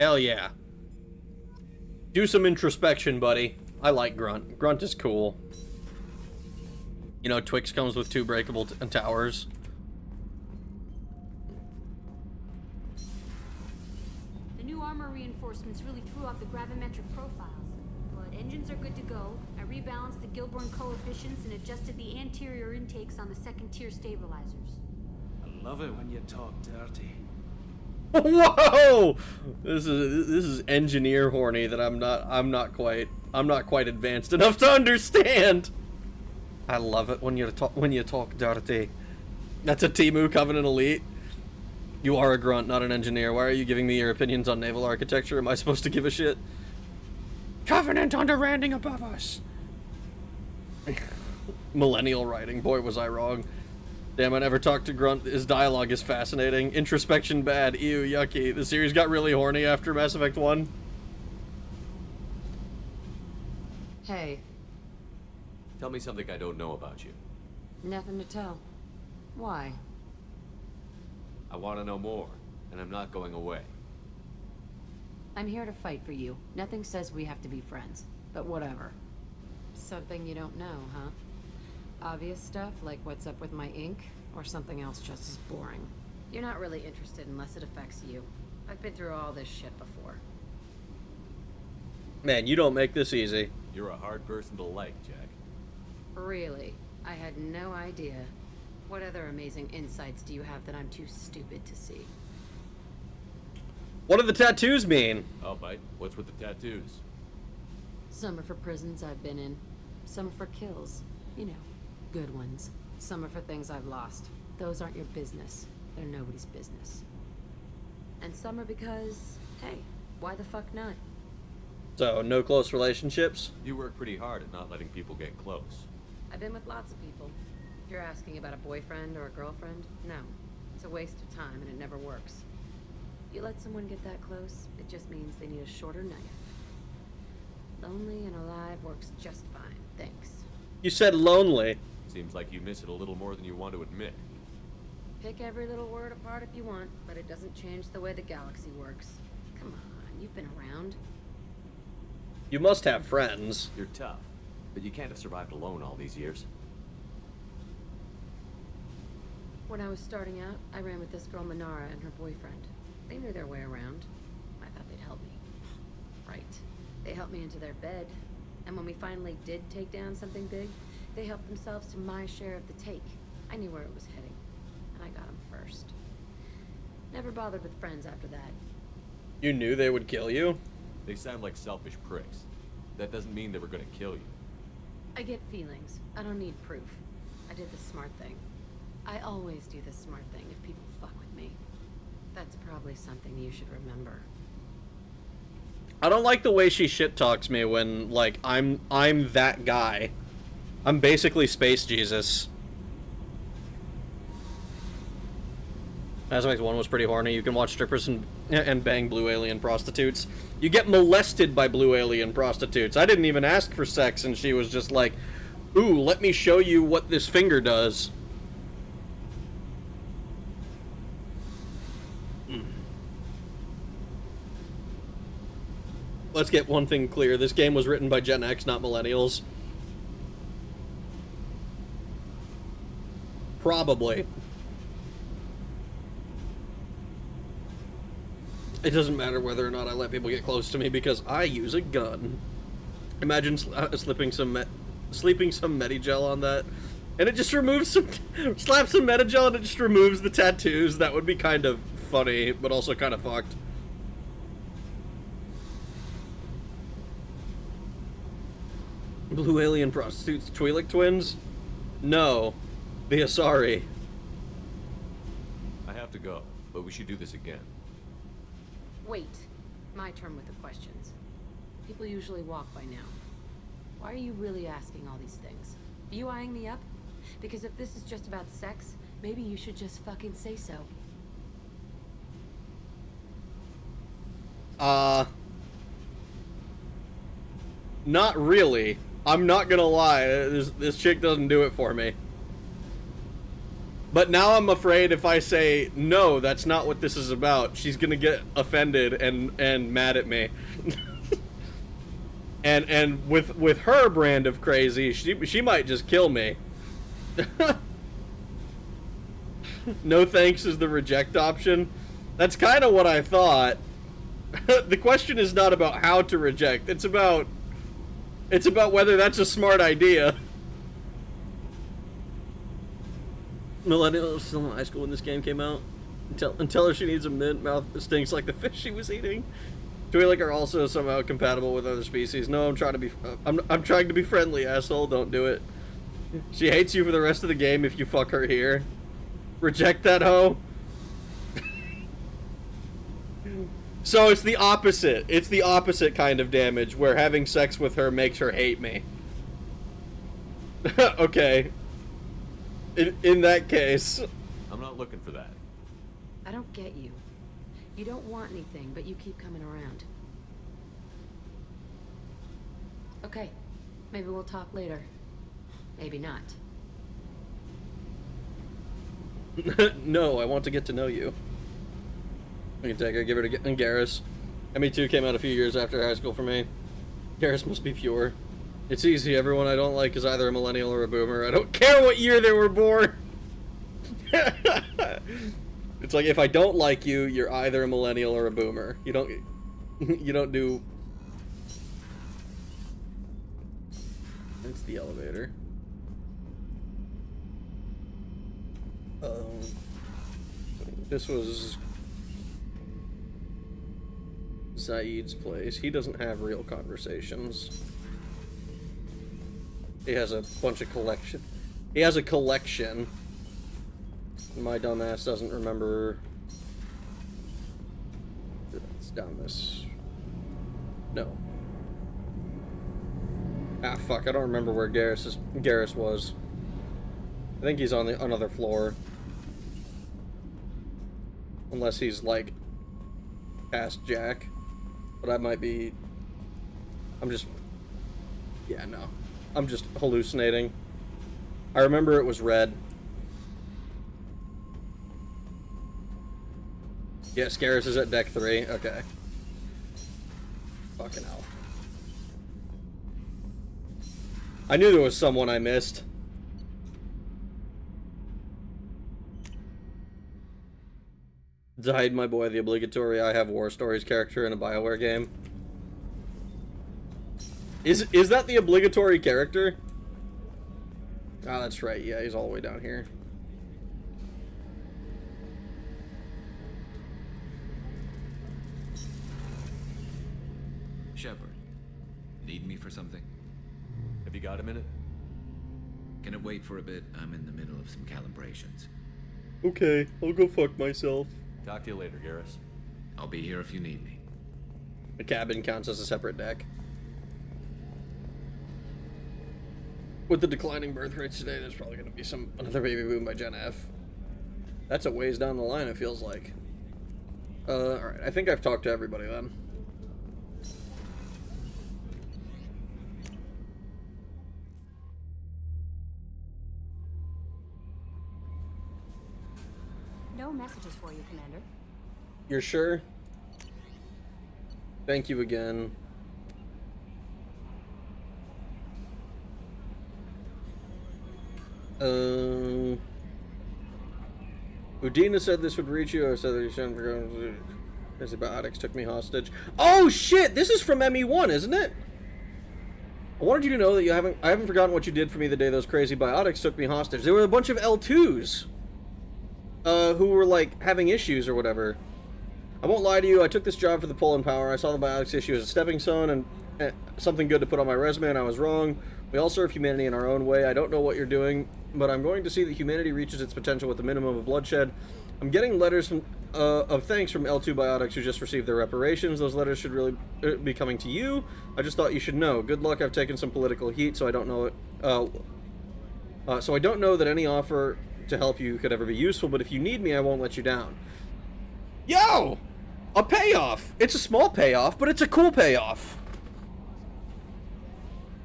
Hell yeah. Do some introspection, buddy. I like Grunt. Grunt is cool. You know, Twix comes with 2 breakable towers. The new armor reinforcements really threw off the gravimetric profiles. But engines are good to go. I rebalanced the Gilborn coefficients and adjusted the anterior intakes on the second-tier stabilizers. I love it when you talk dirty. Whoa! This is engineer horny that I'm not quite advanced enough to understand. I love it when you talk dirty. That's a Temu Covenant Elite. You are a grunt, not an engineer. Why are you giving me your opinions on naval architecture? Am I supposed to give a shit? Covenant underlanding above us. Millennial writing. Boy, was I wrong. Damn, I never talked to Grunt. His dialogue is fascinating. Introspection bad. Ew, yucky. The series got really horny after Mass Effect 1. Hey. Tell me something I don't know about you. Nothing to tell. Why? I want to know more, and I'm not going away. I'm here to fight for you. Nothing says we have to be friends, but whatever. Something you don't know, huh? Obvious stuff, like what's up with my ink, or something else just as boring? You're not really interested unless it affects you. I've been through all this shit before. Man, you don't make this easy. You're a hard person to like, Jack. Really? I had no idea. What other amazing insights do you have that I'm too stupid to see? What do the tattoos mean? I'll bite. What's with the tattoos? Some are for prisons I've been in. Some are for kills. You know, good ones. Some are for things I've lost. Those aren't your business. They're nobody's business. And some are because, hey, why the fuck not? So, no close relationships? You work pretty hard at not letting people get close. I've been with lots of people. If you're asking about a boyfriend or a girlfriend, no. It's a waste of time and it never works. You let someone get that close, it just means they need a shorter knife. Lonely and alive works just fine, thanks. You said lonely. Seems like you miss it a little more than you want to admit. Pick every little word apart if you want, but it doesn't change the way the galaxy works. Come on, you've been around. You must have friends. You're tough, but you can't have survived alone all these years. When I was starting out, I ran with this girl Minara and her boyfriend. They knew their way around. I thought they'd help me. Right. They helped me into their bed. And when we finally did take down something big, they helped themselves to my share of the take. I knew where it was heading. And I got them first. Never bothered with friends after that. You knew they would kill you? They sound like selfish pricks. That doesn't mean they were gonna kill you. I get feelings. I don't need proof. I did the smart thing. I always do the smart thing if people fuck with me. That's probably something you should remember. I don't like the way she shit talks me when, like, I'm that guy. I'm basically Space Jesus. Mass Effect 1 was pretty horny. You can watch strippers and bang blue alien prostitutes. You get molested by blue alien prostitutes. I didn't even ask for sex, and she was just like, ooh, let me show you what this finger does. Let's get one thing clear. This game was written by Gen X, not millennials. Probably. It doesn't matter whether or not I let people get close to me because I use a gun. Imagine sleeping some Medigel on that, and it just removes some... slap some Medigel and it just removes the tattoos. That would be kind of funny, but also kind of fucked. Blue alien prostitutes, Twi'lek twins? No. The Asari. I have to go, but we should do this again. Wait. My turn with the questions. People usually walk by now. Why are you really asking all these things? Are you eyeing me up? Because if this is just about sex, maybe you should just fucking say so. Not really. I'm not gonna lie, this chick doesn't do it for me. But now I'm afraid if I say, no, that's not what this is about, she's gonna get offended and mad at me. and with her brand of crazy, she might just kill me. No thanks is the reject option. That's kind of what I thought. The question is not about how to reject, it's about whether that's a smart idea. Millennials still in high school when this game came out. And tell her she needs a mint. Mouth stinks like the fish she was eating. Twi'lek are also somehow compatible with other species. No, I'm trying to be. I'm trying to be friendly, asshole. Don't do it. She hates you for the rest of the game if you fuck her here. Reject that hoe. So it's the opposite. It's the opposite kind of damage, where having sex with her makes her hate me. Okay. In that case. I'm not looking for that. I don't get you. You don't want anything, but you keep coming around. Okay. Maybe we'll talk later. Maybe not. No, I want to get to know you. I can take her, give her to Garrus. ME2 came out a few years after high school for me. Garrus must be pure. It's easy, everyone I don't like is either a millennial or a boomer. I don't care what year they were born! It's like, if I don't like you, you're either a millennial or a boomer. You don't do... It's the elevator. This was Zaid's place. He doesn't have real conversations. He has a bunch of collection. He has a collection. My dumbass doesn't remember. It's down this. No. Ah, fuck! I don't remember where Garrus was. I think he's on another floor. Unless he's, like, past Jack. But I might be... I'm just... Yeah, no. I'm just hallucinating. I remember it was red. Yes, Garrus is at deck 3. Okay. Fucking hell. I knew there was someone I missed. Died my boy, the obligatory I have war stories character in a BioWare game. Is that the obligatory character? Ah, that's right. Yeah, he's all the way down here. Shepard, need me for something? Have you got a minute? Can it wait for a bit? I'm in the middle of some calibrations. Okay, I'll go fuck myself. Talk to you later, Garrus. I'll be here if you need me. The cabin counts as a separate deck. With the declining birth rates today, there's probably going to be another baby boom by Gen F. That's a ways down the line, it feels like. Alright, I think I've talked to everybody then. No messages for you, Commander. You're sure? Thank you again. Udina said this would reach you. I said that you shouldn't forget. Antibiotics took me hostage. Oh shit! This is from ME1, isn't it? I wanted you to know that I haven't forgotten what you did for me the day those crazy biotics took me hostage. There were a bunch of L2s. Who were, like, having issues or whatever. I won't lie to you, I took this job for the pull and power. I saw the biotics issue as a stepping stone and something good to put on my resume, and I was wrong. We all serve humanity in our own way. I don't know what you're doing, but I'm going to see that humanity reaches its potential with a minimum of bloodshed. I'm getting letters of thanks from L2 Biotics who just received their reparations. Those letters should really be coming to you. I just thought you should know. Good luck. I've taken some political heat, so I don't know it. So I don't know that any offer to help you could ever be useful, but if you need me, I won't let you down. Yo! A payoff! It's a small payoff, but it's a cool payoff.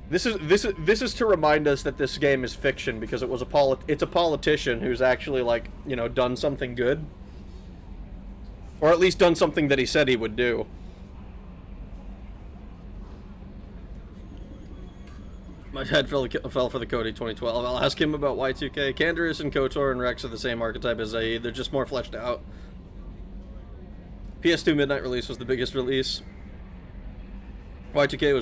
This is to remind us that this game is fiction, because it's a politician who's actually, like, you know, done something good. Or at least done something that he said he would do. My head fell for the Cody 2012. I'll ask him about Y2K. Canderous and KOTOR and Rex are the same archetype as Zaid. They're just more fleshed out. PS2 Midnight release was the biggest release. Y2K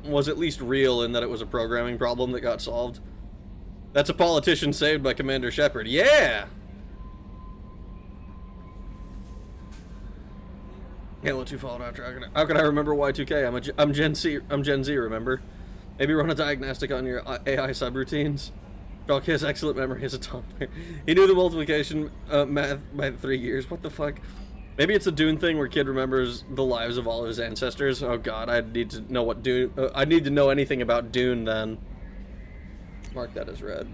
was at least real in that it was a programming problem that got solved. That's a politician saved by Commander Shepard. Yeah! Halo 2 followed after. How can I remember Y2K? I'm Gen Z. I'm Gen Z. Remember? Maybe run a diagnostic on your AI subroutines. Doc has excellent memory as a toddler. He knew the multiplication math by 3 years. What the fuck? Maybe it's a Dune thing where kid remembers the lives of all of his ancestors. Oh god, I need to know what Dune. I need to know anything about Dune then. Mark that as red.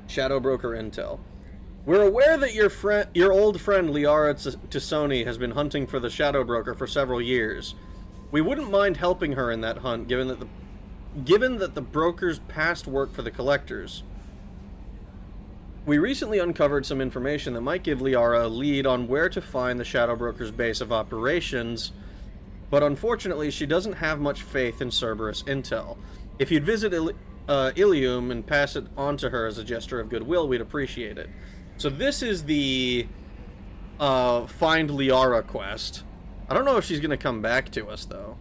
Shadow Broker Intel. We're aware that your old friend Liara Tassoni has been hunting for the Shadow Broker for several years. We wouldn't mind helping her in that hunt, given that the broker's past work for the Collectors. We recently uncovered some information that might give Liara a lead on where to find the Shadow Broker's base of operations, but unfortunately she doesn't have much faith in Cerberus intel. If you'd visit Ilium and pass it on to her as a gesture of goodwill, we'd appreciate it. So this is the Find Liara quest. I don't know if she's going to come back to us, though.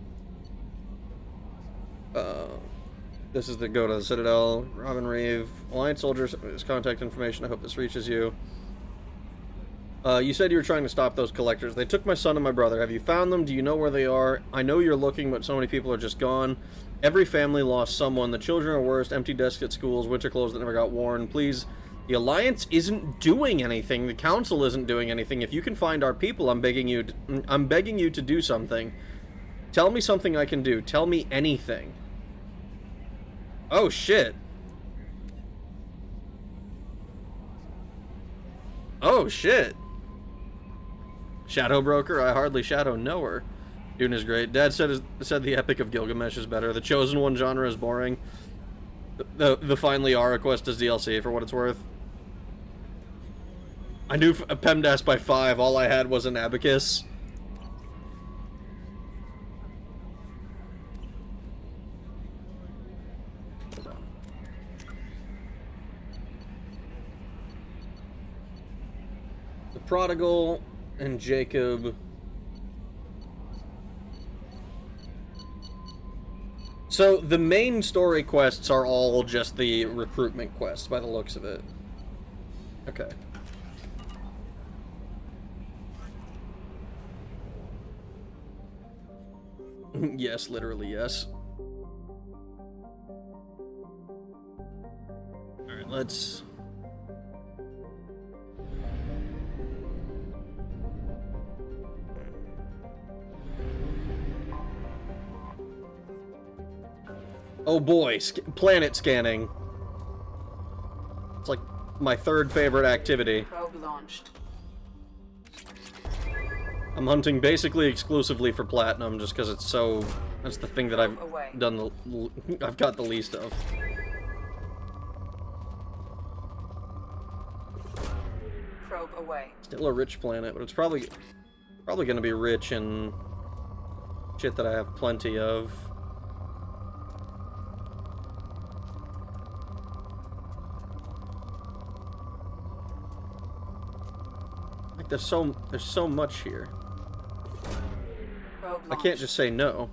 This is the go to the Citadel. Robin Reeve. Alliance soldiers. His contact information. I hope this reaches you. You said you were trying to stop those collectors. They took my son and my brother. Have you found them? Do you know where they are? I know you're looking, but so many people are just gone. Every family lost someone. The children are worst. Empty desks at schools. Winter clothes that never got worn. Please. The Alliance isn't doing anything. The Council isn't doing anything. If you can find our people, I'm begging you to do something. Tell me something I can do. Tell me anything. Oh, shit. Oh, shit. Shadow Broker? I hardly shadow know her. Dune is great. Dad said the Epic of Gilgamesh is better. The Chosen One genre is boring. The Find Liara quest is DLC, for what it's worth. I knew PEMDAS by 5. All I had was an abacus. The Prodigal and Jacob. So the main story quests are all just the recruitment quests by the looks of it. Okay. Yes, literally yes. Alright, let's... Oh boy, planet scanning. It's like my third favorite activity. Probe launched. I'm hunting basically exclusively for platinum just because it's so... That's the thing that I've done I've got the least of. Probe away. Still a rich planet, but it's probably going to be rich in shit that I have plenty of. Like there's so much here. I can't just say no.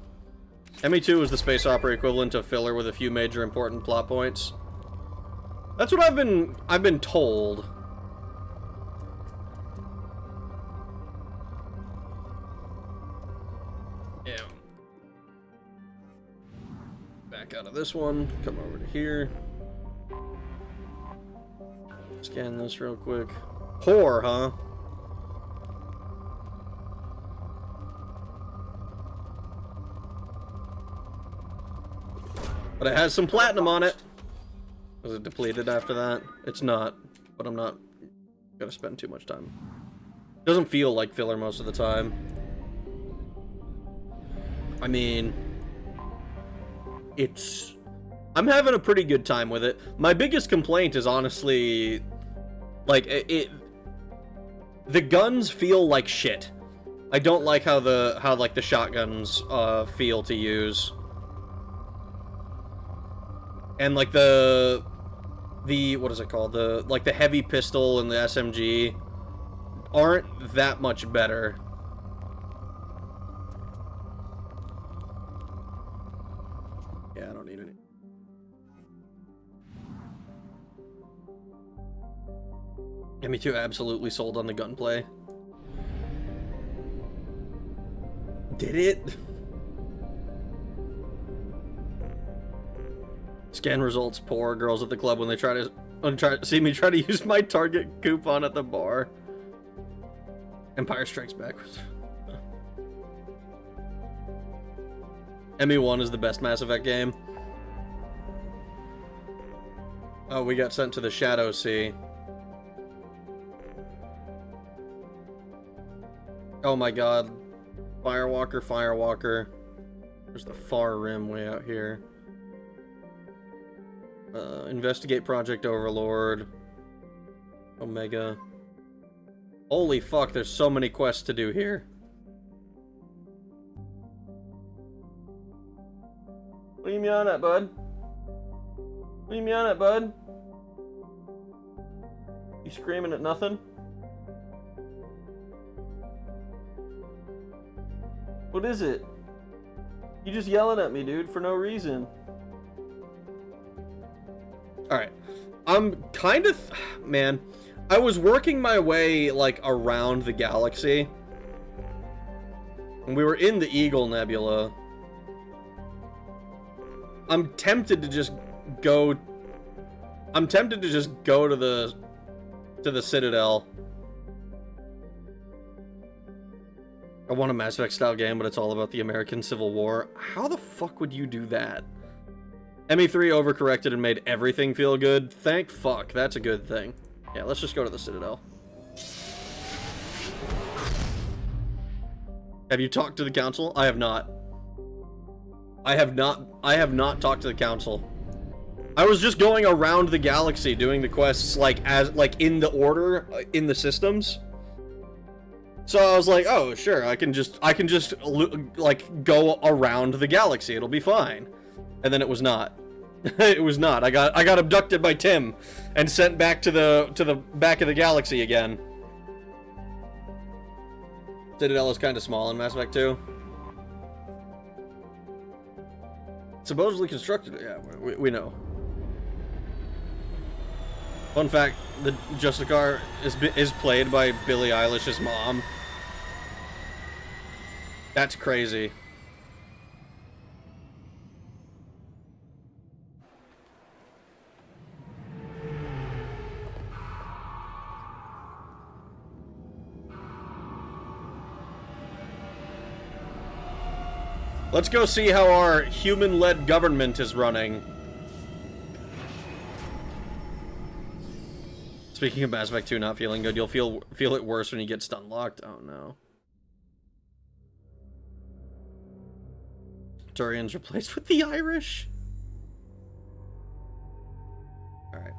ME2 is the space opera equivalent of filler with a few major important plot points. That's what I've been told. Yeah. Back out of this one, come over to here. Scan this real quick. Whore, huh? But it has some platinum on it. Was it depleted after that? It's not, but I'm not gonna spend too much time. It doesn't feel like filler most of the time. I mean, I'm having a pretty good time with it. My biggest complaint is honestly, like, the guns feel like shit. I don't like how like the shotguns feel to use. And like the what is it called? Like the heavy pistol and the SMG aren't that much better. Yeah, I don't need any. Me too, absolutely sold on the gunplay. Did it? Scan results poor. Girls at the club when they try to see me try to use my Target coupon at the bar. Empire Strikes Back. ME1 is the best Mass Effect game. Oh, we got sent to the Shadow Sea. Oh my god. Firewalker, Firewalker. There's the far rim way out here. Investigate Project Overlord. Omega. Holy fuck, there's so many quests to do here. Leave me on it, bud. Leave me on it, bud. You screaming at nothing? What is it? You just yelling at me, dude, for no reason. Alright. I'm kind of... Man. I was working my way, like, around the galaxy. And we were in the Eagle Nebula. I'm tempted to just go... I'm tempted to just go to the Citadel. I want a Mass Effect style game, but it's all about the American Civil War. How the fuck would you do that? ME3 overcorrected and made everything feel good. Thank fuck. That's a good thing. Yeah, let's just go to the Citadel. Have you talked to the council? I have not. I have not talked to the council. I was just going around the galaxy doing the quests like in the order in the systems. So I was like, "Oh, sure, I can just like go around the galaxy. It'll be fine." And then it was not. It was not. I got abducted by Tim and sent back to the back of the galaxy again. Citadel is kind of small in Mass Effect 2. Supposedly constructed. Yeah, we know. Fun fact: the Justicar is played by Billie Eilish's mom. That's crazy. Let's go see how our human-led government is running. Speaking of Mass Effect 2 not feeling good, you'll feel it worse when you get stun locked. Oh no. Turian's replaced with the Irish. Alright,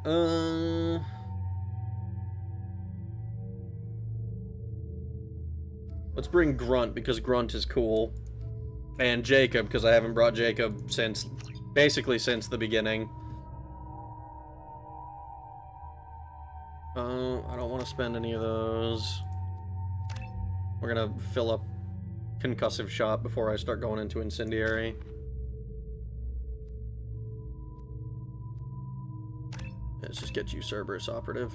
let's bring Grunt because Grunt is cool. And Jacob, because I haven't brought Jacob since, basically since the beginning. I don't want to spend any of those. We're gonna fill up Concussive Shot before I start going into Incendiary. Let's just get you Cerberus Operative.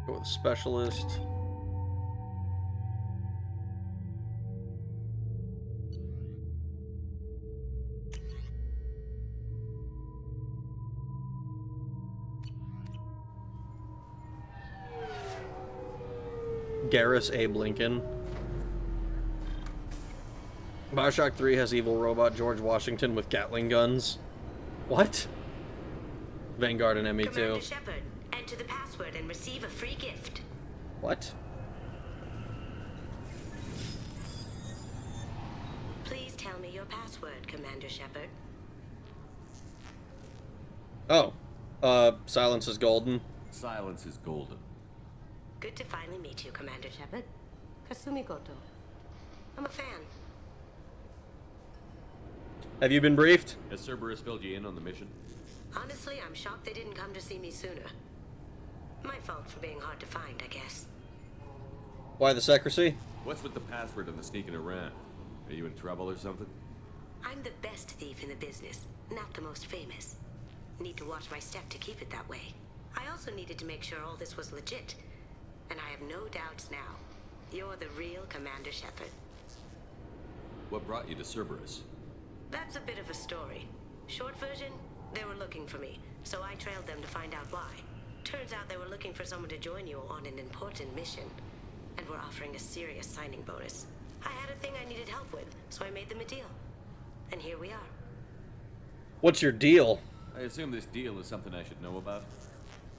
Go with Specialist. Garrus Abe Lincoln. Bioshock 3 has evil robot George Washington with Gatling guns. What? Vanguard and ME2. Commander Shepard, enter the password and receive a free gift. What? Please tell me your password, Commander Shepard. Oh. Silence is golden. Silence is golden. Good to finally meet you, Commander Shepard. Kasumi Goto. I'm a fan. Have you been briefed? Has Cerberus filled you in on the mission? Honestly, I'm shocked they didn't come to see me sooner. My fault for being hard to find, I guess. Why the secrecy? What's with the password and the sneaking around? Are you in trouble or something? I'm the best thief in the business, not the most famous. Need to watch my step to keep it that way. I also needed to make sure all this was legit. And I have no doubts now. You're the real Commander Shepard. What brought you to Cerberus? That's a bit of a story. Short version, they were looking for me, so I trailed them to find out why. Turns out they were looking for someone to join you on an important mission, and were offering a serious signing bonus. I had a thing I needed help with, so I made them a deal. And here we are. What's your deal? I assume this deal is something I should know about?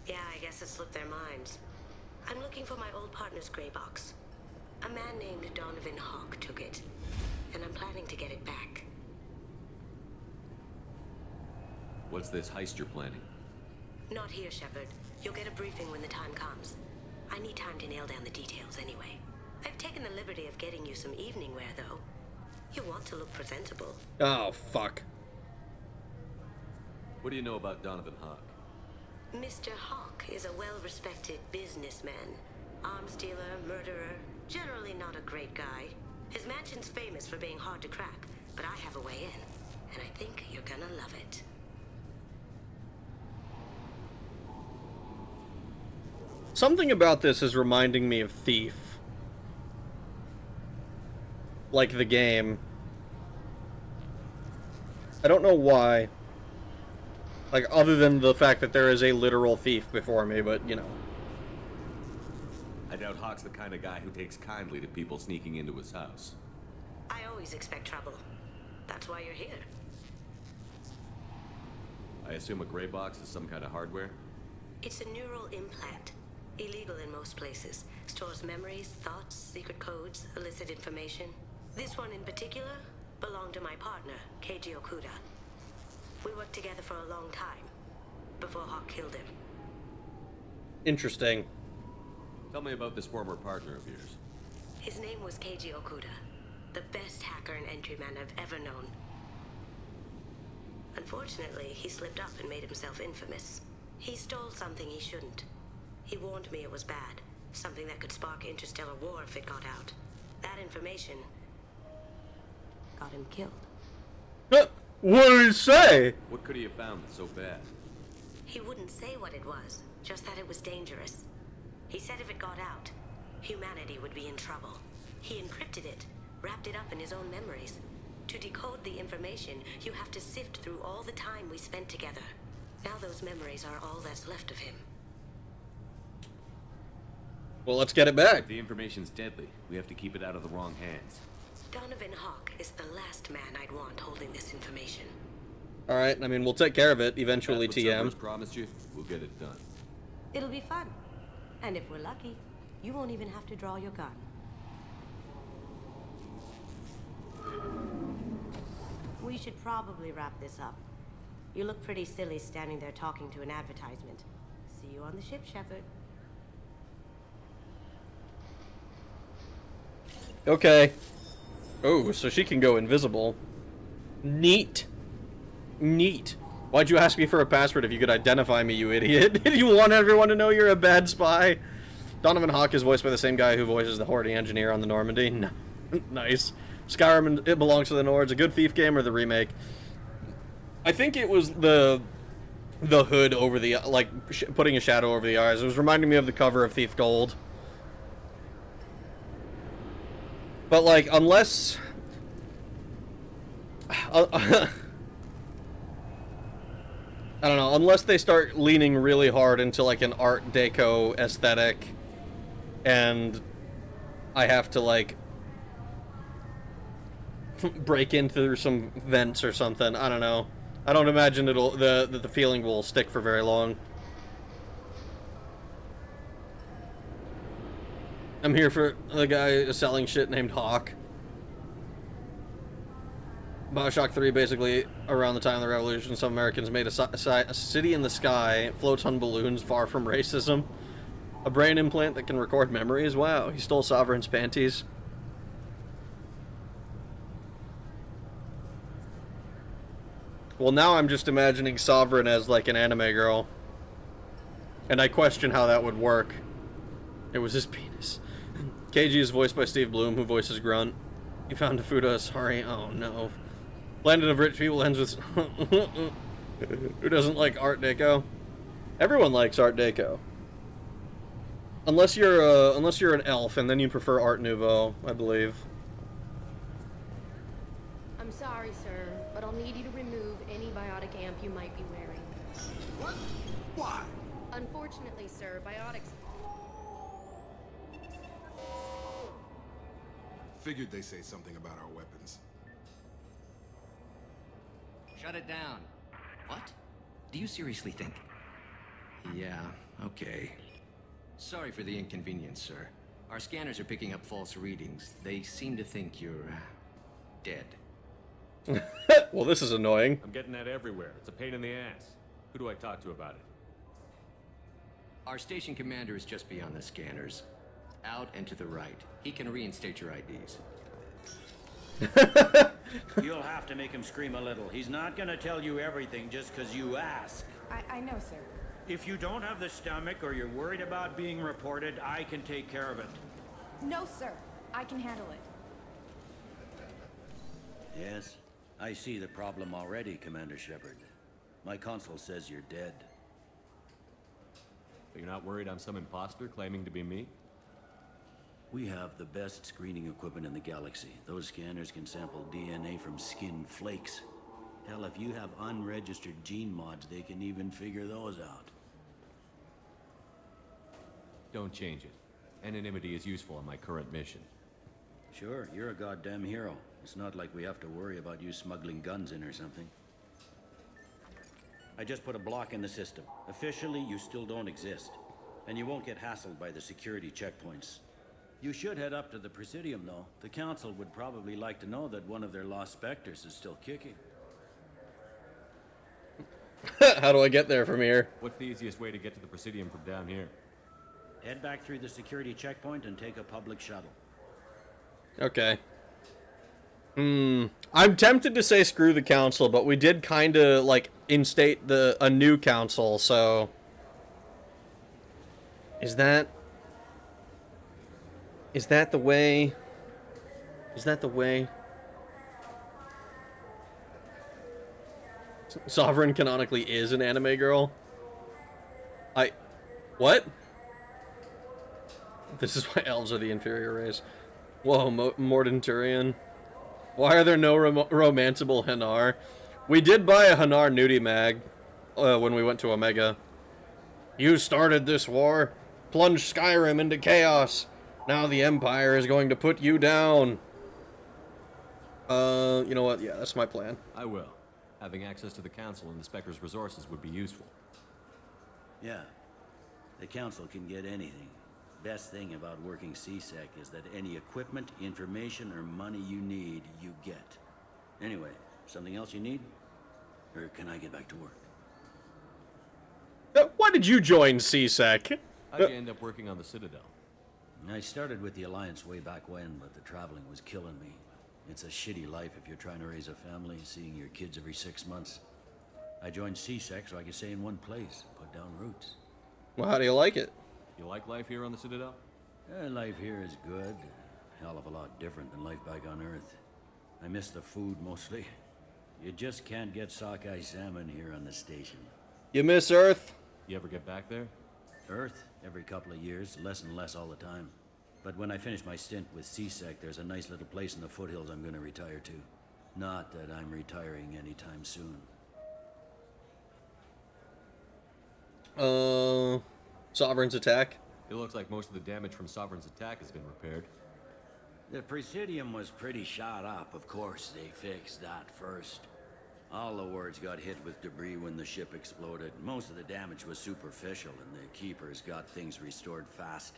Yeah, I guess it slipped their minds. I'm looking for my old partner's gray box. A man named Donovan Hawk took it, and I'm planning to get it back. What's this heist you're planning? Not here, Shepard. You'll get a briefing when the time comes. I need time to nail down the details anyway. I've taken the liberty of getting you some evening wear, though. You want to look presentable. Oh, fuck. What do you know about Donovan Hawk? Mr. Hawk is a well-respected businessman. Arms dealer, murderer, generally not a great guy. His mansion's famous for being hard to crack, but I have a way in, and I think you're gonna love it. Something about this is reminding me of Thief. Like the game. I don't know why. Like, other than the fact that there is a literal thief before me, but, you know. I doubt Hawk's the kind of guy who takes kindly to people sneaking into his house. I always expect trouble. That's why you're here. I assume a gray box is some kind of hardware? It's a neural implant. Illegal in most places. Stores memories, thoughts, secret codes, illicit information. This one in particular belonged to my partner, Keiji Okuda. We worked together for a long time, before Hawk killed him. Interesting. Tell me about this former partner of yours. His name was Keiji Okuda, the best hacker and entryman I've ever known. Unfortunately, he slipped up and made himself infamous. He stole something he shouldn't. He warned me it was bad, something that could spark interstellar war if it got out. That information got him killed. What did he say? What could he have found that's so bad? He wouldn't say what it was, just that it was dangerous. He said if it got out, humanity would be in trouble. He encrypted it, wrapped it up in his own memories. To decode the information, you have to sift through all the time we spent together. Now those memories are all that's left of him. Well, let's get it back. If the information's deadly, we have to keep it out of the wrong hands. Donovan Hawk is the last man I'd want holding this information. Alright, I mean, we'll take care of it eventually, That's what TM. Cerberus promised you, we'll get it done. It'll be fun. And if we're lucky, you won't even have to draw your gun. We should probably wrap this up. You look pretty silly standing there talking to an advertisement. See you on the ship, Shepard. Okay. Oh, so she can go invisible. Neat. Neat. Why'd you ask me for a password if you could identify me, you idiot? You want everyone to know you're a bad spy? Donovan Hawk is voiced by the same guy who voices the Hordy engineer on the Normandy. No. Nice. Skyrim, It Belongs to the Nords, a good Thief game or the remake? I think it was the hood over the, like, putting a shadow over the eyes. It was reminding me of the cover of Thief Gold. But, like, unless... I don't know, unless they start leaning really hard into, like, an Art Deco aesthetic, and I have to, like, break in through some vents or something, I don't know. I don't imagine the feeling will stick for very long. I'm here for the guy selling shit named Hawk. Bioshock 3, basically, around the time of the revolution, some Americans made a city in the sky, floats on balloons, far from racism. A brain implant that can record memories? Wow, he stole Sovereign's panties. Well, now I'm just imagining Sovereign as, like, an anime girl. And I question how that would work. It was his penis. KG is voiced by Steve Bloom, who voices Grunt. You found a Fuda, sorry. Oh, no. Planet of Rich People ends with... Who doesn't like Art Deco? Everyone likes Art Deco. Unless you're an elf, and then you prefer Art Nouveau, I believe. I'm sorry, sir, but I'll need you to remove any biotic amp you might be wearing. What? Why? Unfortunately, sir, biotics... Figured they say something about our weapons. Shut it down. What? Do you seriously think? Yeah, okay. Sorry for the inconvenience, sir. Our scanners are picking up false readings. They seem to think you're... dead. Well, this is annoying. I'm getting that everywhere. It's a pain in the ass. Who do I talk to about it? Our station commander is just beyond the scanners. Out and to the right. He can reinstate your IDs. You'll have to make him scream a little. He's not gonna tell you everything just because you ask. I know, sir. If you don't have the stomach or you're worried about being reported, I can take care of it. No, sir. I can handle it. Yes, I see the problem already, Commander Shepard. My console says you're dead. But you're not worried I'm some imposter claiming to be me? We have the best screening equipment in the galaxy. Those scanners can sample DNA from skin flakes. Hell, if you have unregistered gene mods, they can even figure those out. Don't change it. Anonymity is useful on my current mission. Sure, you're a goddamn hero. It's not like we have to worry about you smuggling guns in or something. I just put a block in the system. Officially, you still don't exist. And you won't get hassled by the security checkpoints. You should head up to the Presidium, though. The Council would probably like to know that one of their lost specters is still kicking. How do I get there from here? What's the easiest way to get to the Presidium from down here? Head back through the security checkpoint and take a public shuttle. Okay. I'm tempted to say screw the council, but we did kind of, like, instate a new council, so... Is that the way? Is that the way? Sovereign canonically is an anime girl? What? This is why elves are the inferior race. Whoa, Mordenturian. Why are there no romanceable Hanar? We did buy a Hanar nudie mag when we went to Omega. You started this war, plunged Skyrim into chaos. Now the Empire is going to put you down. You know what? Yeah, that's my plan. I will. Having access to the Council and the Spectre's resources would be useful. Yeah. The Council can get anything. Best thing about working CSEC is that any equipment, information, or money you need, you get. Anyway, something else you need? Or can I get back to work? Why did you join CSEC? How'd you end up working on the Citadel? I started with the Alliance way back when, but the traveling was killing me. It's a shitty life if you're trying to raise a family, seeing your kids every 6 months. I joined CSEC so I could stay in one place, put down roots. Well, how do you like it? You like life here on the Citadel? Life here is good. Hell of a lot different than life back on Earth. I miss the food mostly. You just can't get sockeye salmon here on the station. You miss Earth? You ever get back there? Earth? Every couple of years, less and less all the time. But when I finish my stint with CSEC, there's a nice little place in the foothills I'm gonna retire to. Not that I'm retiring anytime soon. Sovereign's attack? It looks like most of the damage from Sovereign's attack has been repaired. The Presidium was pretty shot up, of course. They fixed that first. All the wards got hit with debris when the ship exploded. Most of the damage was superficial, and the Keepers got things restored fast.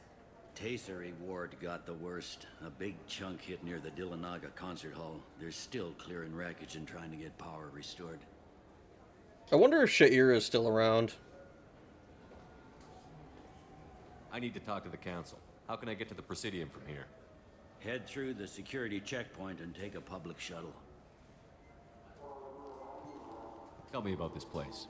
Tasery Ward got the worst. A big chunk hit near the Dillanaga concert hall. They're still clearing wreckage and trying to get power restored. I wonder if Sha'ira is still around. I need to talk to the Council. How can I get to the Presidium from here? Head through the security checkpoint and take a public shuttle. Tell me about this place.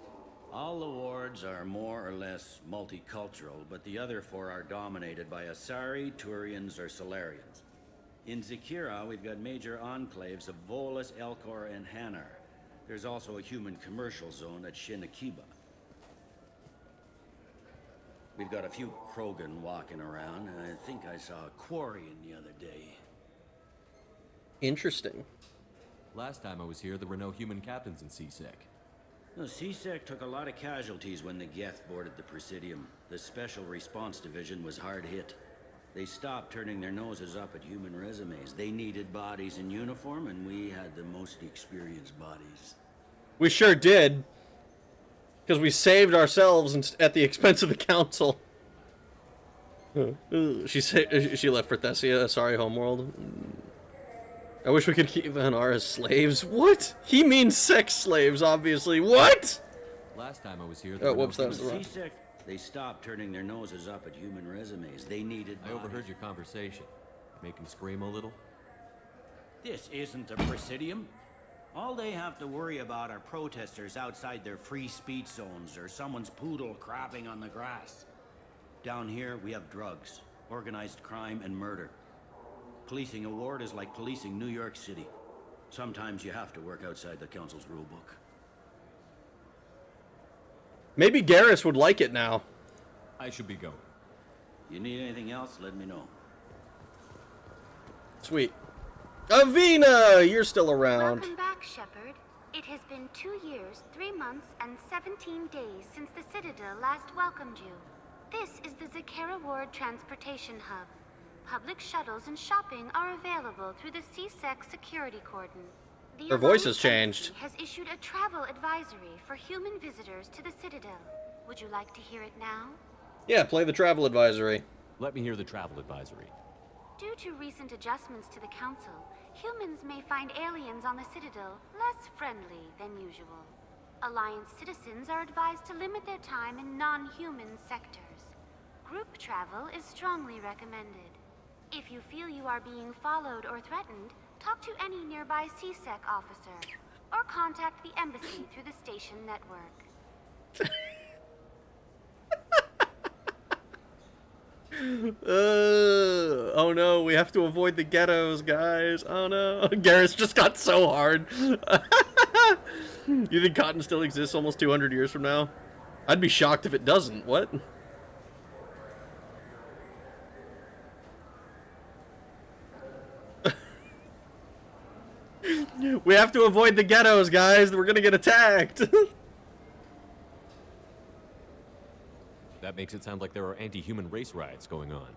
All the wards are more or less multicultural, but the other 4 are dominated by Asari, Turians, or Solarians. In Zakira, we've got major enclaves of Volus, Elcor, and Hanar. There's also a human commercial zone at Shinakiba. We've got a few Krogan walking around, and I think I saw a Quarian the other day. Interesting. Last time I was here, there were no human captains in CSEC. The CSEC took a lot of casualties when the Geth boarded the Presidium. The Special Response Division was hard hit. They stopped turning their noses up at human resumes. They needed bodies in uniform, and we had the most experienced bodies. We sure did. Because we saved ourselves at the expense of the council. She left for Thessia. Sorry, homeworld. I wish we could keep Hanar as slaves. What? He means sex slaves, obviously. What? Last time I was here, oh, whoops, that was the wrong. CSEC, they stopped turning their noses up at human resumes. They needed I overheard your conversation. Make him scream a little? This isn't a Presidium. All they have to worry about are protesters outside their free speech zones or someone's poodle crapping on the grass. Down here, we have drugs, organized crime, and murder. Policing a ward is like policing New York City. Sometimes you have to work outside the council's rulebook. Maybe Garrus would like it now. I should be going. You need anything else, let me know. Sweet. Avina, you're still around. Welcome back, Shepard. It has been 2 years, 3 months, and 17 days since the Citadel last welcomed you. This is the Zakera Ward Transportation Hub. Public shuttles and shopping are available through the CSEC security cordon. The Her voice Alliance has changed. Embassy has issued a travel advisory for human visitors to the Citadel. Would you like to hear it now? Yeah, play the travel advisory. Let me hear the travel advisory. Due to recent adjustments to the Council, humans may find aliens on the Citadel less friendly than usual. Alliance citizens are advised to limit their time in non-human sectors. Group travel is strongly recommended. If you feel you are being followed or threatened, talk to any nearby CSEC officer, or contact the embassy through the station network. Oh no, we have to avoid the ghettos, guys. Oh no. Garrus just got so hard. You think cotton still exists almost 200 years from now? I'd be shocked if it doesn't. What? We have to avoid the ghettos, guys. We're gonna get attacked. That makes it sound like there are anti-human race riots going on.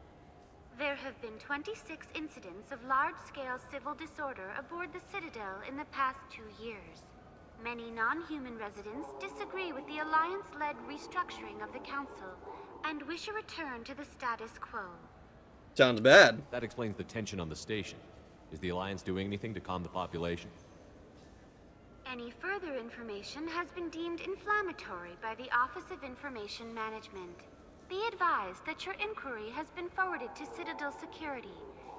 There have been 26 incidents of large-scale civil disorder aboard the Citadel in the past 2 years. Many non-human residents disagree with the Alliance-led restructuring of the Council and wish a return to the status quo. Sounds bad. That explains the tension on the station. Is the Alliance doing anything to calm the population? Any further information has been deemed inflammatory by the Office of Information Management. Be advised that your inquiry has been forwarded to Citadel Security.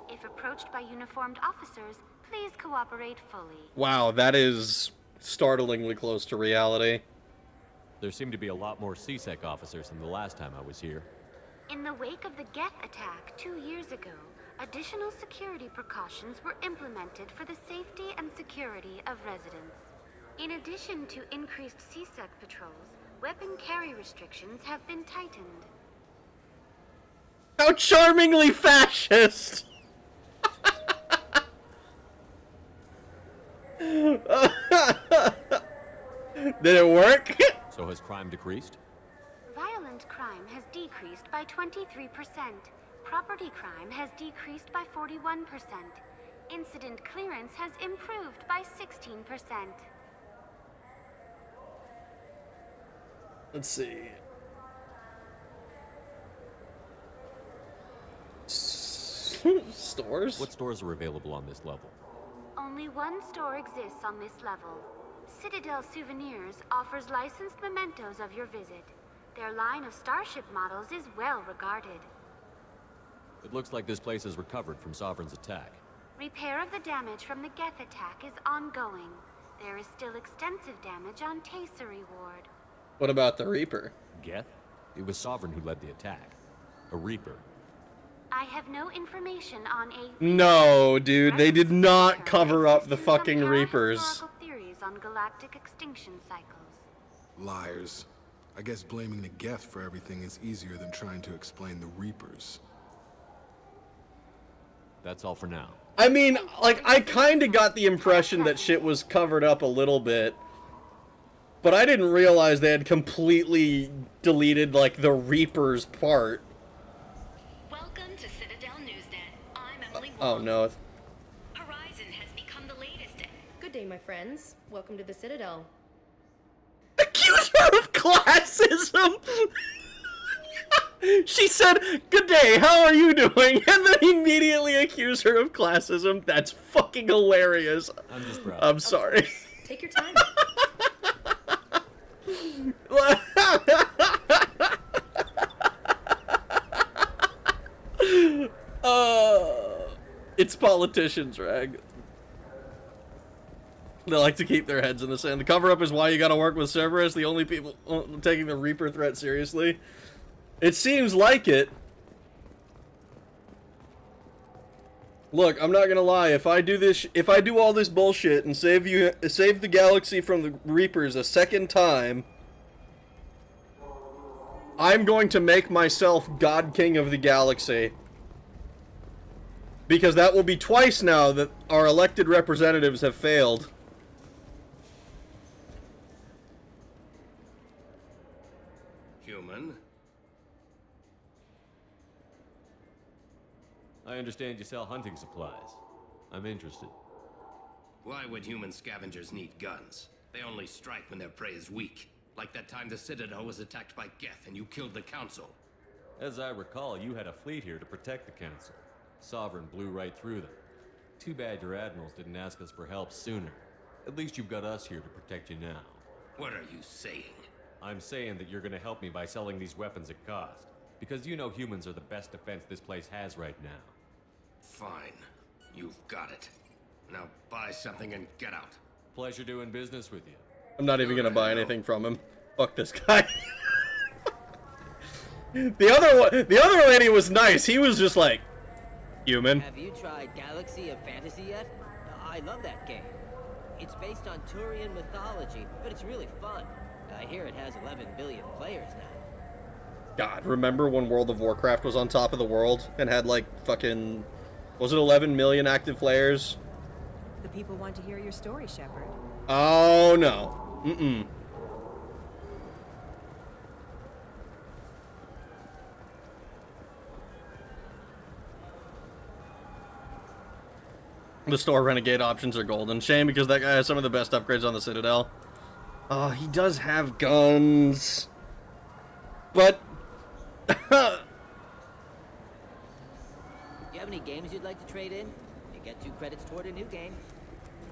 If approached by uniformed officers, please cooperate fully. Wow, that is startlingly close to reality. There seem to be a lot more CSEC officers than the last time I was here. In the wake of the Geth attack 2 years ago, additional security precautions were implemented for the safety and security of residents. In addition to increased CSEC patrols, weapon carry restrictions have been tightened. How charmingly fascist! Did it work? So has crime decreased? Violent crime has decreased by 23%. Property crime has decreased by 41%. Incident clearance has improved by 16%. Let's see. Stores? What stores are available on this level? Only one store exists on this level. Citadel Souvenirs offers licensed mementos of your visit. Their line of starship models is well regarded. It looks like this place has recovered from Sovereign's attack. Repair of the damage from the Geth attack is ongoing. There is still extensive damage on Tasery Ward. What about the Reaper? Geth? It was Sovereign who led the attack. A Reaper. I have no information on a... No, dude, they did not cover up the fucking Reapers. Theories on galactic extinction cycles. Liars. I guess blaming the Geth for everything is easier than trying to explain the Reapers. That's all for now. I mean, like, I kind of got the impression that shit was covered up a little bit. But I didn't realize they had completely deleted, like, the Reapers part. Welcome to Citadel Newsnet. I'm Emily Oh, Wong. no. Horizon has become the latest. Good day, my friends. Welcome to the Citadel. Accuse her of classism! She said, "Good day, how are you doing?" And then immediately accuse her of classism. That's fucking hilarious. I'm just proud. I'm sorry. Take your time. It's politicians, Rag. They like to keep their heads in the sand. The cover-up is why you gotta work with Cerberus, the only people taking the Reaper threat seriously. It seems like it. Look, I'm not gonna lie. If I do all this bullshit and save the galaxy from the Reapers a second time, I'm going to make myself God King of the galaxy. Because that will be twice now that our elected representatives have failed. Human? I understand you sell hunting supplies. I'm interested. Why would human scavengers need guns? They only strike when their prey is weak. Like that time the Citadel was attacked by Geth and you killed the Council. As I recall, you had a fleet here to protect the Council. Sovereign blew right through them. Too bad your admirals didn't ask us for help sooner. At least you've got us here to protect you now. What are you saying? I'm saying that you're gonna help me by selling these weapons at cost. Because you know humans are the best defense this place has right now. Fine. You've got it. Now buy something and get out. Pleasure doing business with you. I'm not even gonna buy anything from him. Fuck this guy. The other lady was nice. He was just like, human. Have you tried Galaxy of Fantasy yet? I love that game. It's based on Turian mythology, but it's really fun. I hear it has 11 billion players now. God, remember when World of Warcraft was on top of the world and had like fucking, was it 11 million active players? The people want to hear your story, Shepard. Oh no. Mm-mm. The store renegade options are golden. Shame because that guy has some of the best upgrades on the Citadel. He does have guns. But Do you have any games you'd like to trade in? You get 2 credits toward a new game.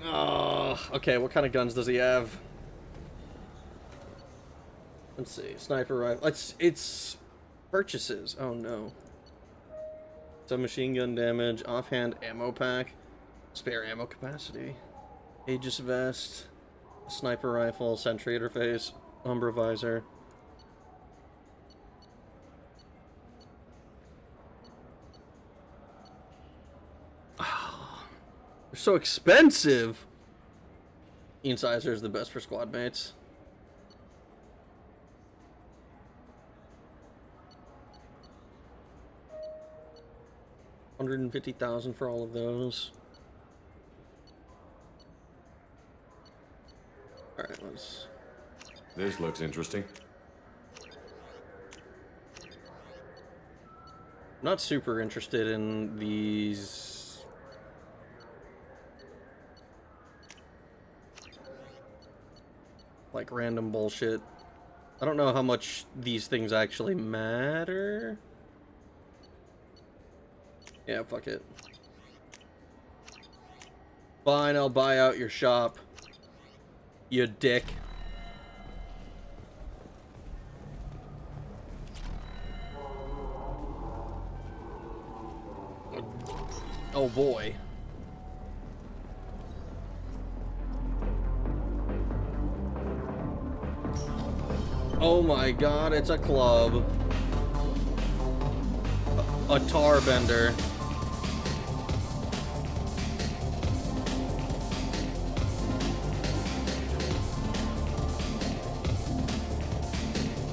Okay, what kind of guns does he have? Let's see, sniper rifle. It's purchases. Oh no. Some machine gun damage, offhand ammo pack, spare ammo capacity, Aegis vest, sniper rifle, sentry interface, Umbra visor. They're so expensive. Incisor is the best for squad mates. $150,000 for all of those. All right, let's. This looks interesting. Not super interested in these. Like random bullshit. I don't know how much these things actually matter. Yeah, fuck it. Fine, I'll buy out your shop. You dick. Oh boy. Oh my god, it's a club. A tar bender.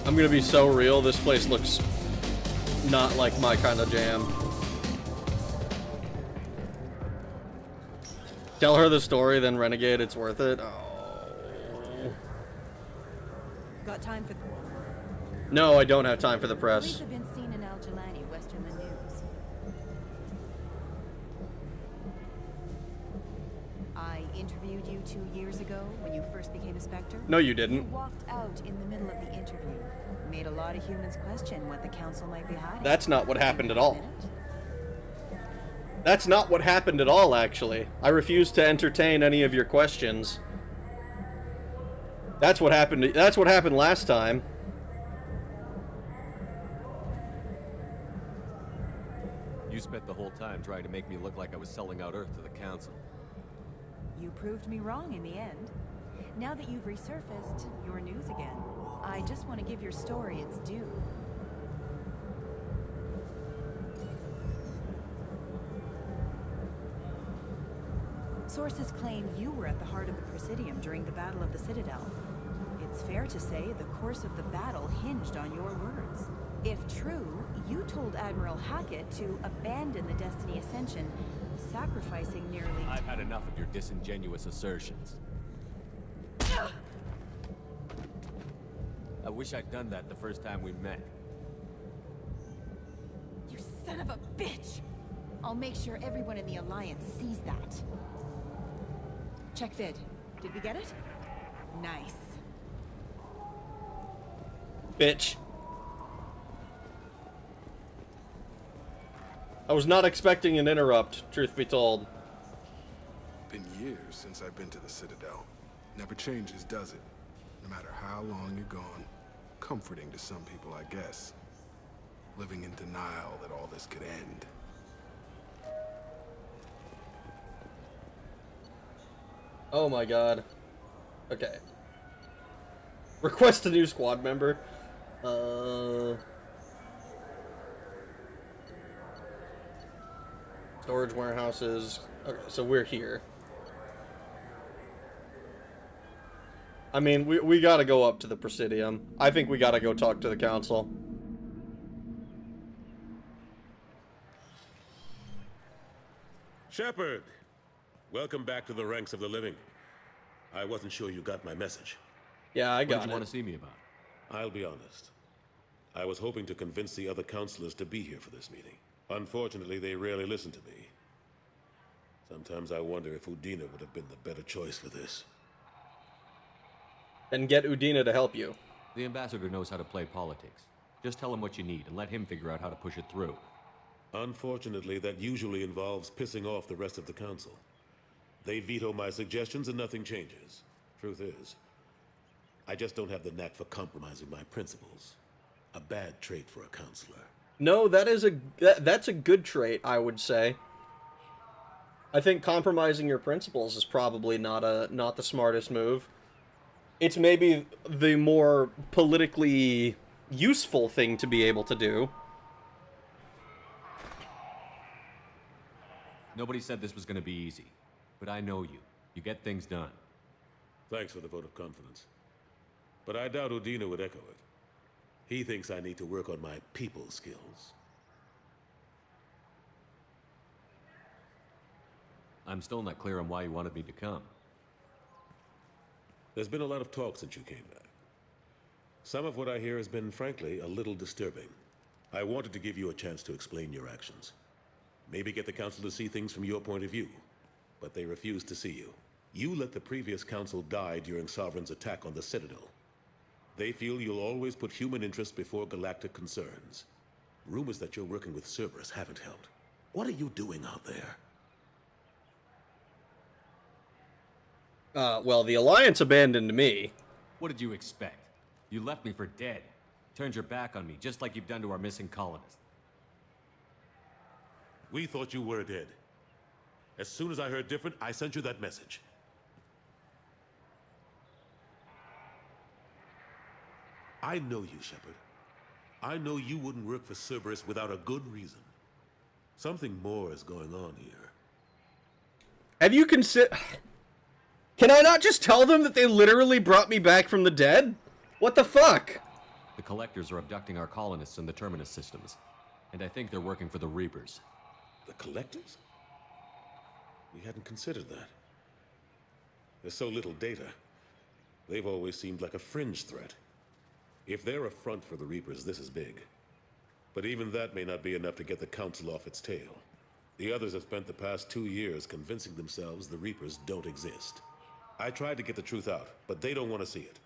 I'm gonna be so real, this place looks not like my kind of jam. Tell her the story, then renegade, it's worth it. Oh. Got time for... No, I don't have time for the Police press. have been seen in Al-Jalani, western the news. I interviewed you 2 years ago when you first became a Spectre. No, you You didn't. walked out in the middle of the interview. Made a lot of humans question what the council might be hiding. That's not what happened at all. That's not what happened at all, actually. I refuse to entertain any of your questions. That's what happened. That's what happened last time. You spent the whole time trying to make me look like I was selling out Earth to the Council. You proved me wrong in the end. Now that you've resurfaced, you're news again. I just want to give your story its due. Sources claim you were at the heart of the Presidium during the Battle of the Citadel. It's fair to say the course of the battle hinged on your words. If true, you told Admiral Hackett to abandon the Destiny Ascension, sacrificing nearly... I've had enough of your disingenuous assertions. I wish I'd done that the first time we met. You son of a bitch! I'll make sure everyone in the Alliance sees that. Check vid. Did we get it? Nice. Bitch. I was not expecting an interrupt, truth be told. Been years since I've been to the Citadel. Never changes, does it? No matter how long you're gone. Comforting to some people, I guess. Living in denial that all this could end. Oh my god. Okay. Request a new squad member. Storage warehouses. Okay, so we're here. I mean, we gotta go up to the Presidium. I think we gotta go talk to the Council. Shepard! Welcome back to the ranks of the living. I wasn't sure you got my message. Yeah, I got it. What did you want to see me about? I'll be honest. I was hoping to convince the other counselors to be here for this meeting. Unfortunately, they rarely listen to me. Sometimes I wonder if Udina would have been the better choice for this. Then get Udina to help you. The ambassador knows how to play politics. Just tell him what you need and let him figure out how to push it through. Unfortunately, that usually involves pissing off the rest of the council. They veto my suggestions and nothing changes. Truth is, I just don't have the knack for compromising my principles. A bad trait for a counselor. No, that's a good trait, I would say. I think compromising your principles is probably not the smartest move. It's maybe the more politically useful thing to be able to do. Nobody said this was going to be easy, but I know you. You get things done. Thanks for the vote of confidence. But I doubt Udina would echo it. He thinks I need to work on my people skills. I'm still not clear on why you wanted me to come. There's been a lot of talk since you came back. Some of what I hear has been, frankly, a little disturbing. I wanted to give you a chance to explain your actions. Maybe get the council to see things from your point of view. But they refuse to see you. You let the previous council die during Sovereign's attack on the Citadel. They feel you'll always put human interests before galactic concerns. Rumors that you're working with Cerberus haven't helped. What are you doing out there? Well, the Alliance abandoned me. What did you expect? You left me for dead. Turned your back on me, just like you've done to our missing colonists. We thought you were dead. As soon as I heard different, I sent you that message. I know you, Shepard. I know you wouldn't work for Cerberus without a good reason. Something more is going on here. Have you considered... Can I not just tell them that they literally brought me back from the dead? What the fuck? The Collectors are abducting our colonists in the Terminus systems. And I think they're working for the Reapers. The Collectors? We hadn't considered that. There's so little data. They've always seemed like a fringe threat. If they're a front for the Reapers, this is big. But even that may not be enough to get the Council off its tail. The others have spent the past 2 years convincing themselves the Reapers don't exist. I tried to get the truth out, but they don't want to see it.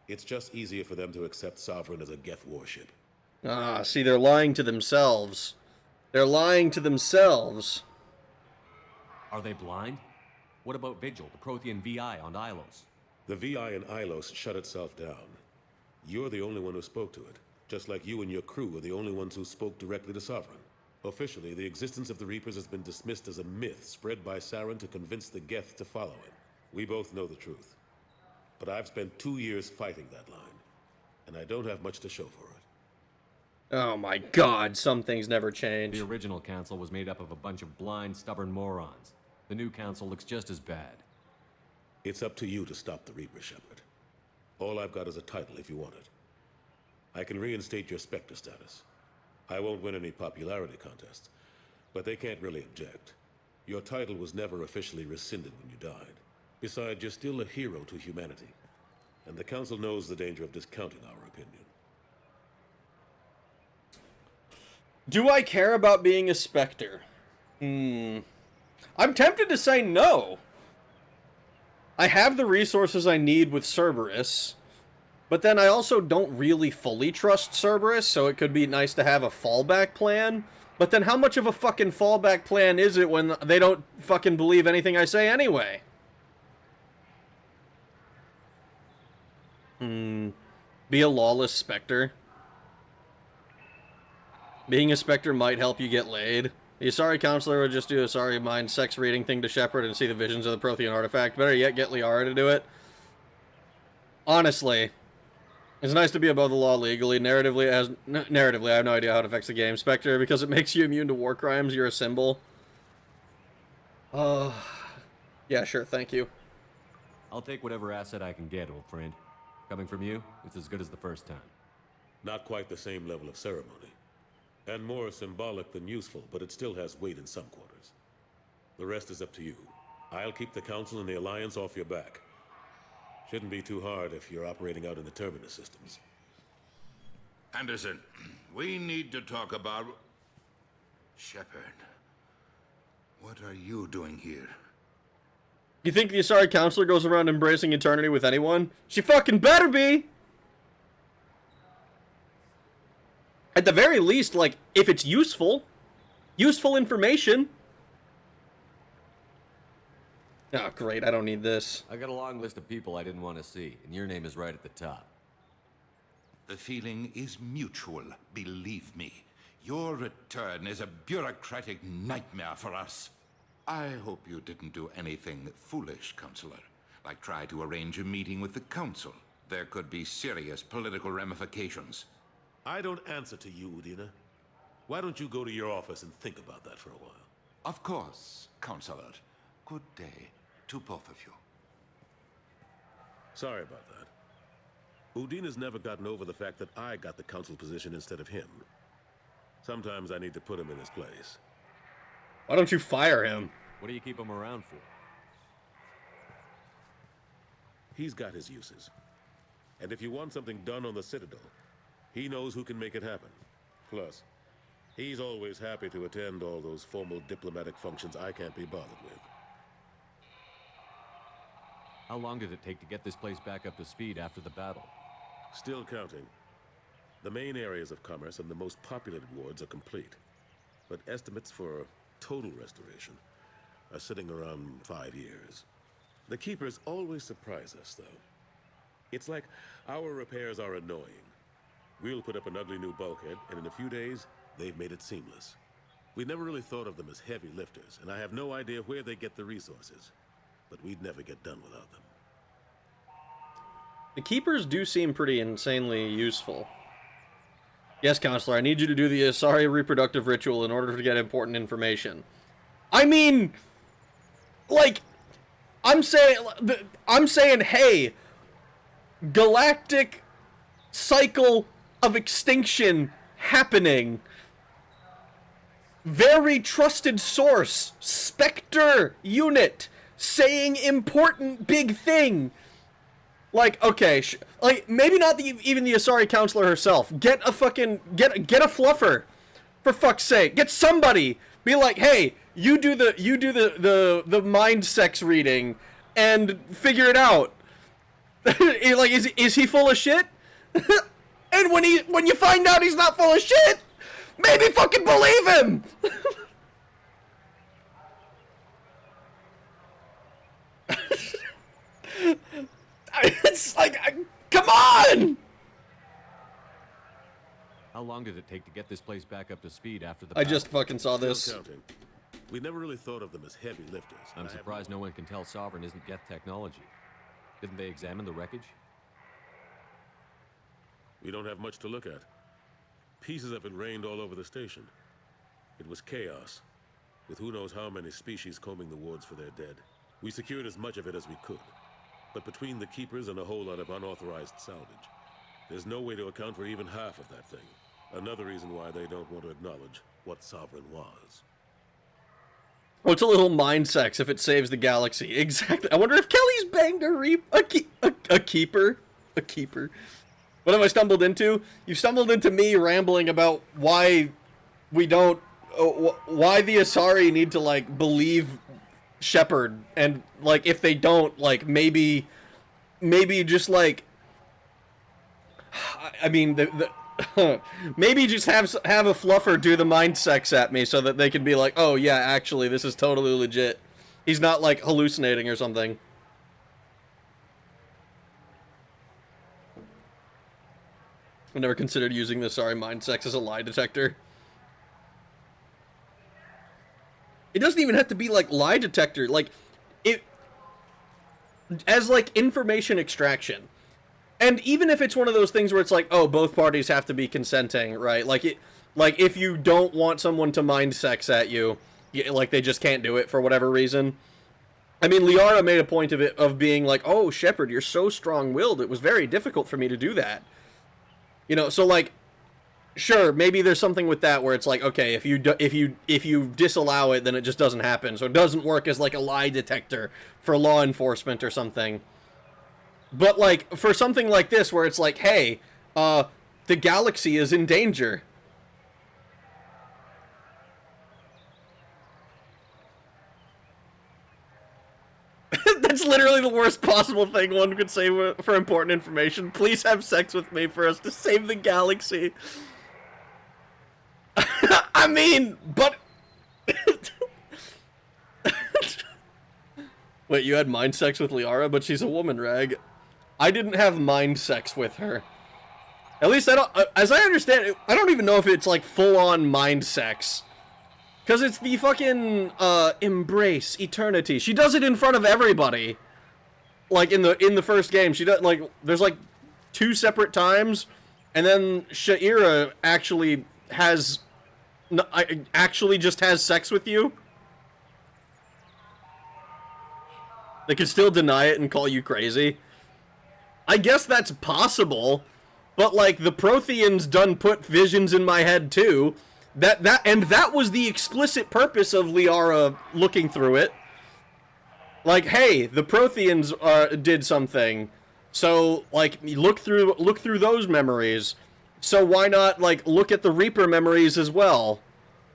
It's just easier for them to accept Sovereign as a Geth warship. Ah, see, they're lying to themselves. They're lying to themselves. Are they blind? What about Vigil, the Prothean VI on Ilos? The VI in Ilos shut itself down. You're the only one who spoke to it, just like you and your crew are the only ones who spoke directly to Sovereign. Officially, the existence of the Reapers has been dismissed as a myth spread by Saren to convince the Geth to follow him. We both know the truth. But I've spent 2 years fighting that line, and I don't have much to show for it. Oh my god, some things never change. The original council was made up of a bunch of blind, stubborn morons. The new council looks just as bad. It's up to you to stop the Reaper, Shepard. All I've got is a title if you want it. I can reinstate your Spectre status. I won't win any popularity contests, but they can't really object. Your title was never officially rescinded when you died. Besides, you're still a hero to humanity, and the Council knows the danger of discounting our opinion. Do I care about being a Spectre? I'm tempted to say no. I have the resources I need with Cerberus, but then I also don't really fully trust Cerberus, so it could be nice to have a fallback plan. But then how much of a fucking fallback plan is it when they don't fucking believe anything I say anyway? Be a lawless Spectre. Being a Spectre might help you get laid. The Asari Counselor would just do a Asari mind sex reading thing to Shepard and see the visions of the Prothean artifact. Better yet, get Liara to do it. Honestly, it's nice to be above the law legally. Narratively, I have no idea how it affects the game. Spectre, because it makes you immune to war crimes, you're a symbol. Yeah, sure, thank you. I'll take whatever asset I can get, old friend. Coming from you, it's as good as the first time. Not quite the same level of ceremony. And more symbolic than useful, but it still has weight in some quarters. The rest is up to you. I'll keep the Council and the Alliance off your back. Shouldn't be too hard if you're operating out in the Terminus systems. Anderson, we need to talk about... Shepard, what are you doing here? You think the Asari Counselor goes around embracing eternity with anyone? She fucking better be! At the very least, like, if it's useful information. Oh, great, I don't need this. I got a long list of people I didn't want to see, and your name is right at the top. The feeling is mutual, believe me. Your return is a bureaucratic nightmare for us. I hope you didn't do anything foolish, Counselor, like try to arrange a meeting with the Council. There could be serious political ramifications. I don't answer to you, Udina. Why don't you go to your office and think about that for a while? Of course, Counselor. Good day to both of you. Sorry about that. Udina's never gotten over the fact that I got the Council position instead of him. Sometimes I need to put him in his place. Why don't you fire him? What do you keep him around for? He's got his uses. And if you want something done on the Citadel, he knows who can make it happen. Plus, he's always happy to attend all those formal diplomatic functions I can't be bothered with. How long did it take to get this place back up to speed after the battle? Still counting. The main areas of commerce and the most populated wards are complete. But estimates for total restoration are sitting around 5 years. The Keepers always surprise us, though. It's like our repairs are annoying. We'll put up an ugly new bulkhead, and in a few days, they've made it seamless. We never really thought of them as heavy lifters, and I have no idea where they get the resources. But we'd never get done without them. The Keepers do seem pretty insanely useful. Yes, Counselor, I need you to do the Asari reproductive ritual in order to get important information. I mean, like, I'm saying, hey, galactic cycle of extinction happening. Very trusted source, Spectre unit, saying important big thing. Like, okay, like, maybe not even the Asari counselor herself. Get a fucking, get a fluffer, for fuck's sake. Get somebody. Be like, hey, you do the mind sex reading, and figure it out. Like, is he full of shit? And when you find out he's not full of shit, maybe fucking believe him. It's like, come on! How long did it take to get this place back up to speed after the I just fucking saw Still this. counting. We never really thought of them as heavy lifters. I'm surprised no one can tell Sovereign isn't Geth technology. Didn't they examine the wreckage? We don't have much to look at. Pieces of it rained all over the station. It was chaos, with who knows how many species combing the wards for their dead. We secured as much of it as we could. But between the keepers and a whole lot of unauthorized salvage, there's no way to account for even half of that thing. Another reason why they don't want to acknowledge what Sovereign was. Oh, it's a little mind sex if it saves the galaxy. Exactly. I wonder if Kelly's banged a keeper. A keeper. What have I stumbled into? You stumbled into me rambling about why we don't... why the Asari need to, like, believe Shepard. And, like, if they don't, like, maybe just, like... I mean, maybe just have a fluffer do the mind sex at me so that they can be like, oh yeah, actually, this is totally legit. He's not, like, hallucinating or something. I never considered using the sorry mind sex as a lie detector. It doesn't even have to be, like, lie detector. Like, it... as, like, information extraction. And even if it's one of those things where it's like, oh, both parties have to be consenting, right? Like, if you don't want someone to mind sex at you, like, they just can't do it for whatever reason. I mean, Liara made a point of it, of being like, oh, Shepard, you're so strong-willed, it was very difficult for me to do that. You know, so, like, sure, maybe there's something with that where it's like, okay, if you disallow it, then it just doesn't happen. So it doesn't work as, like, a lie detector for law enforcement or something. But, like, for something like this, where it's like, hey, the galaxy is in danger. That's literally the worst possible thing one could say for important information. Please have sex with me for us to save the galaxy. I mean, but... Wait, you had mind sex with Liara, but she's a woman, Rag. I didn't have mind sex with her. At least I don't, as I understand it, I don't even know if it's like full-on mind sex. Because it's the fucking, embrace eternity. She does it in front of everybody. Like, in the first game. She does, like, there's like 2 separate times. And then Sha'ira actually has, actually just has sex with you. They could still deny it and call you crazy. I guess that's possible, but, like, the Protheans done put visions in my head too. That was the explicit purpose of Liara looking through it. Like, hey, the Protheans did something, so, like, look through those memories. So why not, like, look at the Reaper memories as well?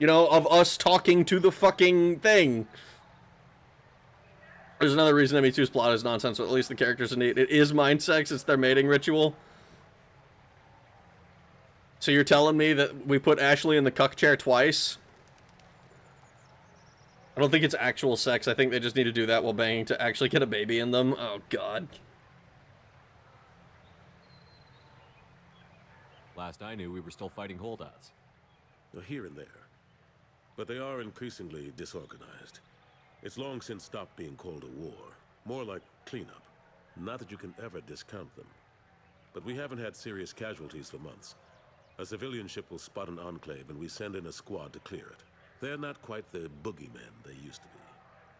You know, of us talking to the fucking thing. There's another reason ME2's plot is nonsense, but at least the characters are neat. It is mind sex, it's their mating ritual. So you're telling me that we put Ashley in the cuck chair twice? I don't think it's actual sex. I think they just need to do that while banging to actually get a baby in them. Oh, God. Last I knew, we were still fighting holdouts. Here and there. But they are increasingly disorganized. It's long since stopped being called a war. More like cleanup. Not that you can ever discount them. But we haven't had serious casualties for months. A civilian ship will spot an enclave and we send in a squad to clear it. They're not quite the boogeymen they used to be.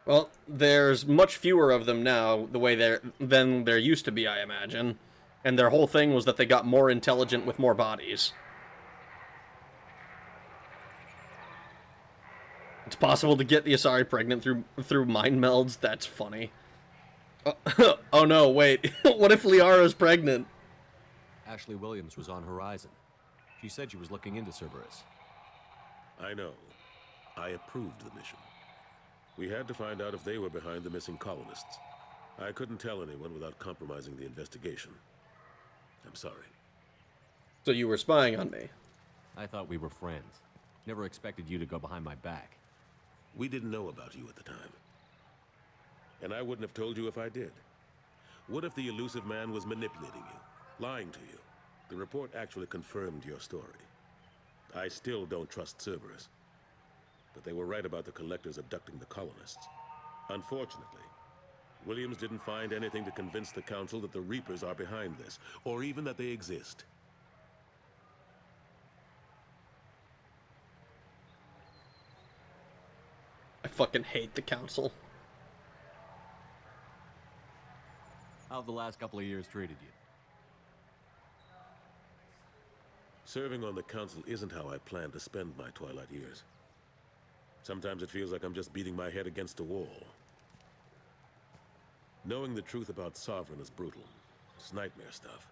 Well, there's much fewer of them now, the way than there used to be, I imagine. And their whole thing was that they got more intelligent with more bodies. It's possible to get the Asari pregnant through mind melds? That's funny. Oh no, wait. What if Liara's pregnant? Ashley Williams was on Horizon. She said she was looking into Cerberus. I know. I approved the mission. We had to find out if they were behind the missing colonists. I couldn't tell anyone without compromising the investigation. I'm sorry. So you were spying on me? I thought we were friends. Never expected you to go behind my back. We didn't know about you at the time. And I wouldn't have told you if I did. What if the elusive man was manipulating you, lying to you? The report actually confirmed your story. I still don't trust Cerberus. But they were right about the collectors abducting the colonists. Unfortunately, Williams didn't find anything to convince the Council that the Reapers are behind this, or even that they exist. I fucking hate the Council. How have the last couple of years treated you? Serving on the Council isn't how I plan to spend my twilight years. Sometimes it feels like I'm just beating my head against a wall. Knowing the truth about Sovereign is brutal. It's nightmare stuff.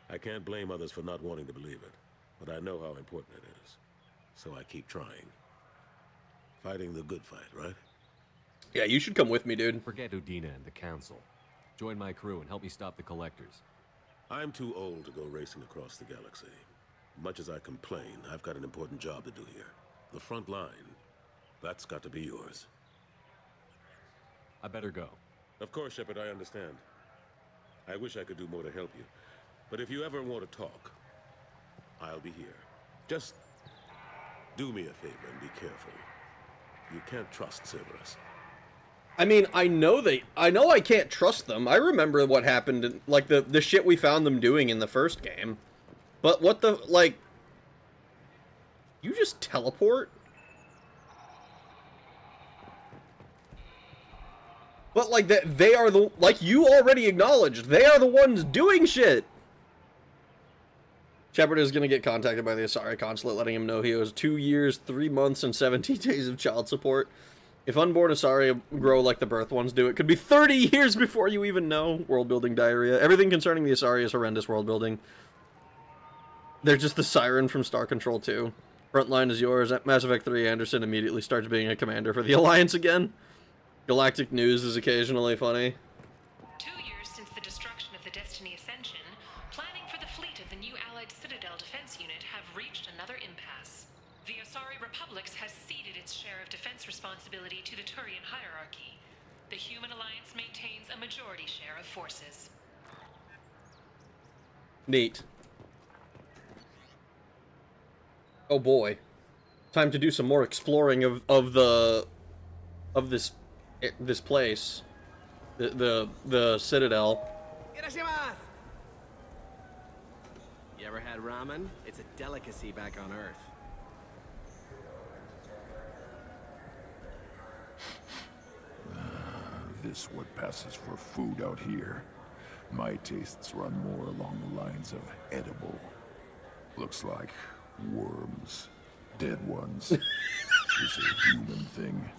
I can't blame others for not wanting to believe it, but I know how important it is. So I keep trying. Fighting the good fight, right? Yeah, you should come with me, dude. Forget Udina and the Council. Join my crew and help me stop the Collectors. I'm too old to go racing across the galaxy. Much as I complain, I've got an important job to do here. The front line, that's got to be yours. I better go. Of course, Shepard, I understand. I wish I could do more to help you. But if you ever want to talk, I'll be here. Just do me a favor and be careful. You can't trust Cerberus. I mean, I know I can't trust them. I remember what happened, in, like, the shit we found them doing in the first game. But what the, like... You just teleport? But, like, they are the... Like, you already acknowledged, they are the ones doing shit! Shepard is going to get contacted by the Asari consulate, letting him know he owes 2 years, 3 months, and 17 days of child support. If unborn Asari grow like the birth ones do, it could be 30 years before you even know. World-building diarrhea. Everything concerning the Asari is horrendous world-building. They're just the siren from Star Control 2. Frontline is yours. At Mass Effect 3, Anderson immediately starts being a commander for the Alliance again. Galactic news is occasionally funny. 2 years since the destruction of the Destiny Ascension, planning for the fleet of the new Allied Citadel Defense Unit have reached another impasse. The Asari Republics has ceded its share of defense responsibility to the Turian hierarchy. The Human Alliance maintains a majority share of forces. Neat. Oh boy. Time to do some more exploring of this place. The Citadel. You ever had ramen? It's a delicacy back on Earth. This what passes for food out here. My tastes run more along the lines of edible. Looks like worms. Dead ones. Is a human thing.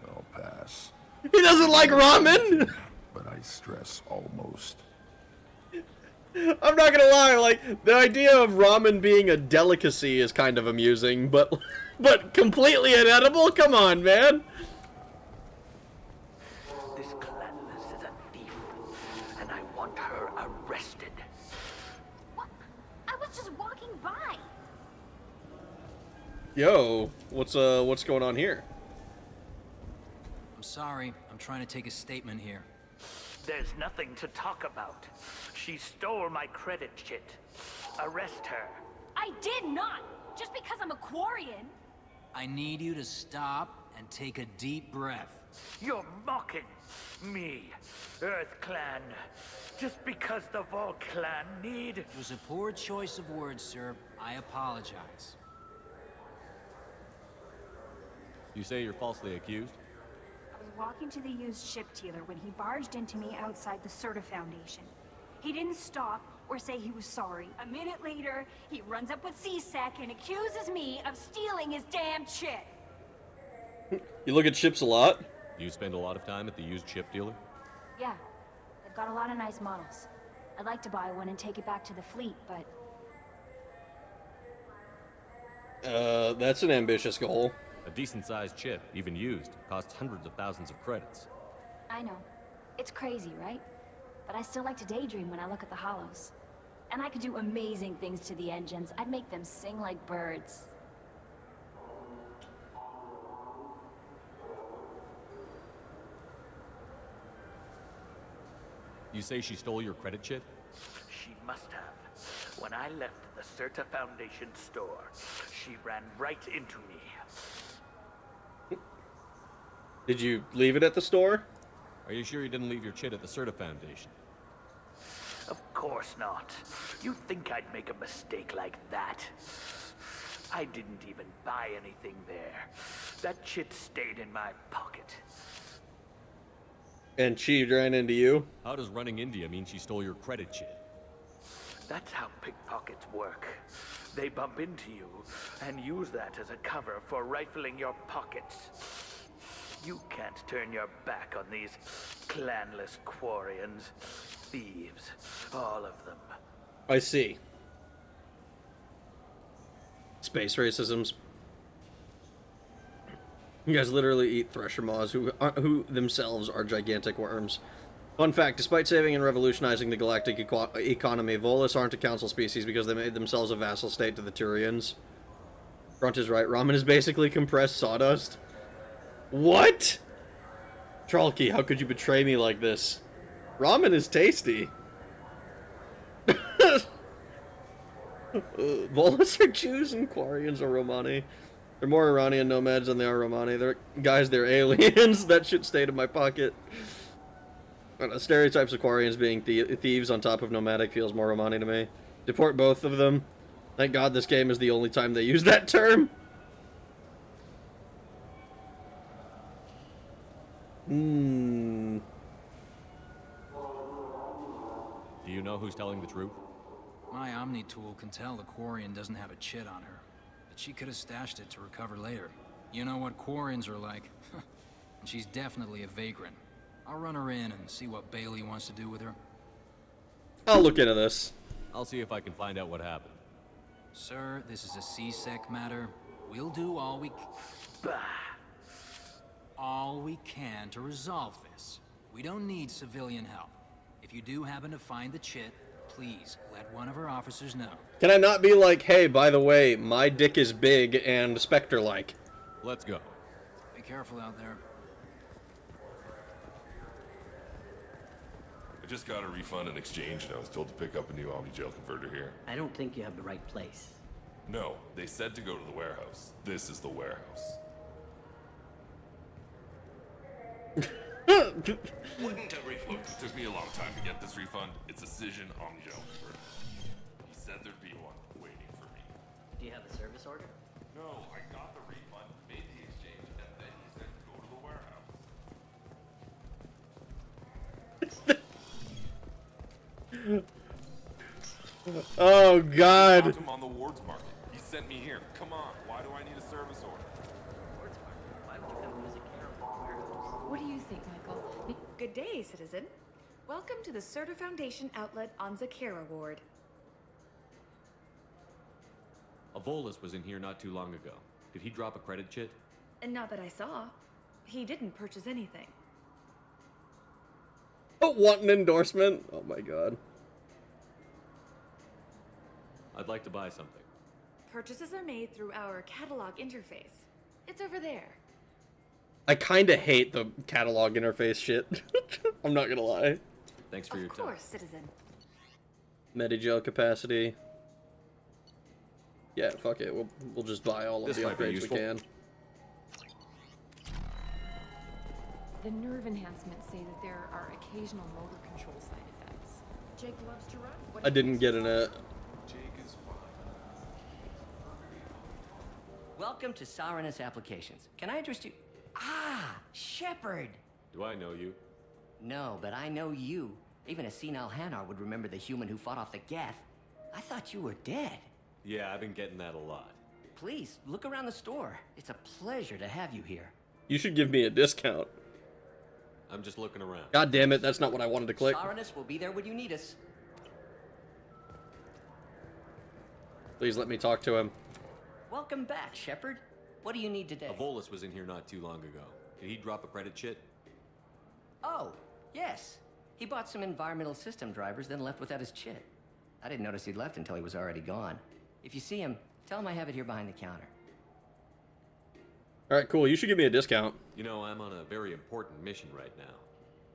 I'll pass. He doesn't like ramen! But I stress almost. I'm not gonna lie, like, the idea of ramen being a delicacy is kind of amusing, but completely inedible? Come on, man! This Clandless is a thief, and I want her arrested. What? I was just walking by. Yo, what's going on here? I'm sorry, I'm trying to take a statement here. There's nothing to talk about. She stole my credit chit. Arrest her. I did not! Just because I'm a Quarian! I need you to stop and take a deep breath. You're mocking me, Earth Clan. Just because the Vol Clan need... It was a poor choice of words, sir. I apologize. You say you're falsely accused? I was walking to the used ship dealer when he barged into me outside the Serta Foundation. He didn't stop or say he was sorry. A minute later, he runs up with C-Sec and accuses me of stealing his damn ship. You look at ships a lot? You spend a lot of time at the used ship dealer? Yeah, they've got a lot of nice models. I'd like to buy one and take it back to the fleet, but... That's an ambitious goal. A decent-sized ship, even used, costs hundreds of thousands of credits. I know. It's crazy, right? But I still like to daydream when I look at the hollows. And I could do amazing things to the engines. I'd make them sing like birds. You say she stole your credit chit? She must have. When I left the Serta Foundation store, she ran right into me. Did you leave it at the store? Are you sure you didn't leave your chit at the Serta Foundation? Of course not. You think I'd make a mistake like that? I didn't even buy anything there. That chit stayed in my pocket. And she ran into you? How does running into you mean she stole your credit chit? That's how pickpockets work. They bump into you and use that as a cover for rifling your pockets. You can't turn your back on these clanless Quarians. Thieves. All of them. I see. Space racisms. You guys literally eat thresher maws who themselves are gigantic worms. Fun fact, despite saving and revolutionizing the galactic economy, Volus aren't a council species because they made themselves a vassal state to the Turians. Grunt is right. Ramen is basically compressed sawdust. What? Trolky, how could you betray me like this? Ramen is tasty. Volus are Jews and Quarians are Romani. They're more Iranian nomads than they are Romani. They're aliens. That shit stayed in my pocket. I don't know, stereotypes of Quarians being thieves on top of nomadic feels more Romani to me. Deport both of them. Thank God this game is the only time they use that term. Do you know who's telling the truth? My Omni tool can tell the Quarian doesn't have a chit on her, but she could have stashed it to recover later. You know what Quarians are like. And she's definitely a vagrant. I'll run her in and see what Bailey wants to do with her. I'll look into this. I'll see if I can find out what happened. Sir, this is a C-Sec matter. We'll do all we can to resolve this. We don't need civilian help. If you do happen to find the chit, please let one of our officers know. Can I not be like, hey, by the way, my dick is big and Spectre-like? Let's go. Be careful out there. I just got a refund in exchange and I was told to pick up a new Omni Jail converter here. I don't think you have the right place. No, they said to go to the warehouse. This is the warehouse. Wouldn't a refund? It took me a long time to get this refund. It's a Cision Omni Jail converter. He said there'd be one waiting for me. Do you have a service order? No, I got the refund, made the exchange, and then he said to go to the warehouse. Oh God! I found him on the Wards Market. He sent me here. Come on, why do I need a service order? Wards Market? Why would you come visit Carol's warehouse? What do you think, Michael? Good day, citizen. Welcome to the Serta Foundation outlet on Zakera Ward. A Volus was in here not too long ago. Did he drop a credit chit? And not that I saw. He didn't purchase anything. Oh, want an endorsement? Oh my God. I'd like to buy something. Purchases are made through our catalog interface. It's over there. I kinda hate the catalog interface shit. I'm not gonna lie. Thanks for your time. Of course, citizen. Medigel capacity. Yeah, fuck it. We'll just buy all of This the might be upgrades we useful. can. The nerve enhancements say that there are occasional motor control side effects. Jake loves to run. What I didn't get in it. Welcome to Sovereignist Applications. Can I interest you? Ah, Shepard. Do I know you? No, but I know you. Even a senile Hanar would remember the human who fought off the Geth. I thought you were dead. Yeah, I've been getting that a lot. Please, look around the store. It's a pleasure to have you here. You should give me a discount. I'm just looking around. God damn it, that's not what I wanted to click. Saranus will be there when you need us. Please let me talk to him. Welcome back, Shepard. What do you need today? Volus was in here not too long ago. Did he drop a credit chit? Oh, yes. He bought some environmental system drivers, then left without his chit. I didn't notice he'd left until he was already gone. If you see him, tell him I have it here behind the counter. Alright, cool. You should give me a discount. You know, I'm on a very important mission right now.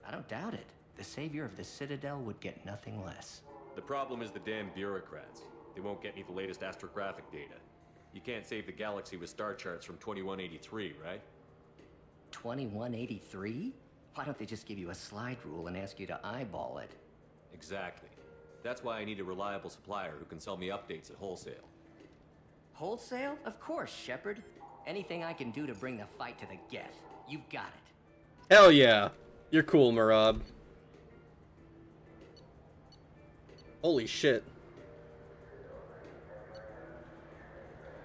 I don't doubt it. The savior of the Citadel would get nothing less. The problem is the damn bureaucrats. They won't get me the latest astrographic data. You can't save the galaxy with star charts from 2183, right? 2183? Why don't they just give you a slide rule and ask you to eyeball it? Exactly. That's why I need a reliable supplier who can sell me updates at wholesale. Wholesale? Of course, Shepard. Anything I can do to bring the fight to the Geth. You've got it. Hell yeah. You're cool, Marab. Holy shit.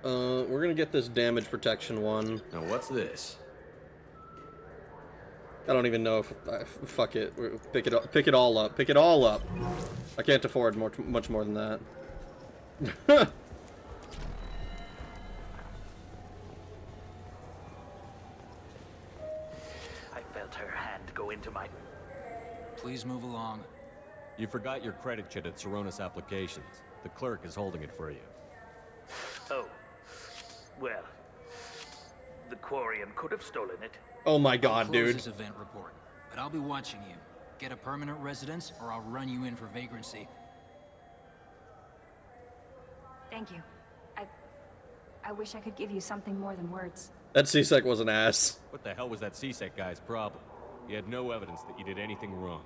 We're gonna get this damage protection one. Now what's this? I don't even know if fuck it. Pick it up. Pick it all up. Pick it all up. I can't afford much more than that. I felt her hand go into my... Please move along. You forgot your credit chit at Saronis Applications. The clerk is holding it for you. Oh. Well, the Quarian could have stolen it. Oh my god, I'll close dude. this event report, but I'll be watching you. Get a permanent residence, or I'll run you in for vagrancy. Thank you. I wish I could give you something more than words. That C-Sec was an ass. What the hell was that C-Sec guy's problem? He had no evidence that you did anything wrong.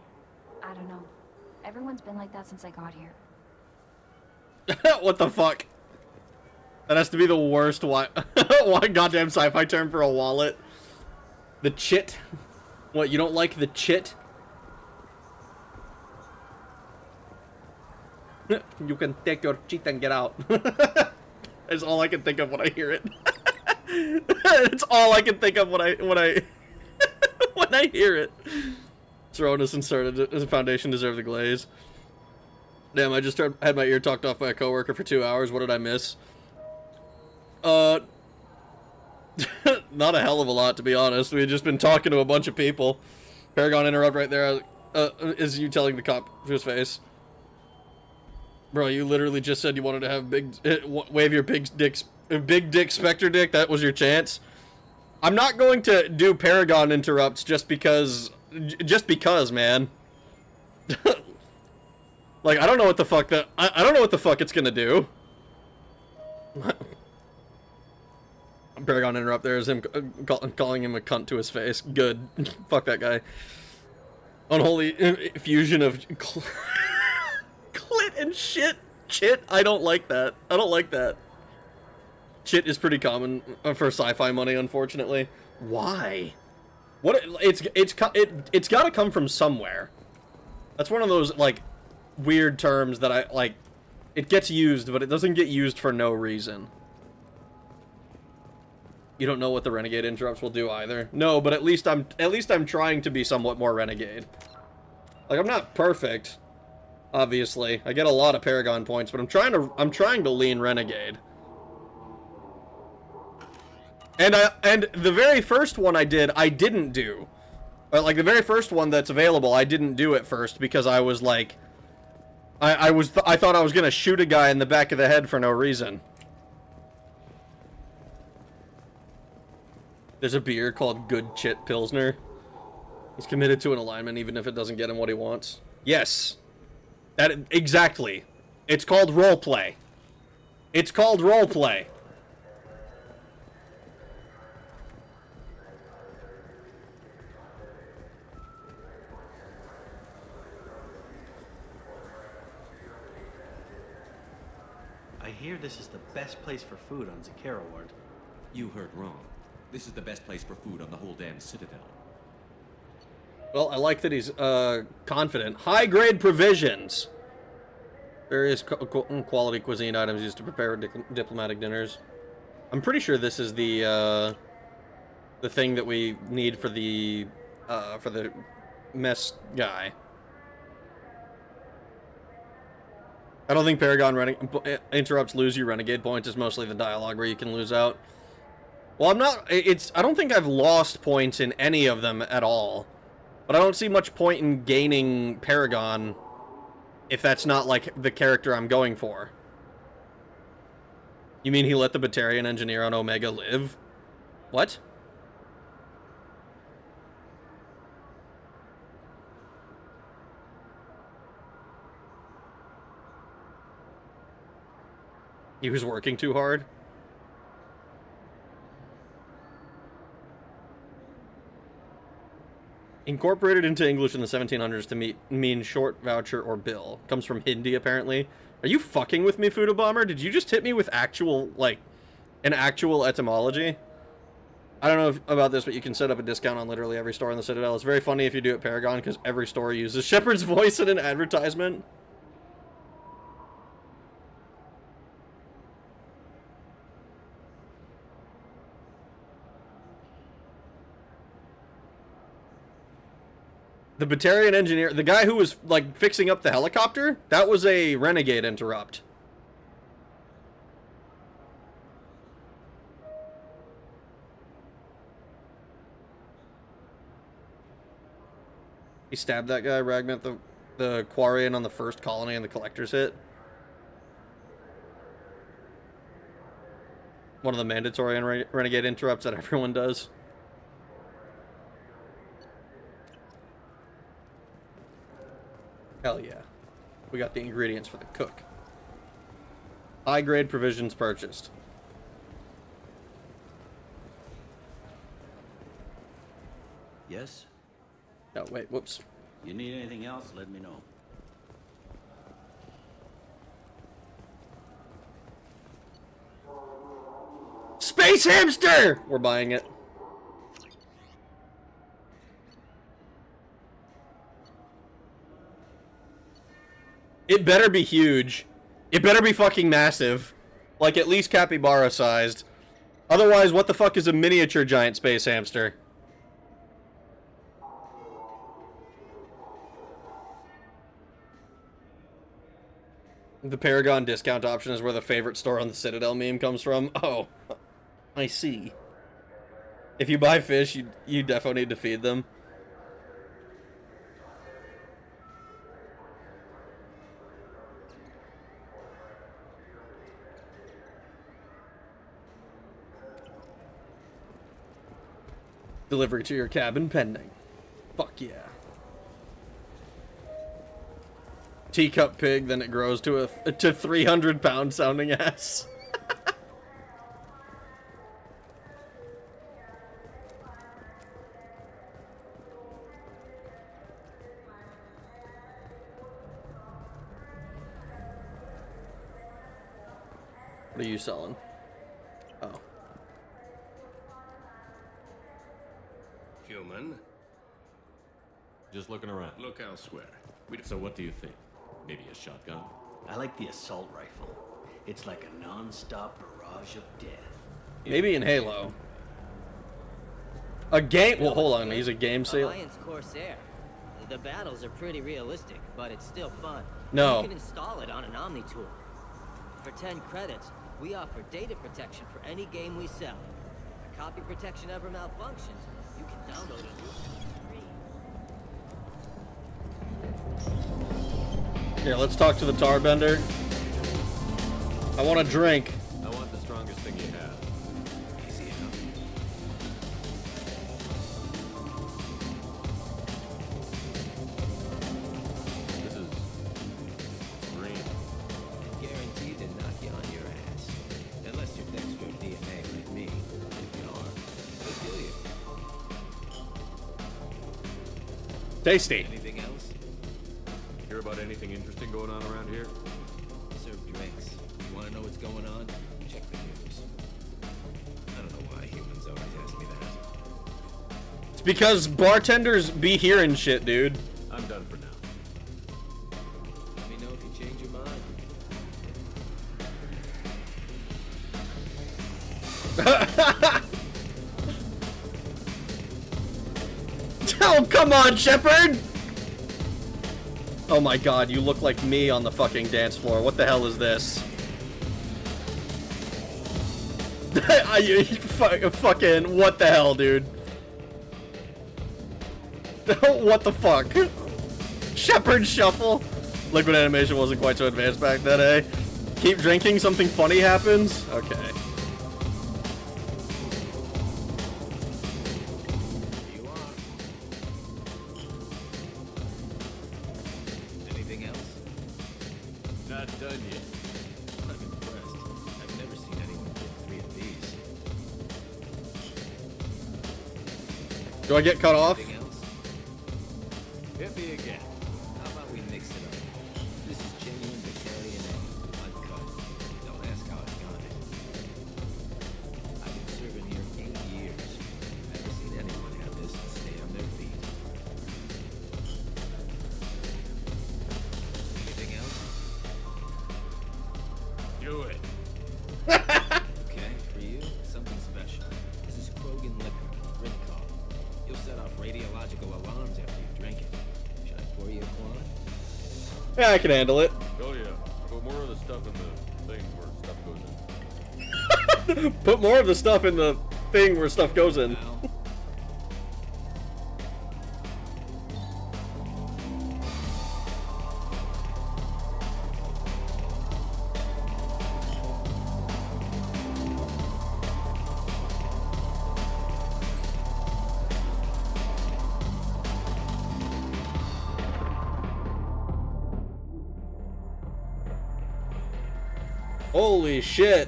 I don't know. Everyone's been like that since I got here. What the fuck? That has to be the worst one goddamn sci-fi term for a wallet. The chit. What, you don't like the chit? You can take your chit and get out. That's all I can think of when I hear it. It's all I can think of when I when I hear it. Saronis inserted as a foundation deserve the glaze. Damn, I just had my ear talked off by a coworker for 2 hours. What did I miss? Not a hell of a lot, to be honest. We had just been talking to a bunch of people. Paragon interrupt right there. Is you telling the cop to his face? Bro, you literally just said you wanted to have wave your big dick Spectre dick. That was your chance. I'm not going to do Paragon interrupts just because, man. Like, I don't know what the fuck I don't know what the fuck it's gonna do. Paragon interrupt there is him calling him a cunt to his face. Good. Fuck that guy. Unholy fusion of clit and shit. Chit. I don't like that. I don't like that. Chit is pretty common for sci-fi money, unfortunately. Why? What? It's got to come from somewhere. That's one of those like weird terms that I like. It gets used, but it doesn't get used for no reason. You don't know what the renegade interrupts will do either. No, but at least I'm trying to be somewhat more renegade. Like, I'm not perfect, obviously. I get a lot of Paragon points, but I'm trying to lean renegade. And the very first one I didn't do. Like the very first one that's available, I didn't do it first because I was like I thought I was going to shoot a guy in the back of the head for no reason. There's a beer called Good Chit Pilsner. He's committed to an alignment even if it doesn't get him what he wants. Yes. Exactly. It's called roleplay. It's called roleplay. I hear this is the best place for food on Zakera Ward. You heard wrong. This is the best place for food on the whole damn Citadel. Well, I like that he's confident. High-grade provisions. Various quality cuisine items used to prepare diplomatic dinners. I'm pretty sure this is the thing that we need for the mess guy. I don't think Paragon interrupts lose you renegade points. It's mostly the dialogue where you can lose out. Well, I don't think I've lost points in any of them at all. But I don't see much point in gaining Paragon if that's not, like, the character I'm going for. You mean he let the Batarian engineer on Omega live? What? He was working too hard? Incorporated into English in the 1700s to mean short, voucher, or bill. Comes from Hindi, apparently. Are you fucking with me, Fuda Bomber? Did you just hit me with actual, like, an actual etymology? I don't know about this, but you can set up a discount on literally every store in the Citadel. It's very funny if you do it Paragon, because every store uses Shepard's voice in an advertisement. The Batarian engineer, the guy who was, like, fixing up the helicopter, that was a renegade interrupt. He stabbed that guy, Ragment, the Quarian on the first colony and the collector's hit. One of the mandatory renegade interrupts that everyone does. Hell yeah. We got the ingredients for the cook. High-grade provisions purchased. Yes? Oh, wait, whoops. You need anything else, let me know. Space hamster! We're buying it. It better be huge. It better be fucking massive. Like, at least capybara-sized. Otherwise, what the fuck is a miniature giant space hamster? The Paragon discount option is where the favorite store on the Citadel meme comes from. Oh, I see. If you buy fish, you definitely need to feed them. Delivery to your cabin pending. Fuck yeah. Teacup pig, then it grows to 300-pound sounding ass. What are you selling? Oh. Human. Just looking around. Look elsewhere. So what do you think? Maybe a shotgun? I like the assault rifle. It's like a non-stop barrage of death. Maybe in Halo. A game? Well, hold on. He's a game sale. Alliance Corsair. The battles are pretty realistic, but it's still fun. No. You can install it on an Omni tool. For 10 credits, we offer data protection for any game we sell. If copy protection ever malfunctions, you can download a new Here, let's talk to the Tarbender. I want a drink. I want the strongest thing you have. Easy enough. This is green. Guaranteed to knock you on your ass. Unless you're Dexter DNA like me. If you are, we'll kill you. Tasty. Anything else? Hear about anything interesting going on around here? Serve drinks. You want to know what's going on? Check the news. I don't know why humans always ask me that. It's because bartenders be hearing shit, dude. I'm done for now. Let me know if you change your mind. Oh, come on, Shepard! Oh my god, you look like me on the fucking dance floor. What the hell is this? Fucking, what the hell, dude? What the fuck? Shepard Shuffle? Liquid animation wasn't quite so advanced back then, eh? Keep drinking, something funny happens? Okay. Anything else? Not done yet. I'm impressed. I've never seen anyone get 3 of these. Do I get cut off? Anything else? Hit me again. How about we mix it up? This is genuine Victorian ale, uncut. Don't ask how I got it. I've been serving here 8 years. Never seen anyone have this and stay on their feet. Anything else? Do it. Okay, for you, something special. This is Krogan liquor, Rinco. You'll set off radiological alarms after you drink it. Should I pour you a quad? Yeah, I can handle it. Oh yeah. Put more of the stuff in the thing where stuff goes in. Put more of the stuff in the thing where stuff goes in. Holy shit.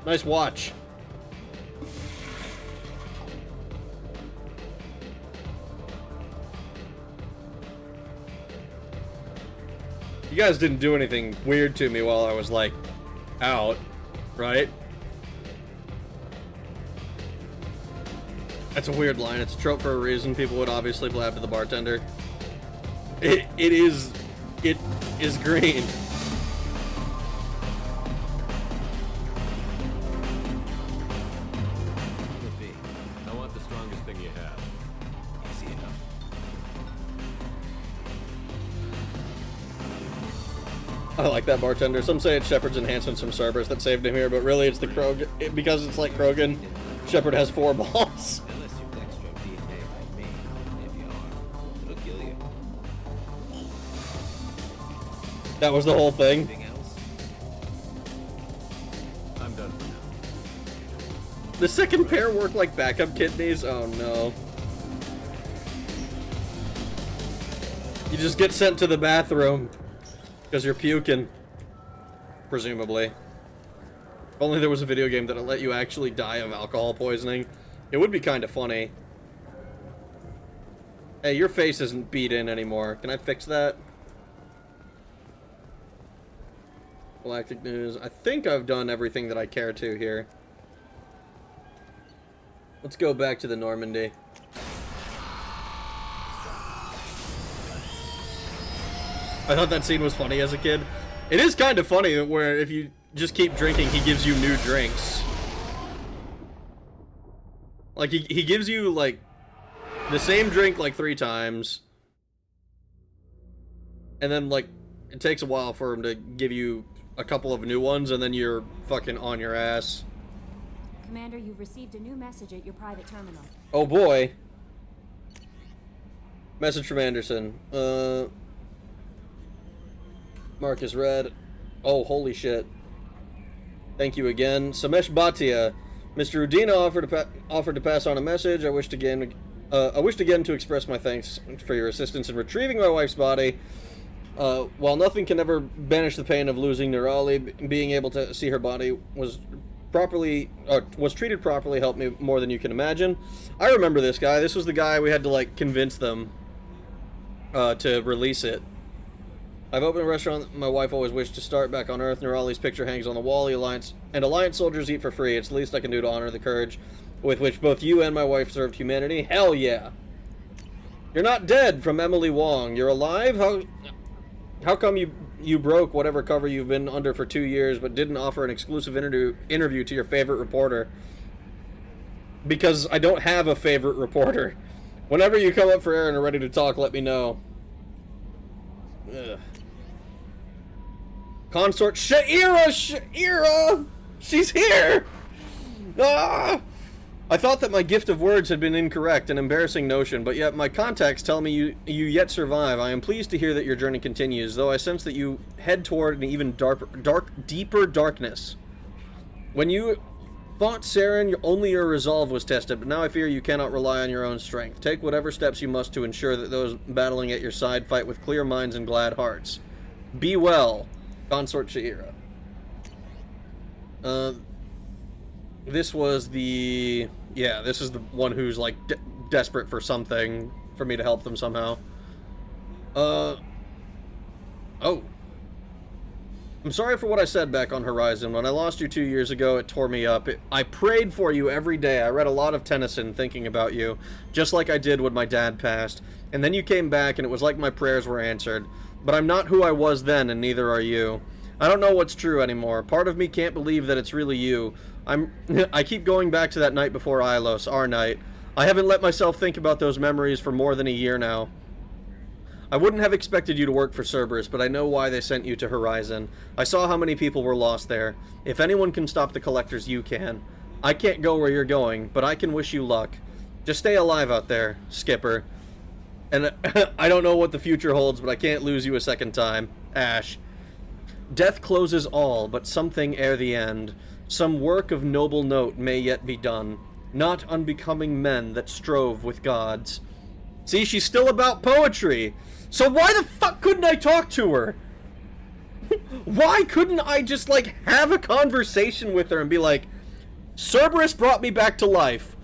Nice watch. You guys didn't do anything weird to me while I was, like, out, right? That's a weird line. It's a trope for a reason. People would obviously blab to the bartender. It is green. Could be. I want the strongest thing you have. Easy enough. I like that bartender. Some say it's Shepard's enhancements from Cerberus that saved him here, but really it's the Krogan. Because it's like Krogan, Shepard has 4 balls. Unless you're dextro DNA like me. If you are, it'll kill you. That was the whole thing. Anything else? I'm done for now. The second pair work like backup kidneys? Oh no. You just get sent to the bathroom because you're puking. Presumably. If only there was a video game that'll let you actually die of alcohol poisoning. It would be kind of funny. Hey, your face isn't beat in anymore. Can I fix that? Galactic News. I think I've done everything that I care to here. Let's go back to the Normandy. I thought that scene was funny as a kid. It is kind of funny where if you just keep drinking, he gives you new drinks. Like, he gives you, like, the same drink, like, 3 times. And then, like, it takes a while for him to give you a couple of new ones, and then you're fucking on your ass. Commander, you've received a new message at your private terminal. Oh boy. Message from Anderson. Marcus read. Oh, holy shit. Thank you again. Samesh Bhatia. Mr. Udina offered to pass on a message. I wished again to express my thanks for your assistance in retrieving my wife's body. While nothing can ever banish the pain of losing Nirali, being able to see her body was treated properly helped me more than you can imagine. I remember this guy. This was the guy we had to, like, convince them to release it. I've opened a restaurant my wife always wished to start back on Earth. Neurali's picture hangs on the wall. The Alliance soldiers eat for free. It's the least I can do to honor the courage with which both you and my wife served humanity. Hell yeah. You're not dead, from Emily Wong. You're alive? How come you broke whatever cover you've been under for 2 years but didn't offer an exclusive interview to your favorite reporter? Because I don't have a favorite reporter. Whenever you come up for air and are ready to talk, let me know. Ugh. Consort Sha'ira! She's here! Ah! I thought that my gift of words had been incorrect, an embarrassing notion, but yet my contacts tell me you yet survive. I am pleased to hear that your journey continues, though I sense that you head toward an even deeper darkness. When you thought, Saren, only your resolve was tested, but now I fear you cannot rely on your own strength. Take whatever steps you must to ensure that those battling at your side fight with clear minds and glad hearts. Be well, Consort Sha'ira. This was the... Yeah, this is the one who's, like, desperate for something, for me to help them somehow. Oh. I'm sorry for what I said back on Horizon. When I lost you 2 years ago, it tore me up. I prayed for you every day. I read a lot of Tennyson thinking about you, just like I did when my dad passed. And then you came back, and it was like my prayers were answered. But I'm not who I was then, and neither are you. I don't know what's true anymore. Part of me can't believe that it's really you. I keep going back to that night before Ilos, our night. I haven't let myself think about those memories for more than a year now. I wouldn't have expected you to work for Cerberus, but I know why they sent you to Horizon. I saw how many people were lost there. If anyone can stop the Collectors, you can. I can't go where you're going, but I can wish you luck. Just stay alive out there, Skipper. And I don't know what the future holds, but I can't lose you a second time. Ash. Death closes all, but something ere the end. Some work of noble note may yet be done. Not unbecoming men that strove with gods. See, she's still about poetry. So why the fuck couldn't I talk to her? Why couldn't I just, like, have a conversation with her and be like, Cerberus brought me back to life.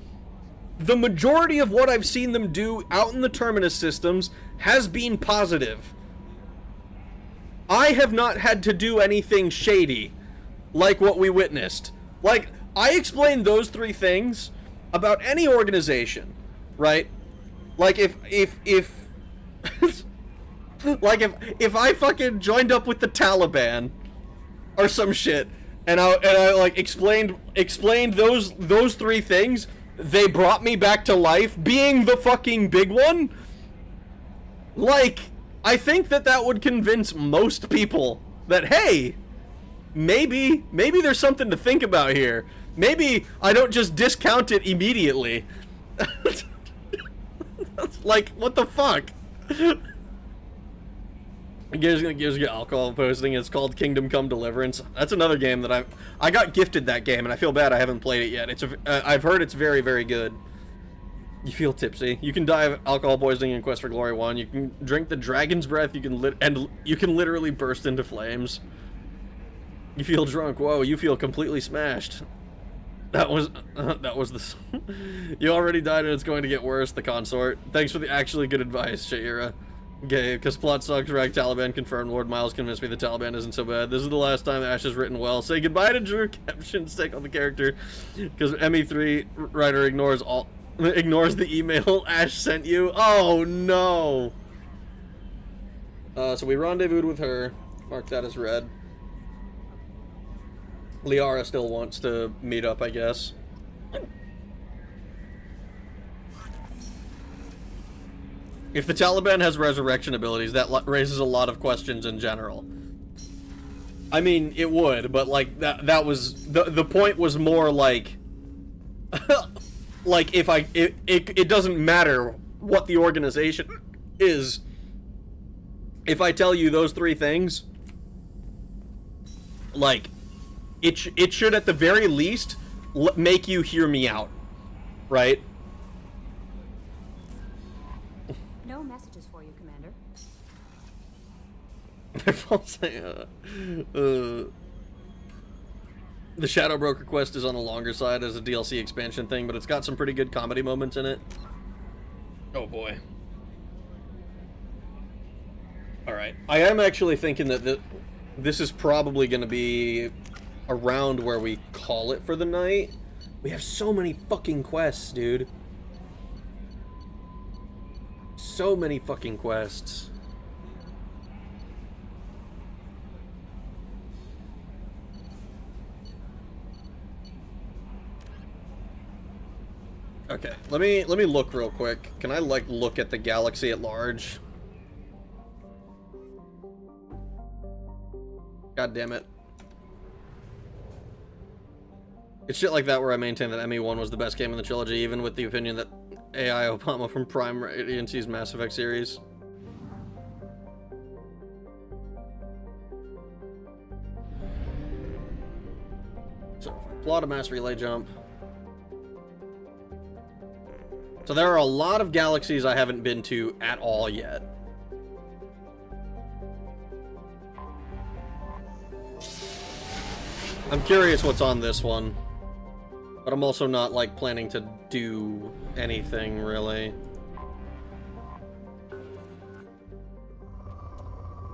The majority of what I've seen them do out in the Terminus systems has been positive. I have not had to do anything shady like what we witnessed. Like, I explained those 3 things about any organization, right? Like, if like, if I fucking joined up with the Taliban or some shit, and I like explained those 3 things, they brought me back to life, being the fucking big one. Like, I think that would convince most people that, hey, maybe there's something to think about here. Maybe I don't just discount it immediately. Like, what the fuck? Gives you alcohol posting. It's called Kingdom Come Deliverance. That's another game that I got gifted that game, and I feel bad I haven't played it yet. I've heard it's very, very good. You feel tipsy. You can die of alcohol poisoning in Quest for Glory 1. You can drink the dragon's breath. You can literally burst into flames. You feel drunk. Whoa, you feel completely smashed. That was the... You already died and it's going to get worse, the consort. Thanks for the actually good advice, Sha'ira. Gay, because plot sucks, rag Taliban confirmed. Lord Miles convinced me the Taliban isn't so bad. This is the last time Ash has written well. Say goodbye to Drew. Captions take on the character. Because ME3 writer ignores the email Ash sent you. Oh, no. So we rendezvoused with her. Mark that as red. Liara still wants to meet up, I guess. If the Taliban has resurrection abilities, that raises a lot of questions in general. I mean, it would, but like that was the point was more like like if it doesn't matter what the organization is. If I tell you those 3 things, like it should at the very least make you hear me out, right? No messages for you, Commander. The Shadow Broker quest is on the longer side as a DLC expansion thing, but it's got some pretty good comedy moments in it. Oh boy. Alright. I am actually thinking that this is probably going to be around where we call it for the night. We have so many fucking quests, dude. So many fucking quests. Okay, let me look real quick. Can I like look at the galaxy at large? God damn it. It's shit like that where I maintain that ME1 was the best game in the trilogy, even with the opinion that AI Obama from Prime Agency's Mass Effect series. So, plot a mass relay jump. So there are a lot of galaxies I haven't been to at all yet. I'm curious what's on this one. But I'm also not, like, planning to do anything, really.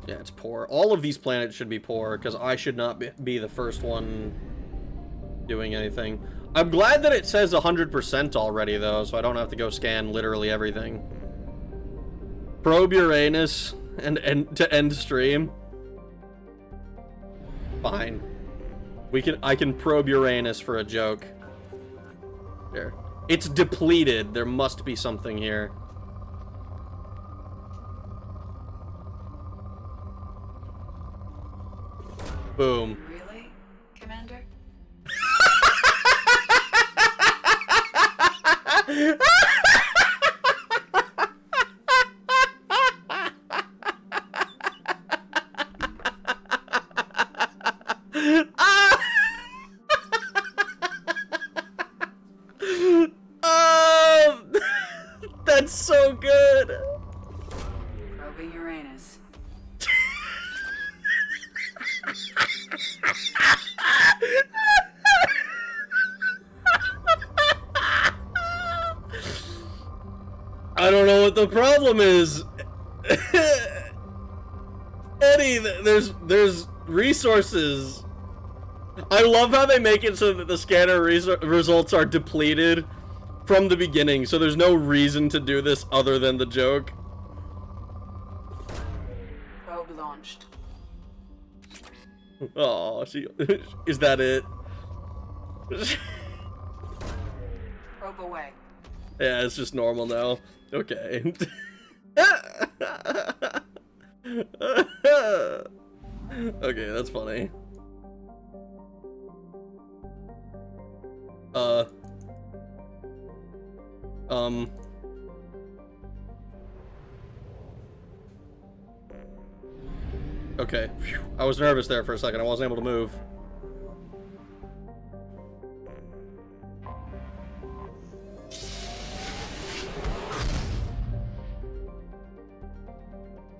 Yeah, it's poor. All of these planets should be poor, because I should not be the first one doing anything. I'm glad that it says 100% already, though, so I don't have to go scan literally everything. Probe Uranus and to end stream. Fine. I can probe Uranus for a joke. There. It's depleted. There must be something here. Boom. Really, Commander? That's so good. Probing Uranus. I don't know what the problem is. Eddie, there's resources. I love how they make it so that the scanner results are depleted from the beginning, so there's no reason to do this other than the joke. Probe launched. Oh, is that it? Probe away. Yeah, it's just normal now. Okay. Okay, that's funny. Okay. Phew. I was nervous there for a second. I wasn't able to move.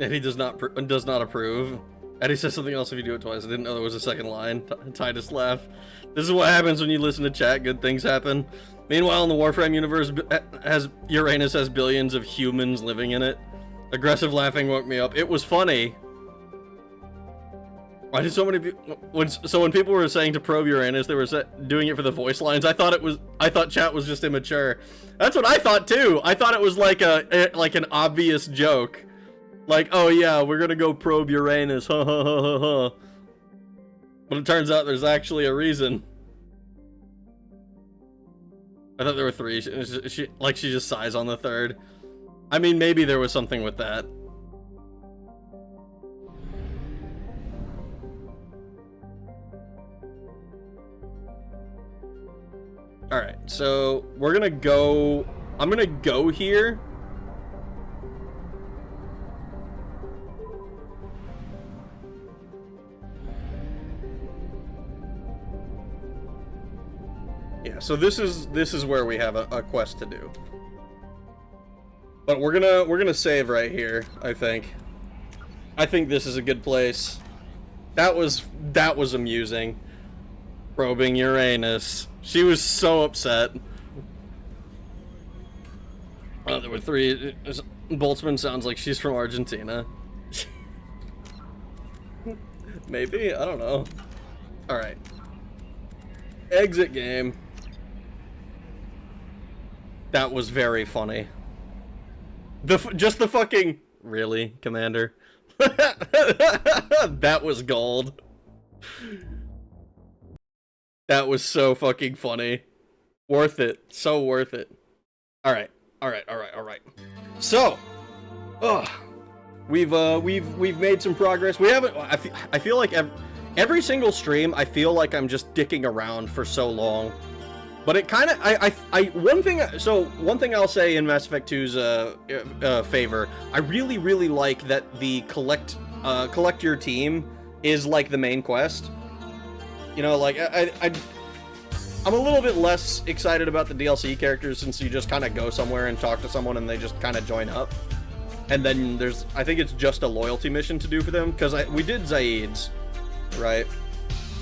Eddie does not approve. Eddie says something else if you do it twice. I didn't know there was a second line. Titus laugh. This is what happens when you listen to chat. Good things happen. Meanwhile, in the Warframe universe, Uranus has billions of humans living in it. Aggressive laughing woke me up. It was funny. Why did so many people? When people were saying to probe Uranus, they were doing it for the voice lines. I thought chat was just immature. That's what I thought too. I thought it was like an obvious joke. Like, oh yeah, we're gonna go probe Uranus, ha ha ha ha ha. But it turns out there's actually a reason. I thought there were three. She just sighs on the third. I mean, maybe there was something with that. Alright, so we're gonna go... I'm gonna go here. Yeah, so this is where we have a quest to do. But we're gonna save right here, I think. I think this is a good place. That was amusing. Probing Uranus. She was so upset. Oh, there were three. Boltzmann sounds like she's from Argentina. Maybe? I don't know. Alright. Exit game. That was very funny. Just the fucking... Really, Commander? That was gold. That was so fucking funny. Worth it. So worth it. Alright. Alright. So... We've made some progress. We haven't... I feel like every single stream, I feel like I'm just dicking around for so long. But it kind of... one thing I'll say in Mass Effect 2's favor, I really like that the collect your team is like the main quest. You know, like, I'm a little bit less excited about the DLC characters since you just kind of go somewhere and talk to someone and they just kind of join up. And then there's... I think it's just a loyalty mission to do for them, because we did Zaid's, right?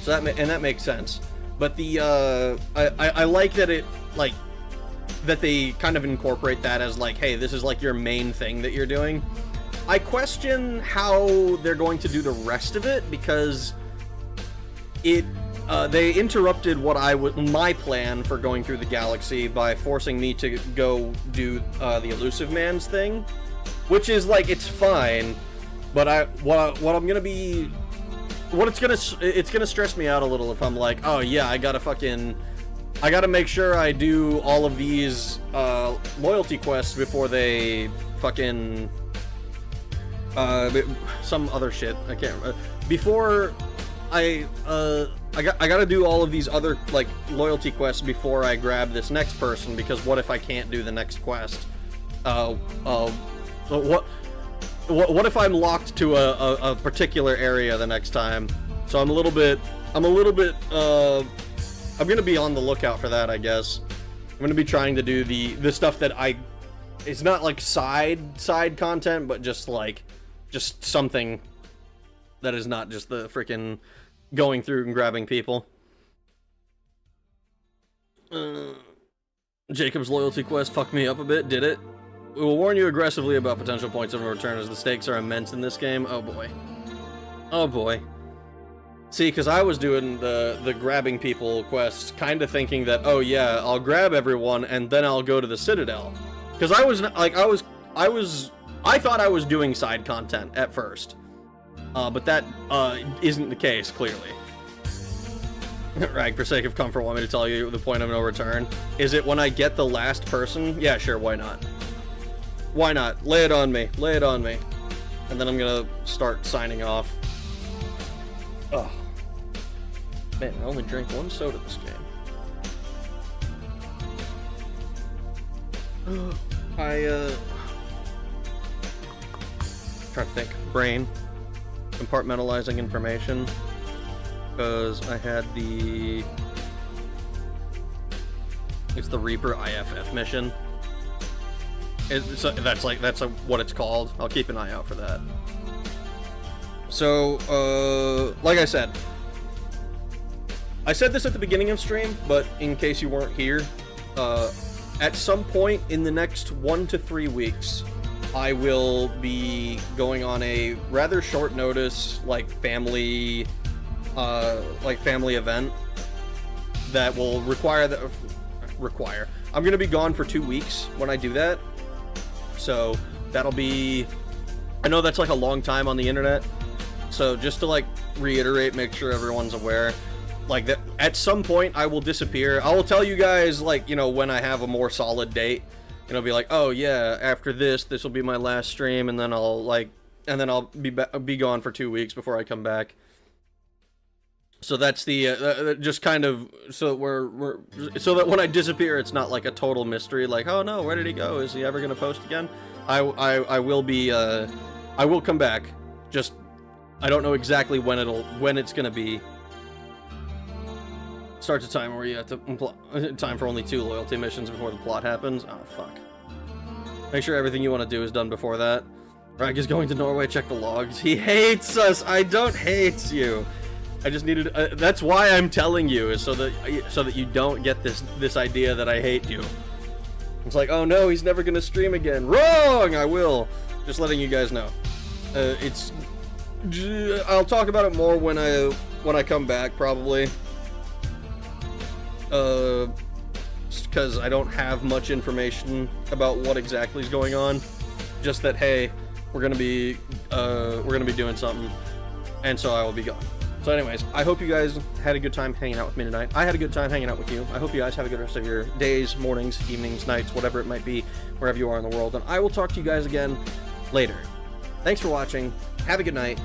So that makes sense. But the, I like that it, like, that they kind of incorporate that as, like, hey, this is, like, your main thing that you're doing. I question how they're going to do the rest of it, because they interrupted my plan for going through the galaxy by forcing me to go do, the Elusive Man's thing, which is, like, it's fine, but what I'm gonna be... it's gonna stress me out a little if I'm like, oh yeah, I gotta make sure I do all of these loyalty quests before they fucking some other shit. I can't remember. Before I gotta do all of these other like loyalty quests before I grab this next person, because what if I can't do the next quest? What if I'm locked to a particular area the next time? So I'm gonna be on the lookout for that, I guess. I'm gonna be trying to do the stuff that it's not like side content, but just something that is not just the freaking going through and grabbing people. Jacob's loyalty quest fucked me up a bit, did it? We will warn you aggressively about potential points of no return as the stakes are immense in this game. Oh boy. Oh boy. See, because I was doing the grabbing people quests, kind of thinking that, oh yeah, I'll grab everyone and then I'll go to the Citadel. Because I thought I was doing side content at first. But that isn't the case, clearly. Rag, for sake of comfort, want me to tell you the point of no return? Is it when I get the last person? Yeah, sure, why not? Why not? Lay it on me. Lay it on me. And then I'm gonna start signing off. Oh. Man, I only drank one soda this game. Trying to think. Brain. Compartmentalizing information. Because I had it's the Reaper IFF mission. That's what it's called. I'll keep an eye out for that. So, like I said this at the beginning of stream, but in case you weren't here, at some point in the next 1 to 3 weeks, I will be going on a rather short notice, family event that will require. I'm gonna be gone for 2 weeks when I do that. So that'll be, I know that's like a long time on the internet, so just to reiterate, make sure everyone's aware, that at some point I will disappear. I will tell you guys when I have a more solid date, be like, oh yeah, after this will be my last stream, and then I'll be gone for 2 weeks before I come back. So that's the just kind of so so that when I disappear, it's not like a total mystery. Like, oh no, where did he go? Is he ever gonna post again? I will be I will come back. Just I don't know exactly when it's gonna be. Starts a time where you have to time for only 2 loyalty missions before the plot happens. Oh fuck. Make sure everything you want to do is done before that. Rag is going to Norway. Check the logs. He hates us. I don't hate you. I just needed. That's why I'm telling you, is so that you don't get this idea that I hate you. It's like, oh no, he's never gonna stream again. Wrong. I will. Just letting you guys know. I'll talk about it more when I come back, probably. Because I don't have much information about what exactly is going on. Just that, hey, we're gonna be doing something, and so I will be gone. So anyways, I hope you guys had a good time hanging out with me tonight. I had a good time hanging out with you. I hope you guys have a good rest of your days, mornings, evenings, nights, whatever it might be, wherever you are in the world. And I will talk to you guys again later. Thanks for watching. Have a good night.